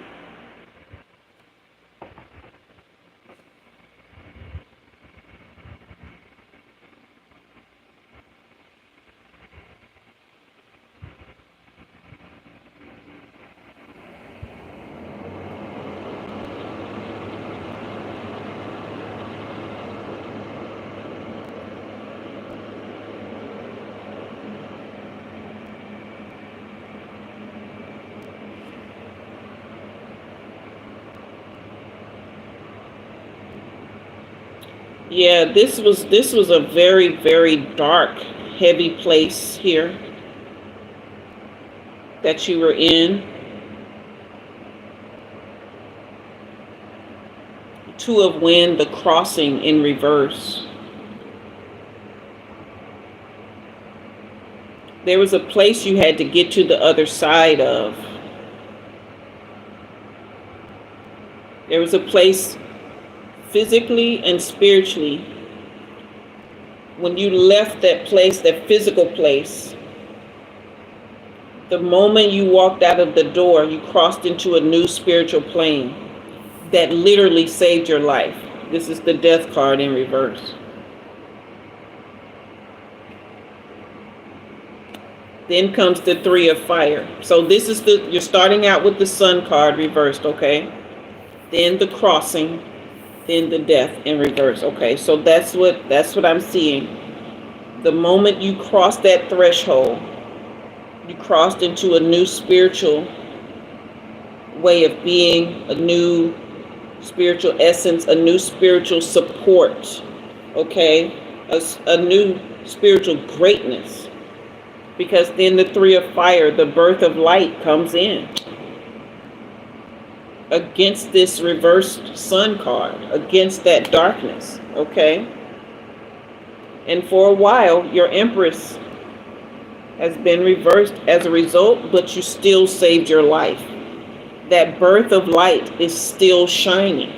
Yeah, this was a very, very dark, heavy place here that you were in. 2 of Wind, the Crossing in reverse. There was a place you had to get to the other side of. There was a place physically and spiritually. When you left that place, that physical place, the moment you walked out of the door, you crossed into a new spiritual plane that literally saved your life. This is the Death card in reverse. Then comes the 3 of fire. So this is you're starting out with the sun card reversed, okay? Then the crossing, then the death in reverse, okay? So that's what I'm seeing. The moment you cross that threshold, you crossed into a new spiritual way of being, a new spiritual essence, a new spiritual support, okay? A new spiritual greatness. Because then the 3 of fire, the birth of light, comes in against this reversed sun card, against that darkness, okay? And for a while, your Empress has been reversed as a result, but you still saved your life. That birth of light is still shining.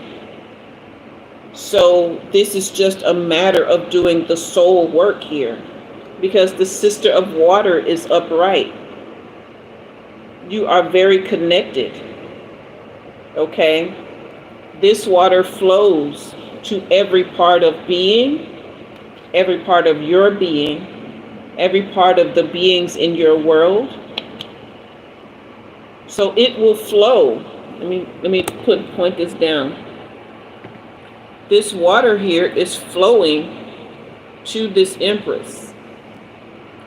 So this is just a matter of doing the soul work here, because the sister of water is upright. You are very connected, okay? This water flows to every part of being, every part of your being, every part of the beings in your world. So it will flow. Let me point this down. This water here is flowing to this Empress,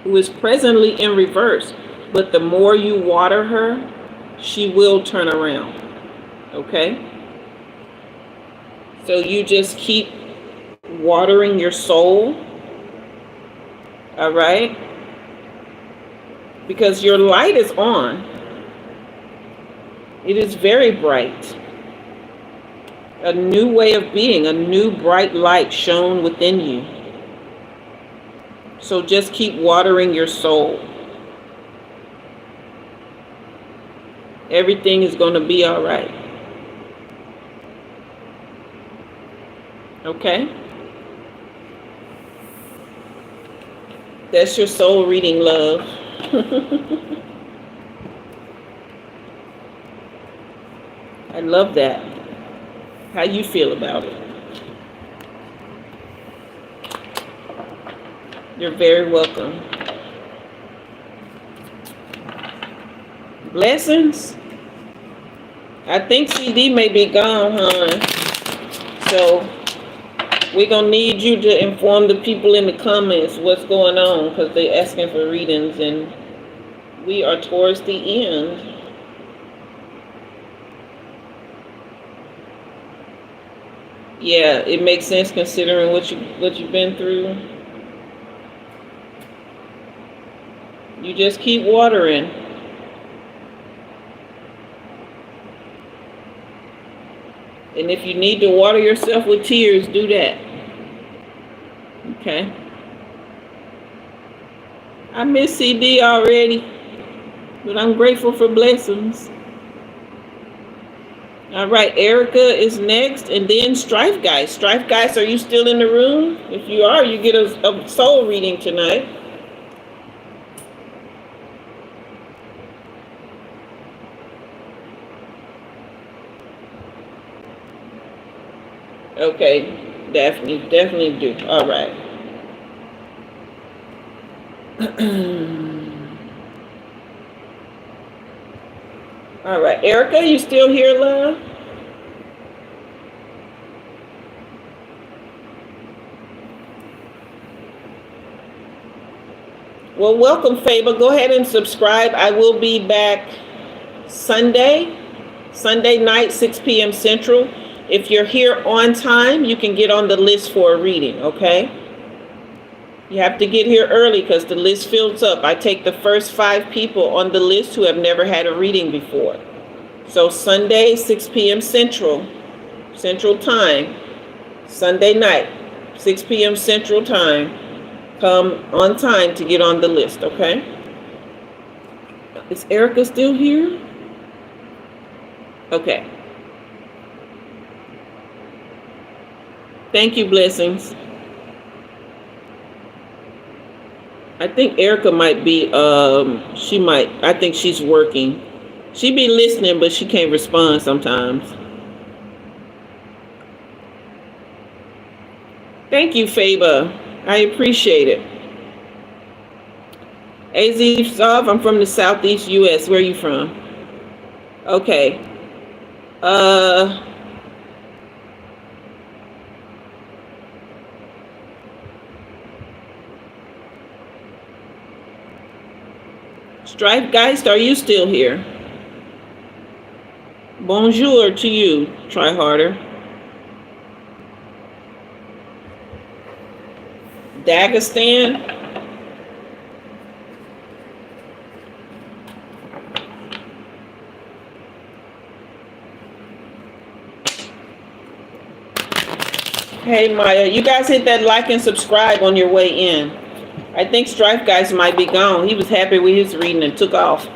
who is presently in reverse. But the more you water her, she will turn around. Okay? So you just keep watering your soul. All right? Because your light is on. It is very bright. A new way of being, a new bright light shone within you. So just keep watering your soul. Everything is going to be all right. Okay? That's your soul reading, love. I love that. How you feel about it? You're very welcome. Blessings. I think CD may be gone, hon. So we're going to need you to inform the people in the comments what's going on, because they're asking for readings and we are towards the end. Yeah, it makes sense considering what you've been through. You just keep watering. And if you need to water yourself with tears, do that. Okay. I miss CD already, but I'm grateful for blessings. All right, Erica is next, and then Strife Guy. Strife Guys, are you still in the room? If you are, you get a soul reading tonight. Okay, definitely do. All right. All right, Erica, you still here, love? Well, welcome, Faber. Go ahead and subscribe. I will be back Sunday night, 6 p.m. Central. If you're here on time, you can get on the list for a reading, okay? You have to get here early because the list fills up. I take the first 5 people on the list who have never had a reading before. So Sunday, 6 p.m. Central Time, Sunday night, 6 p.m. Central Time. Come on time to get on the list, okay? Is Erica still here? Okay. Thank you, blessings. I think Erica might be, I think she's working. She be listening, but she can't respond sometimes. Thank you, Faber. I appreciate it. AZ Solve, I'm from the Southeast US. Where are you from? Okay. Strife Geist, are you still here? Bonjour to you. Try harder. Dagestan. Hey Maya, you guys hit that like and subscribe on your way in. I think Strife Guys might be gone. He was happy with his reading and took off.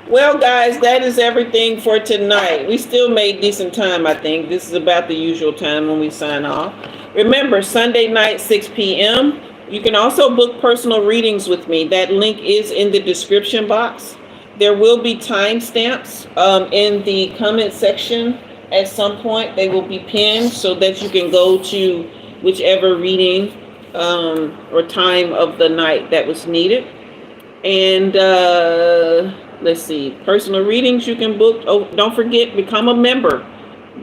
Well, guys, that is everything for tonight. We still made decent time, I think. This is about the usual time when we sign off. Remember, Sunday night, 6 p.m. You can also book personal readings with me. That link is in the description box. There will be timestamps in the comment section at some point. They will be pinned so that you can go to whichever reading or time of the night that was needed. And let's see, personal readings you can book. Oh, don't forget, become a member.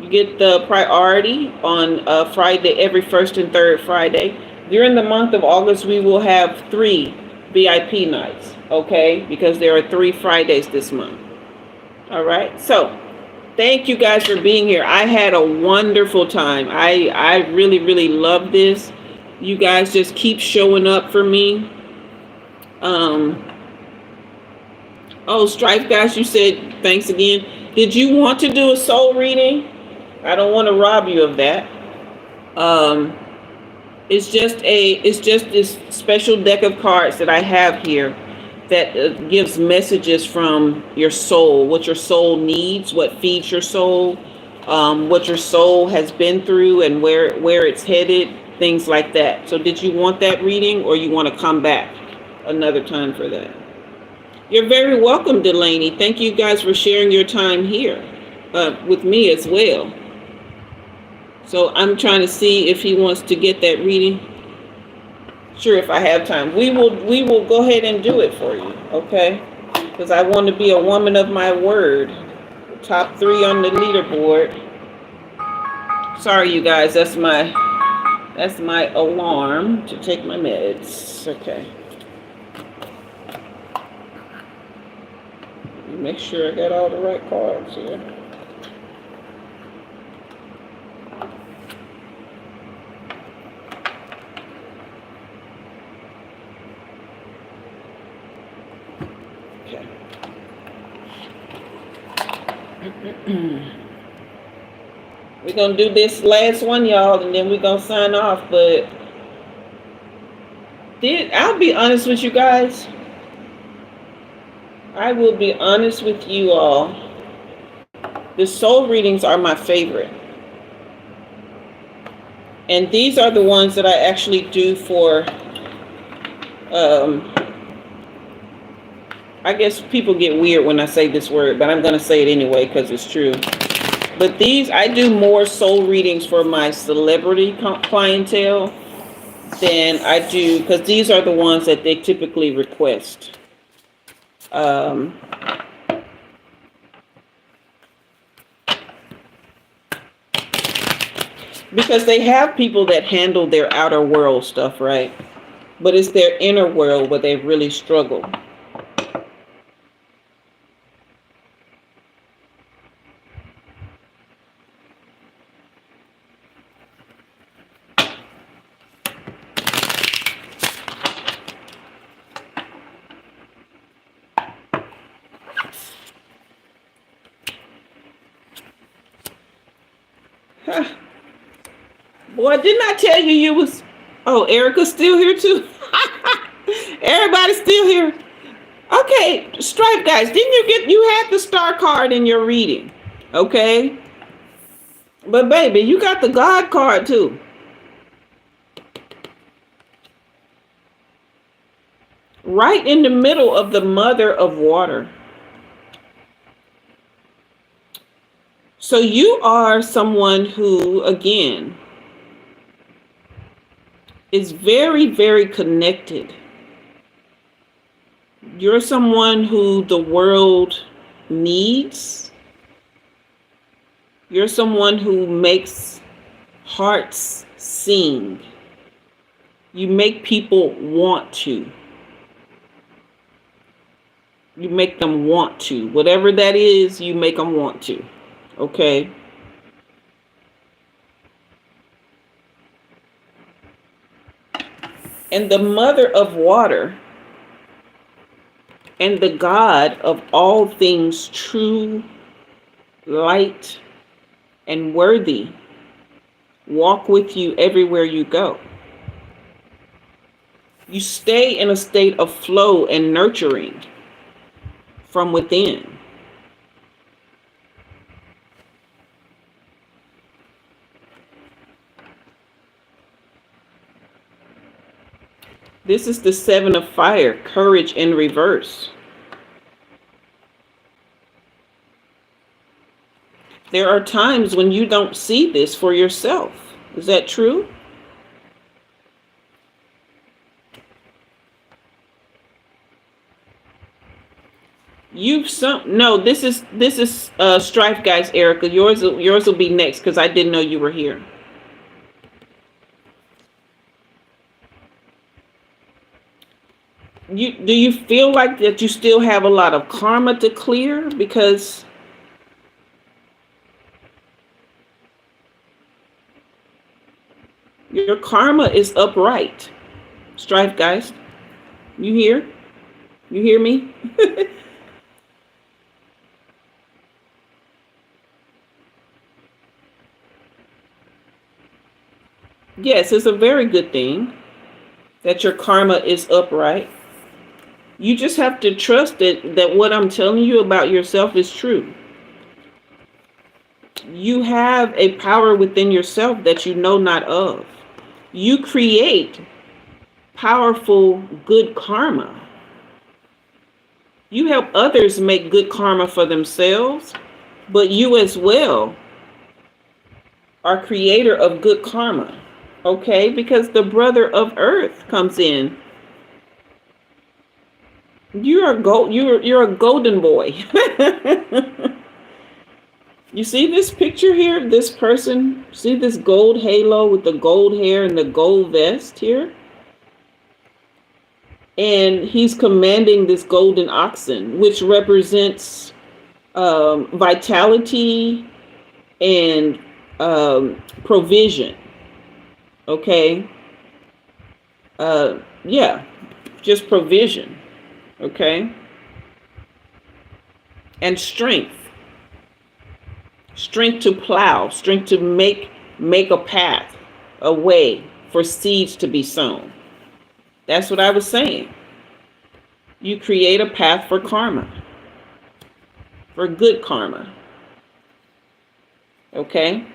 You get the priority on Friday, every first and third Friday. During the month of August, we will have 3 VIP nights, okay? Because there are 3 Fridays this month. All right, so thank you guys for being here. I had a wonderful time. I really, really love this. You guys just keep showing up for me. Oh, Strife Guys, you said thanks again. Did you want to do a soul reading? I don't want to rob you of that. It's just this special deck of cards that I have here that gives messages from your soul, what your soul needs, what feeds your soul, what your soul has been through and where it's headed, things like that. So did you want that reading, or you want to come back another time for that? You're very welcome, Delaney. Thank you guys for sharing your time here with me as well. So I'm trying to see if he wants to get that reading. Sure, if I have time. We will go ahead and do it for you, okay? Because I want to be a woman of my word. Top 3 on the leaderboard. Sorry, you guys. That's my alarm to take my meds. Okay. Make sure I got all the right cards here. Okay. We're going to do this last one, y'all, and then we're going to sign off. But I'll be honest with you guys. I will be honest with you all. The soul readings are my favorite. And these are the ones that I actually do for, I guess people get weird when I say this word, but I'm going to say it anyway because it's true. But I do more soul readings for my celebrity clientele than I do, because these are the ones that they typically request. Because they have people that handle their outer world stuff, right? But it's their inner world where they really struggle. Boy, didn't I tell you was... Oh, Erica's still here too? Everybody's still here. Okay, Stripe Guys, didn't you had the star card in your reading, okay? But baby, you got the God card too. Right in the middle of the Mother of Water. So you are someone who, again, is very, very connected You're someone who the world needs. You're someone who makes hearts sing. You make people want to. You make them want to. Whatever that is, you make them want to. Okay? And the mother of water and the God of all things true, light, and worthy walk with you everywhere you go. You stay in a state of flow and nurturing from within. This is the Seven of Fire, courage in reverse. There are times when you don't see this for yourself. Is that true? No, this is Strife Guys, Erica. Yours will be next because I didn't know you were here. Do you feel like that you still have a lot of karma to clear? Because your karma is upright. Strife Guys, you hear? You hear me? Yes, it's a very good thing that your karma is upright. You just have to trust that what I'm telling you about yourself is true. You have a power within yourself that you know not of. You create powerful good karma. You help others make good karma for themselves, but you as well are creator of good karma. Okay, because the brother of earth comes in. You're a golden boy. You see this picture here? This person, see this gold halo with the gold hair and the gold vest here? And he's commanding this golden oxen, which represents vitality and provision. Okay? Yeah, just provision. Okay? And strength. Strength to plow, strength to make a path, a way for seeds to be sown. That's what I was saying. You create a path for karma, for good karma. Okay?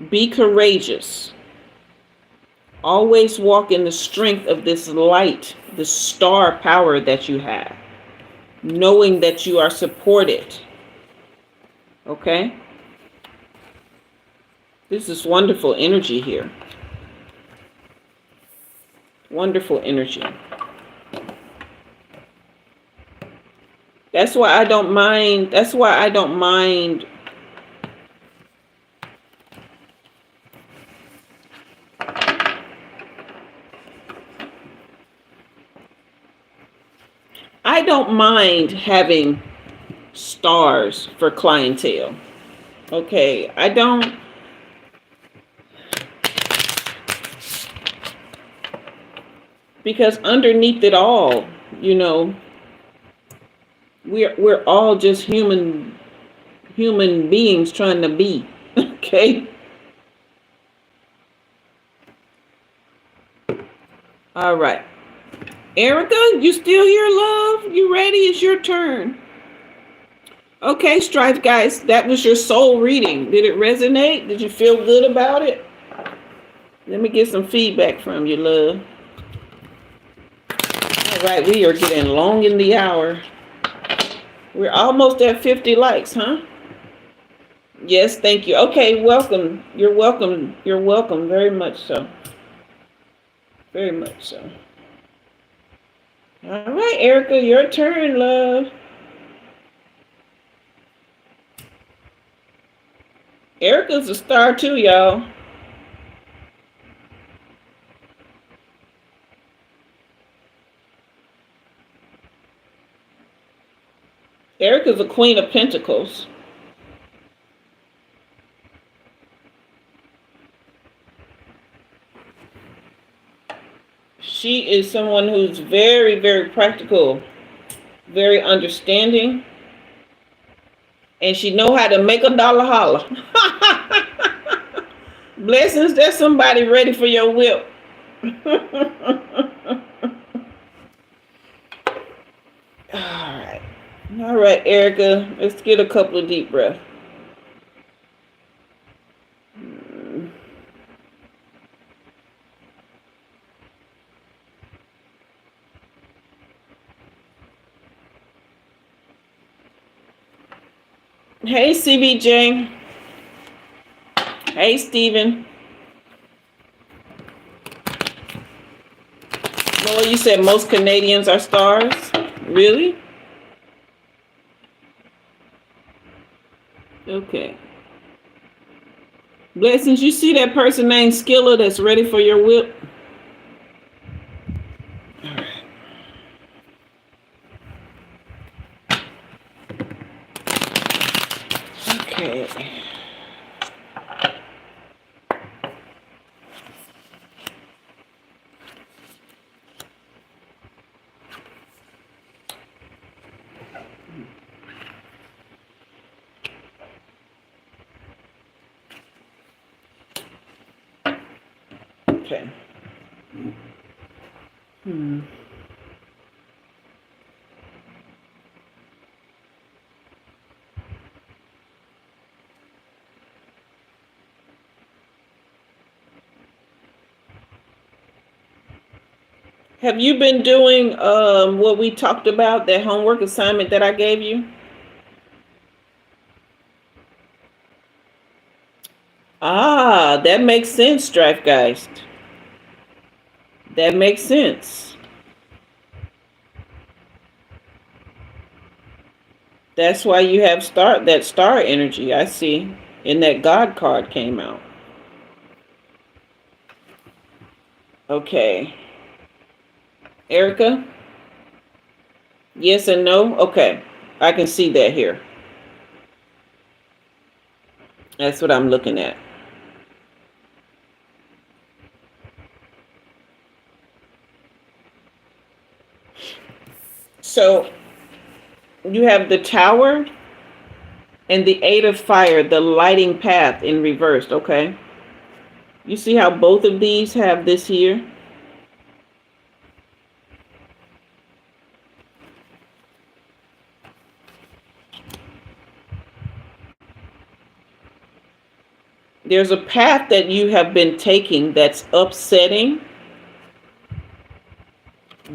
Be courageous. Always walk in the strength of this light, the star power that you have, knowing that you are supported. Okay? This is wonderful energy here. Wonderful energy. That's why I don't mind. That's why I don't mind. I don't mind having stars for clientele. Okay, I don't. Because underneath it all, you know, we're all just human beings trying to be. Okay. All right. Erica, you still here, love? You ready? It's your turn. Okay, Strife Guys, that was your soul reading. Did it resonate? Did you feel good about it? Let me get some feedback from you, love. All right, we are getting long in the hour. We're almost at 50 likes, huh? Yes, thank you. Okay, welcome. You're welcome. You're welcome. Very much so. Very much so. All right, Erica, your turn, love. Erica's a star too, y'all. Erica's a queen of pentacles. She is someone who's very, very practical, very understanding, and she know how to make a dollar holler. Blessings, there's somebody ready for your whip. All right, Erica, let's get a couple of deep breaths. Hey, CBJ. Hey, Steven. Noah, you said most Canadians are stars? Really? Okay. Blessings, you see that person named Skilla that's ready for your whip? All right. Okay. Okay. Have you been doing what we talked about, that homework assignment that I gave you? Ah, that makes sense, Strifegeist. That makes sense. That's why you have that star energy, I see. And that God card came out. Okay. Erica? Yes and no? Okay. I can see that here. That's what I'm looking at. So you have the Tower and the Eight of Fire, the lighting path in reversed, okay? You see how both of these have this here? There's a path that you have been taking that's upsetting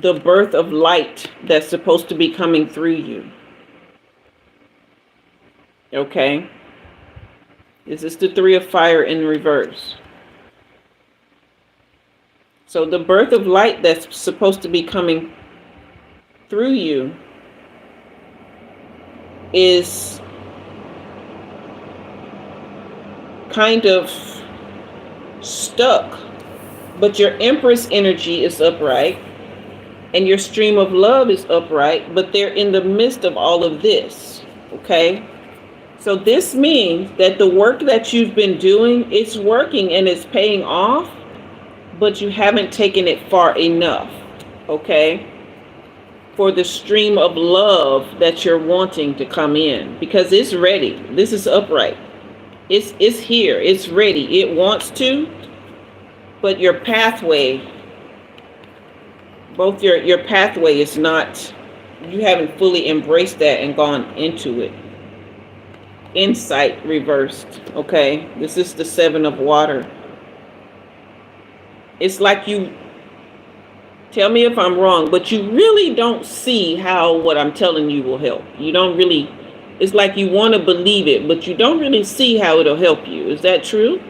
the birth of light that's supposed to be coming through you. Okay? This is the Three of Fire in reverse. So the birth of light that's supposed to be coming through you is kind of stuck, but your Empress energy is upright and your stream of love is upright, but they're in the midst of all of this, okay? So this means that the work that you've been doing, it's working and it's paying off, but you haven't taken it far enough, okay? For the stream of love that you're wanting to come in, because it's ready. This is upright. It's here. It's ready. It wants to, but your pathway, both your pathway is not, you haven't fully embraced that and gone into it. Insight reversed, okay? This is the Seven of Water. It's like you, tell me if I'm wrong, but you really don't see how what I'm telling you will help. You don't really, it's like you want to believe it, but you don't really see how it'll help you. Is that true?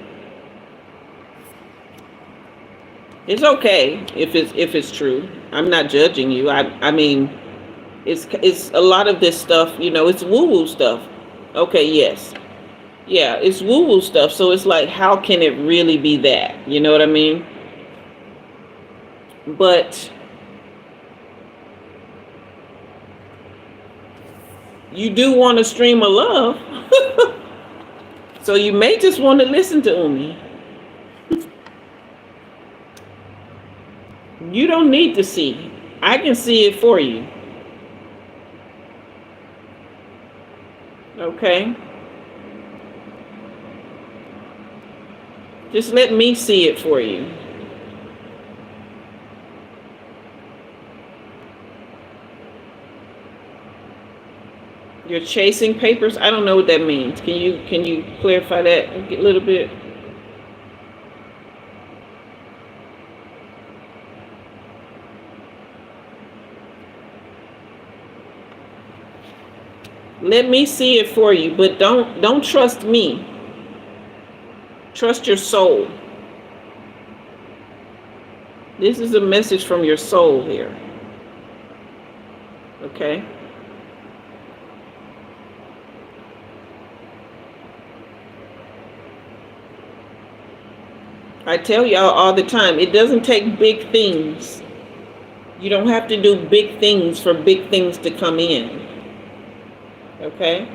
It's okay if it's true. I'm not judging you. I mean, it's a lot of this stuff. It's woo woo stuff. Okay, yes, yeah, it's woo woo stuff. So it's like, how can it really be that? You know what I mean? But you do want a stream of love, so you may just want to listen to Umi. You don't need to see. I can see it for you. Okay? Just let me see it for you. You're chasing papers? I don't know what that means. Can you clarify that a little bit? Let me see it for you, but don't trust me. Trust your soul. This is a message from your soul here. Okay? I tell y'all all the time, it doesn't take big things. You don't have to do big things for big things to come in. Okay?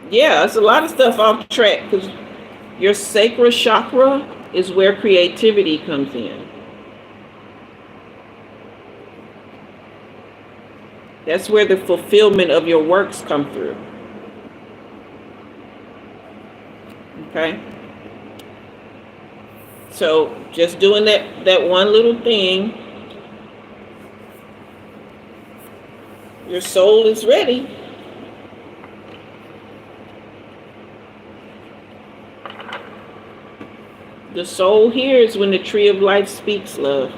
Yeah, it's a lot of stuff off track because your sacral chakra is where creativity comes in. That's where the fulfillment of your works come through. Okay? So just doing that one little thing, your soul is ready. The soul hears when the tree of life speaks, love.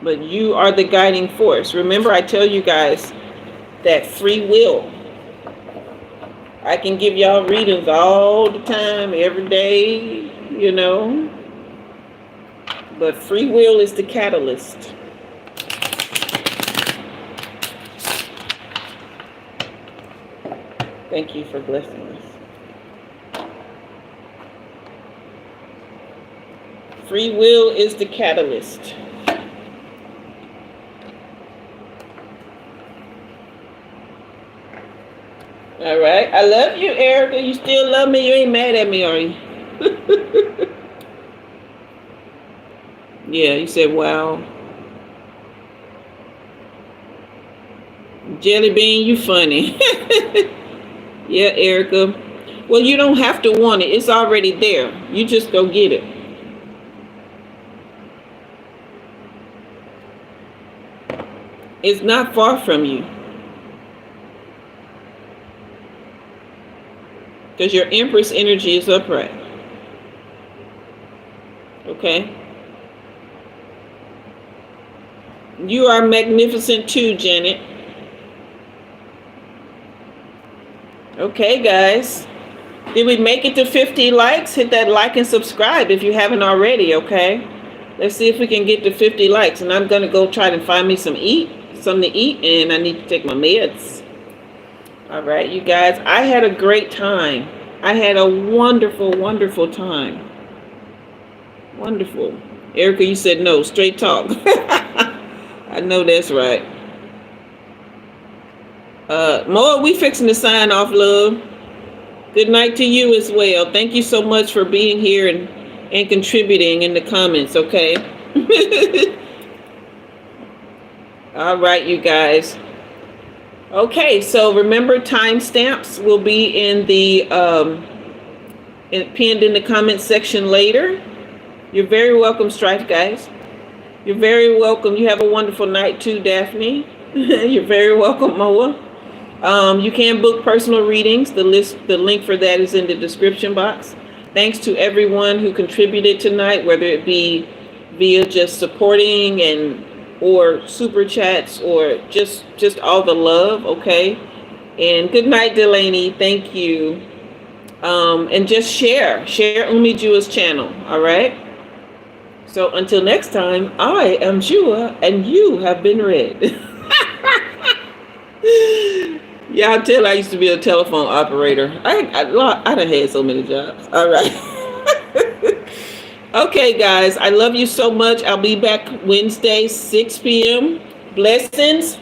But you are the guiding force. Remember, I tell you guys that free will. I can give y'all readings all the time, every day, But free will is the catalyst. Thank you for blessing us. Free will is the catalyst. All right. I love you, Erica. You still love me? You ain't mad at me, are you? Yeah, you said, wow. Jelly Bean, you funny. Yeah, Erica. Well, you don't have to want it. It's already there. You just go get it. It's not far from you. Because your Empress energy is upright. Okay? You are magnificent too, Janet. Okay, guys. Did we make it to 50 likes? Hit that like and subscribe if you haven't already, okay? Let's see if we can get to 50 likes. And I'm going to go try to find me something to eat, and I need to take my meds. All right, you guys. I had a great time. I had a wonderful, wonderful time. Wonderful. Erica, you said no. Straight talk. I know that's right. Moa, we fixing to sign off, love. Good night to you as well. Thank you so much for being here and contributing in the comments, okay? All right, you guys. Okay, so remember, timestamps will be in the pinned in the comment section later. You're very welcome, Strife, guys. You're very welcome. You have a wonderful night too, Daphne. You're very welcome, Moa. You can book personal readings. The link for that is in the description box. Thanks to everyone who contributed tonight, whether it be via just supporting or super chats or just all the love, okay? And good night, Delaney. Thank you. And just share Umi Jua's channel. All right. So until next time, I am Jua, and you have been read. Y'all tell I used to be a telephone operator. I done had so many jobs. All right. Okay, guys. I love you so much. I'll be back Wednesday, 6 p.m. Blessings.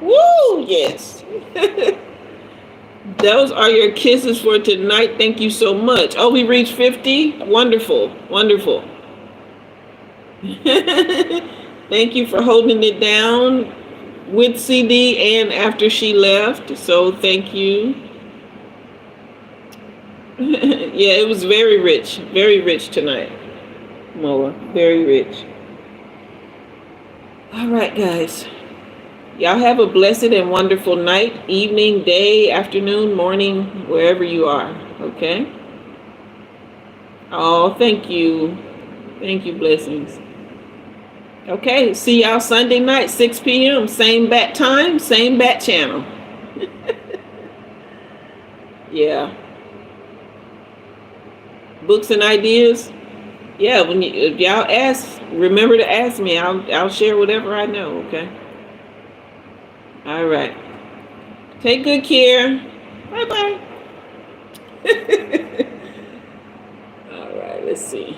Woo! Yes. Those are your kisses for tonight. Thank you so much. Oh, we reached 50? Wonderful. Wonderful. Thank you for holding it down with CD and after she left. So thank you. Yeah, it was very rich tonight. Moa, very rich. All right, guys. Y'all have a blessed and wonderful night, evening, day, afternoon, morning, wherever you are. Okay? Oh, thank you. Thank you, blessings. Okay, see y'all Sunday night, 6 p.m. Same bat time, same bat channel. Yeah. Books and ideas. Yeah, if y'all ask, remember to ask me. I'll share whatever I know, okay? All right. Take good care. Bye-bye. All right, let's see.